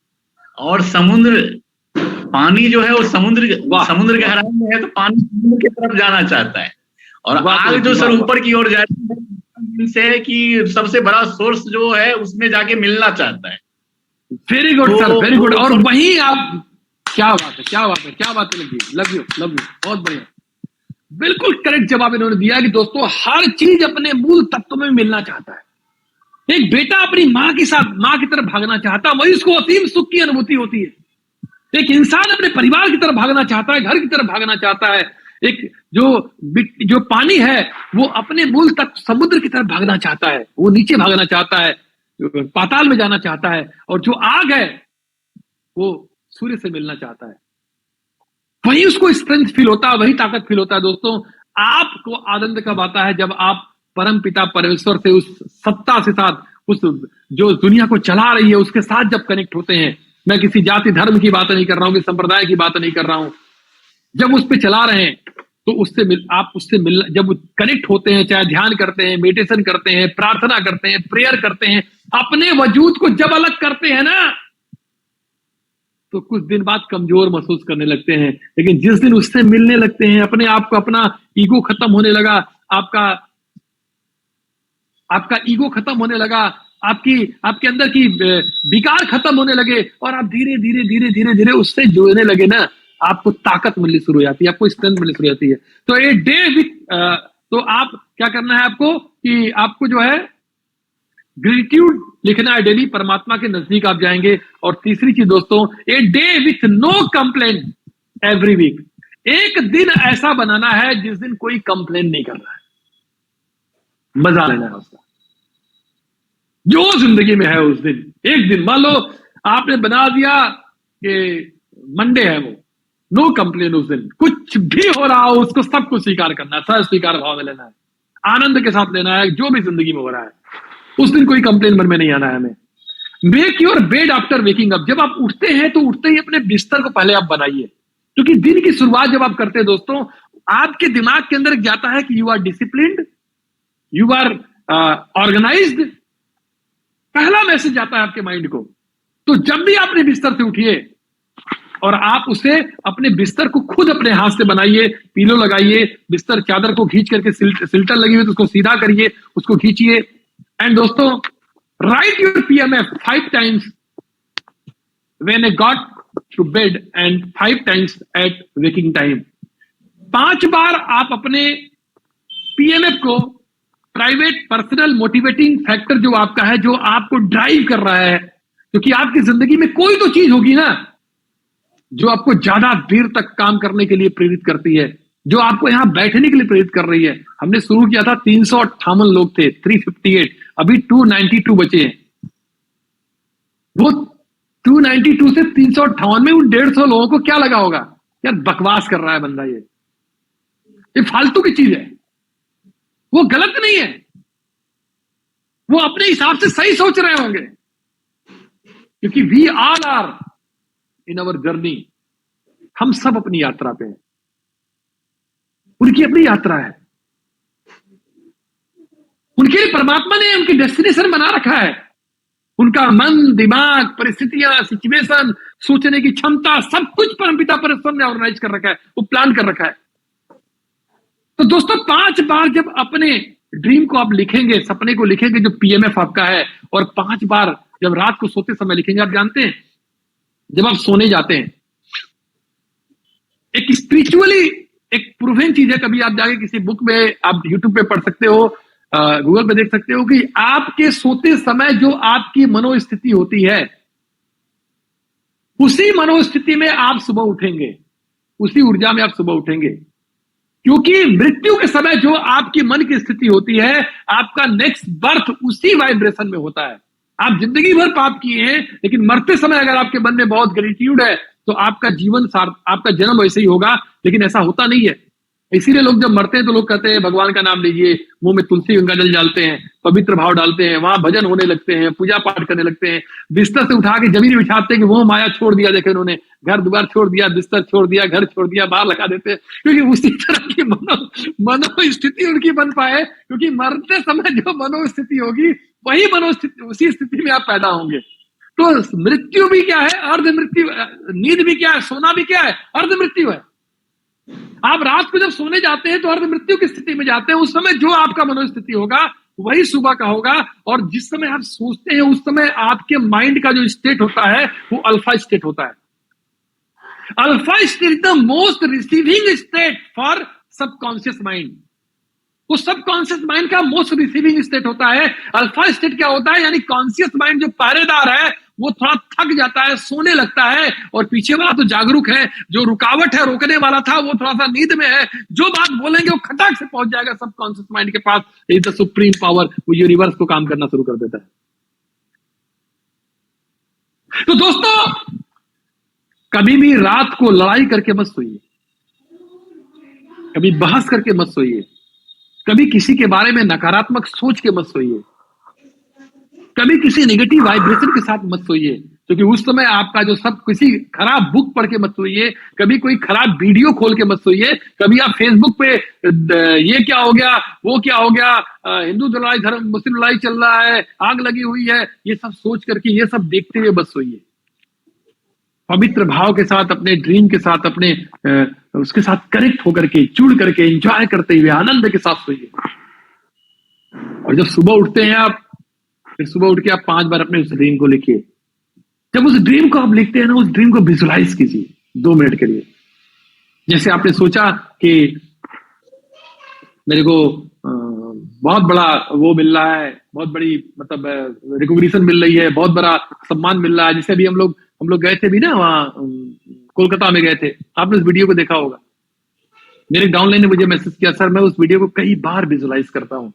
और समुद्र, पानी जो है वो समुद्र गहराई में है, तो पानी समुद्र की तरफ जाना चाहता है। और आग जो सर ऊपर की ओर जाती है, से कि सबसे बड़ा सोर्स जो है उसमें जाके मिलना चाहता है। Very good sir, very good. और वही आप, क्या बात है, क्या बात है, क्या बात लगी, लव यू, बहुत बढ़िया, बिल्कुल करेक्ट जवाब इन्होंने दिया कि दोस्तों, हर चीज अपने मूल तत्व में मिलना चाहता है। एक बेटा अपनी माँ के साथ, माँ की तरफ भागना चाहता है, वही उसको असीम सुख की अनुभूति होती है। एक इंसान अपने परिवार की तरफ भागना चाहता है, घर की तरफ भागना चाहता है। एक जो पानी है वो अपने मूल तत्व समुद्र की तरफ भागना चाहता है, वो नीचे भागना चाहता है, पाताल में जाना चाहता है। और जो आग है वो सूर्य से मिलना चाहता है, वही उसको स्ट्रेंथ फील होता है, वही ताकत फील होता है। दोस्तों, आपको आनंद कब आता है? जब आप परम पिता परमेश्वर से, उस सत्ता से साथ, उस जो दुनिया को चला रही है उसके साथ जब कनेक्ट होते हैं। मैं किसी जाति धर्म की बात नहीं कर रहा हूं, किसी संप्रदाय की बात नहीं कर रहा हूं। जब उस पे चला रहे हैं तो आप उससे मिल, जब कनेक्ट होते हैं, चाहे ध्यान करते हैं, मेडिटेशन करते हैं, प्रार्थना करते हैं, प्रेयर करते हैं, अपने वजूद को जब अलग करते हैं ना, तो कुछ दिन बाद कमजोर महसूस करने लगते हैं, लेकिन जिस दिन उससे मिलने लगते हैं, अपने आप को, अपना ईगो खत्म होने लगा, आपका ईगो खत्म होने लगा, आपके अंदर की विकार खत्म होने लगे और आप धीरे धीरे धीरे धीरे धीरे उससे जुड़ने लगे ना, आपको ताकत मिलनी शुरू हो जाती है, आपको स्ट्रेंथ मिलनी शुरू हो जाती है। तो ए डे विथ तो आप क्या करना है आपको कि आपको जो है ग्रेटिट्यूड लिखना है डेली, परमात्मा के नजदीक आप जाएंगे। और तीसरी चीज दोस्तों, a day with no complaint every week, एक दिन ऐसा बनाना है जिस दिन कोई कंप्लेन नहीं कर रहा है, मजा लेना है उसका, जो जिंदगी में है उस दिन। एक दिन मान लो आपने बना दिया कि मंडे है, वो नो कंप्लेन, उस दिन कुछ भी हो रहा हो उसको सब कुछ स्वीकार करना है, सह स्वीकार भाव में लेना है, आनंद के साथ लेना है, जो भी जिंदगी में हो रहा है उस दिन कोई कंप्लेन मन में नहीं आना है हमें। Make your bed after waking up, जब आप उठते हैं तो उठते ही अपने बिस्तर को पहले आप बनाइए, क्योंकि दिन की शुरुआत जब आप करते हैं दोस्तों, आपके दिमाग के अंदर जाता है कि you are disciplined, you are organised, पहला मैसेज आता है आपके माइंड को। तो जब भी अपने बिस्तर से उठिए और आप उसे अपने बिस्तर को खुद अपने हाथ से बनाइए, पीलो लगाइए, बिस्तर चादर को खींच करके सिल्टर लगी हुई तो उसको सीधा करिए, उसको खींचिए। एंड दोस्तों, right your PMF 5 times when I got to bed and 5 times at waking time। 5 बार आप अपने PMF को, प्राइवेट पर्सनल मोटिवेटिंग फैक्टर जो आपका है, जो आपको ड्राइव कर रहा है, क्योंकि आपकी जिंदगी में कोई तो चीज होगी ना जो आपको ज्यादा देर तक काम करने के लिए प्रेरित करती है, जो आपको यहां बैठने के लिए प्रेरित कर रही है। हमने शुरू किया था 358 लोग थे, 358, अभी 292 बचे हैं। वो 292 से 358 में उन 150 लोगों को क्या लगा होगा, यार बकवास कर रहा है बंदा, ये फालतू की चीज है। वो गलत नहीं है, वो अपने हिसाब से सही सोच रहे होंगे, क्योंकि we all are in our journey, हम सब अपनी यात्रा पे हैं, उनकी अपनी यात्रा है, उनके लिए परमात्मा ने उनकी डेस्टिनेशन बना रखा है। उनका मन, दिमाग, परिस्थितियां, सिचुएशन, सोचने की क्षमता, सब कुछ परमपिता परमेश्वर ने ऑर्गेनाइज कर रखा है, वो प्लान कर रखा है। तो दोस्तों 5 बार जब अपने ड्रीम को आप लिखेंगे, सपने को लिखेंगे जो PMF आपका है, और 5 बार जब रात को सोते समय लिखेंगे। आप जानते हैं जब आप सोने जाते हैं, एक स्पिरिचुअली एक प्रूवन चीज है, कभी आप जाके किसी बुक में, आप यूट्यूब पे पढ़ सकते हो, गूगल पे देख सकते हो, कि आपके सोते समय जो आपकी मनोस्थिति होती है, उसी मनोस्थिति में आप सुबह उठेंगे, उसी ऊर्जा में आप सुबह उठेंगे। क्योंकि मृत्यु के समय जो आपकी मन की स्थिति होती है, आपका नेक्स्ट बर्थ उसी वाइब्रेशन में होता है। आप जिंदगी भर पाप किए हैं, लेकिन मरते समय अगर आपके मन में बहुत ग्रेटिट्यूड है तो आपका जीवन आपका जन्म वैसे ही होगा, लेकिन ऐसा होता नहीं है। इसीलिए लोग जब मरते हैं तो लोग कहते हैं भगवान का नाम लीजिए, मुंह में तुलसी गंगा जल डालते हैं, पवित्र भाव डालते हैं, वहां भजन होने लगते हैं, पूजा पाठ करने लगते हैं, बिस्तर से उठा के जमीन बिछाते हैं कि वो माया छोड़ दिया, देखे उन्होंने घर द्वार छोड़ दिया, बिस्तर छोड़ दिया, घर छोड़ दिया, बाहर लगा देते हैं, क्योंकि उसी तरह की मनोस्थिति उनकी बन पाए। क्योंकि मरते समय जो मनोस्थिति होगी, वही मनोस्थिति, उसी स्थिति में आप पैदा होंगे। तो मृत्यु भी क्या है, अर्ध मृत्यु, नींद भी क्या है, सोना भी क्या है, अर्ध मृत्यु है। आप रात को जब सोने जाते हैं तो अर्ध मृत्यु की स्थिति में जाते हैं। उस समय जो आपका मनोस्थिति होगा वही सुबह का होगा, और जिस समय आप सोचते हैं उस समय आपके माइंड का जो स्टेट होता है वो अल्फा स्टेट होता है। Alpha state is the most receiving state for subconscious mind. वो सबकॉन्शियस माइंड का मोस्ट रिसीविंग स्टेट होता है। अल्फा स्टेट क्या होता है, यानी कॉन्शियस माइंड जो पहरेदार है वो थोड़ा थक जाता है, सोने लगता है, और पीछे वाला तो जागरूक है, जो रुकावट है, रोकने वाला था, वो थोड़ा सा नींद में है। जो बात बोलेंगे वो खटाक से पहुंच जाएगा सबकॉन्शियस माइंड के पास। इज द सुप्रीम पावर, वो यूनिवर्स को काम करना शुरू कर देता है। तो दोस्तों कभी भी रात को लड़ाई करके मत सोइए, कभी बहस करके मत सोइए, कभी किसी के बारे में नकारात्मक सोच के मत सोइए, कभी किसी नेगेटिव वाइब्रेशन के साथ मत सोइए, क्योंकि उस समय आपका जो सब, किसी खराब बुक पढ़ के मत सोइए, कभी कोई खराब वीडियो खोल के मत सोइए, कभी आप फेसबुक पे ये क्या हो गया, वो क्या हो गया, हिंदू लड़ाई, धर्म, मुस्लिम लड़ाई चल रहा है, आग लगी हुई है, ये सब सोच करके, ये सब देखते हुए मत सोइए। पवित्र भाव के साथ, अपने ड्रीम के साथ, अपने उसके साथ कनेक्ट होकर के, जुड़ करके, एंजॉय करते हुए, आनंद के साथ सोइए। और जब सुबह उठते हैं आप, फिर सुबह उठ के आप 5 बार अपने उस ड्रीम को लिखिए। जब उस ड्रीम को आप लिखते हैं ना, उस ड्रीम को विजुलाइज कीजिए 2 मिनट के लिए। जैसे आपने सोचा कि मेरे को बहुत बड़ा वो मिल रहा है, बहुत बड़ी मतलब रिकॉग्निशन मिल रही है, बहुत बड़ा सम्मान मिल रहा है। जैसे अभी हम लोग गए थे भी ना, वहाँ कोलकाता में गए थे, आपने उस वीडियो को देखा होगा। मेरे डाउनलाइन ने मुझे मैसेज किया, सर मैं उस वीडियो को कई बार विजुलाइज करता हूँ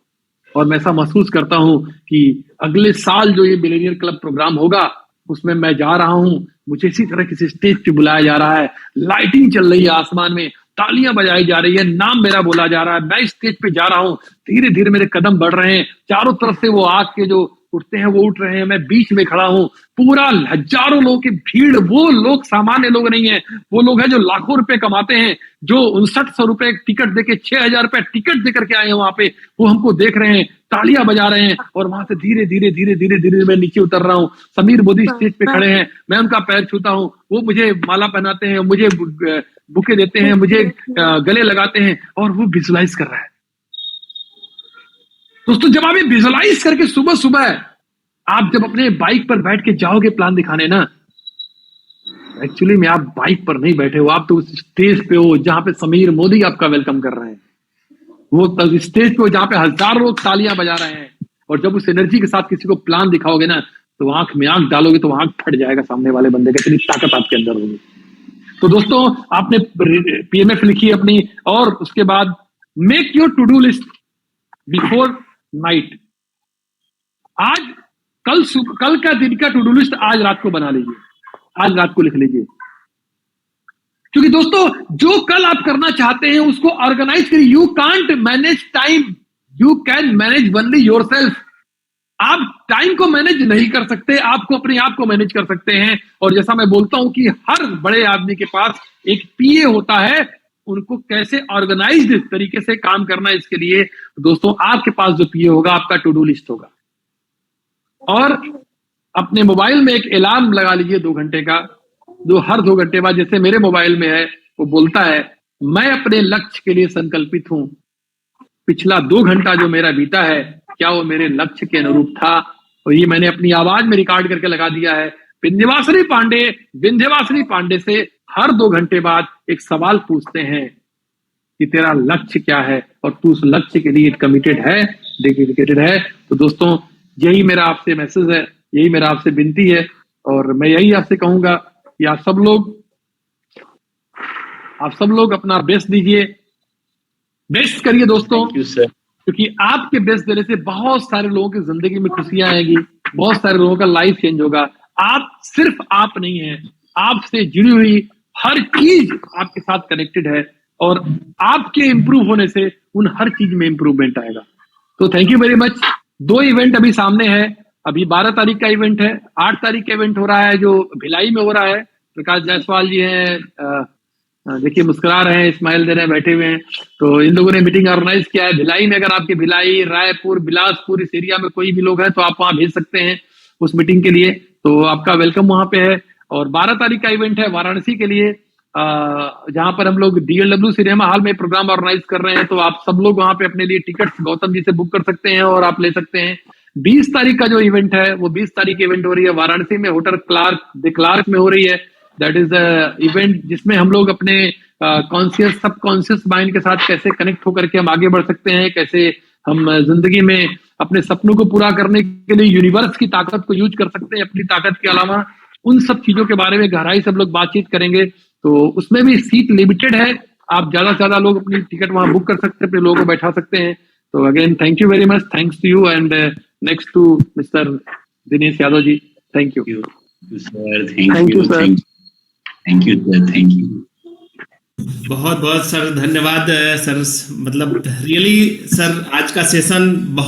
और मैं ऐसा महसूस करता हूँ कि अगले साल जो ये मिलेनियर क्लब प्रोग्राम होगा उसमें मैं जा रहा हूँ, मुझे इसी तरह किसी स्टेज पे बुलाया जा रहा है, लाइटिंग चल रही है आसमान में, तालियां बजाई जा रही है, नाम मेरा बोला जा रहा है, मैं स्टेज पे जा रहा हूँ, धीरे धीरे मेरे कदम बढ़ रहे हैं, चारों तरफ से वो आग के जो उठते हैं वो उठ रहे हैं, मैं बीच में खड़ा हूँ, पूरा हजारों लोगों की भीड़, वो लोग सामान्य लोग नहीं है, वो लोग हैं जो लाखों रुपए कमाते हैं, जो 5900 रुपए टिकट देके 6000 रुपए टिकट देकर के आए हैं वहां पे, वो हमको देख रहे हैं, तालियां बजा रहे हैं, और वहां से धीरे धीरे धीरे धीरे धीरे मैं नीचे उतर रहा हूँ। समीर मोदी स्टेज पे खड़े हैं, मैं उनका पैर छूता हूँ, वो मुझे माला पहनाते हैं, मुझे बुके देते हैं, मुझे गले लगाते हैं, और वो विजुलाइज कर रहा है। दोस्तों जब आप ये विजुलाइज करके सुबह सुबह आप जब अपने बाइक पर बैठ के जाओगे प्लान दिखाने ना, एक्चुअली में आप बाइक पर नहीं बैठे हो, आप तो उस स्टेज पे हो जहां पे समीर मोदी आपका वेलकम कर रहे हैं, वो स्टेज पे जहां पे हजारों लोग तालियां बजा रहे हैं। और जब उस एनर्जी के साथ किसी को प्लान दिखाओगे ना, तो आंख में आंख डालोगे तो आंख फट जाएगा सामने वाले बंदे का, इतनी ताकत आपके अंदर होगी। तो दोस्तों आपने पीएमएफ लिखी अपनी, और उसके बाद make your to do list before night. आज कल का दिन का टू डू लिस्ट आज रात को बना लीजिए, आज रात को लिख लीजिए, क्योंकि दोस्तों जो कल आप करना चाहते हैं उसको ऑर्गेनाइज करिए। You can't manage time, you can manage only yourself. आप टाइम को मैनेज नहीं कर सकते, आपको अपने आप को मैनेज कर सकते हैं। और जैसा मैं बोलता हूं कि हर बड़े आदमी के पास एक पीए होता है, उनको कैसे ऑर्गेनाइज्ड तरीके से काम करना है, इसके लिए दोस्तों आपके पास जो पीए होगा आपका टू डू लिस्ट होगा। और अपने मोबाइल में एक अलार्म लगा लीजिए 2 घंटे का, जो हर 2 घंटे बाद, जैसे मेरे मोबाइल में है, वो बोलता है मैं अपने लक्ष्य के लिए संकल्पित हूं, पिछला 2 घंटा जो मेरा बीता है क्या वो मेरे लक्ष्य के अनुरूप था। और ये मैंने अपनी आवाज में रिकॉर्ड करके लगा दिया है। विंध्यवासिनी पांडे से हर 2 घंटे बाद एक सवाल पूछते हैं कि तेरा लक्ष्य क्या है और तू उस लक्ष्य के लिए कमिटेड है, डेडिकेटेड है। तो दोस्तों यही मेरा आपसे मैसेज है, यही मेरा आपसे विनती है, और मैं यही आपसे कहूंगा कि आप सब लोग अपना बेस्ट दीजिए, बेस्ट करिए दोस्तों, क्योंकि आपके बेस्ट देने से बहुत सारे लोगों की जिंदगी में खुशियां आएंगी, बहुत सारे लोगों का लाइफ चेंज होगा। आप सिर्फ आप नहीं है, आपसे जुड़ी हुई हर चीज आपके साथ कनेक्टेड है, और आपके इंप्रूव होने से उन हर चीज में इंप्रूवमेंट आएगा। तो thank you very much. 2 event अभी सामने है, अभी 12 तारीख का इवेंट है, 8 तारीख का इवेंट हो रहा है जो भिलाई में हो रहा है। प्रकाश जायसवाल जी हैं, देखिए मुस्कुरा रहे हैं, स्माइल दे रहे हैं, बैठे हुए हैं। तो इन लोगों ने मीटिंग ऑर्गेनाइज किया है भिलाई में। अगर आपके भिलाई, रायपुर, बिलासपुर इस एरिया में कोई भी लोग हैं तो आप वहां भेज सकते हैं उस मीटिंग के लिए, तो आपका वेलकम वहां पे है। और 12 तारीख का इवेंट है वाराणसी के लिए, जहां पर हम लोग DLW सिनेमा हॉल में प्रोग्राम ऑर्गेनाइज कर रहे हैं। तो आप सब लोग वहां पे अपने लिए टिकट गौतम जी से बुक कर सकते हैं और आप ले सकते हैं। 20 तारीख का जो इवेंट है वो 20 तारीख इवेंट हो रही है वाराणसी में, होटल द क्लार्क में हो रही है। दैट इज इवेंट जिसमें हम लोग अपने कॉन्शियस सबकॉन्शियस माइंड के साथ कैसे कनेक्ट होकर के हम आगे बढ़ सकते हैं, कैसे हम जिंदगी में अपने सपनों को पूरा करने के लिए यूनिवर्स की ताकत को यूज कर सकते हैं, अपनी ताकत के अलावा उन सब चीजों के बारे में गहराई से हम लोग बातचीत करेंगे। तो उसमें भी सीट लिमिटेड है, आप ज्यादा से ज्यादा लोग अपनी टिकट वहां बुक कर सकते हैं, अपने लोगों को बैठा सकते हैं। तो again thank you very much, thanks to you and next to mister Dinesh Yadav ji. Thank you sir, thank you sir, thank you sir, thank you. बहुत बहुत सर धन्यवाद सर, मतलब रियली सर आज का सेशन बहुत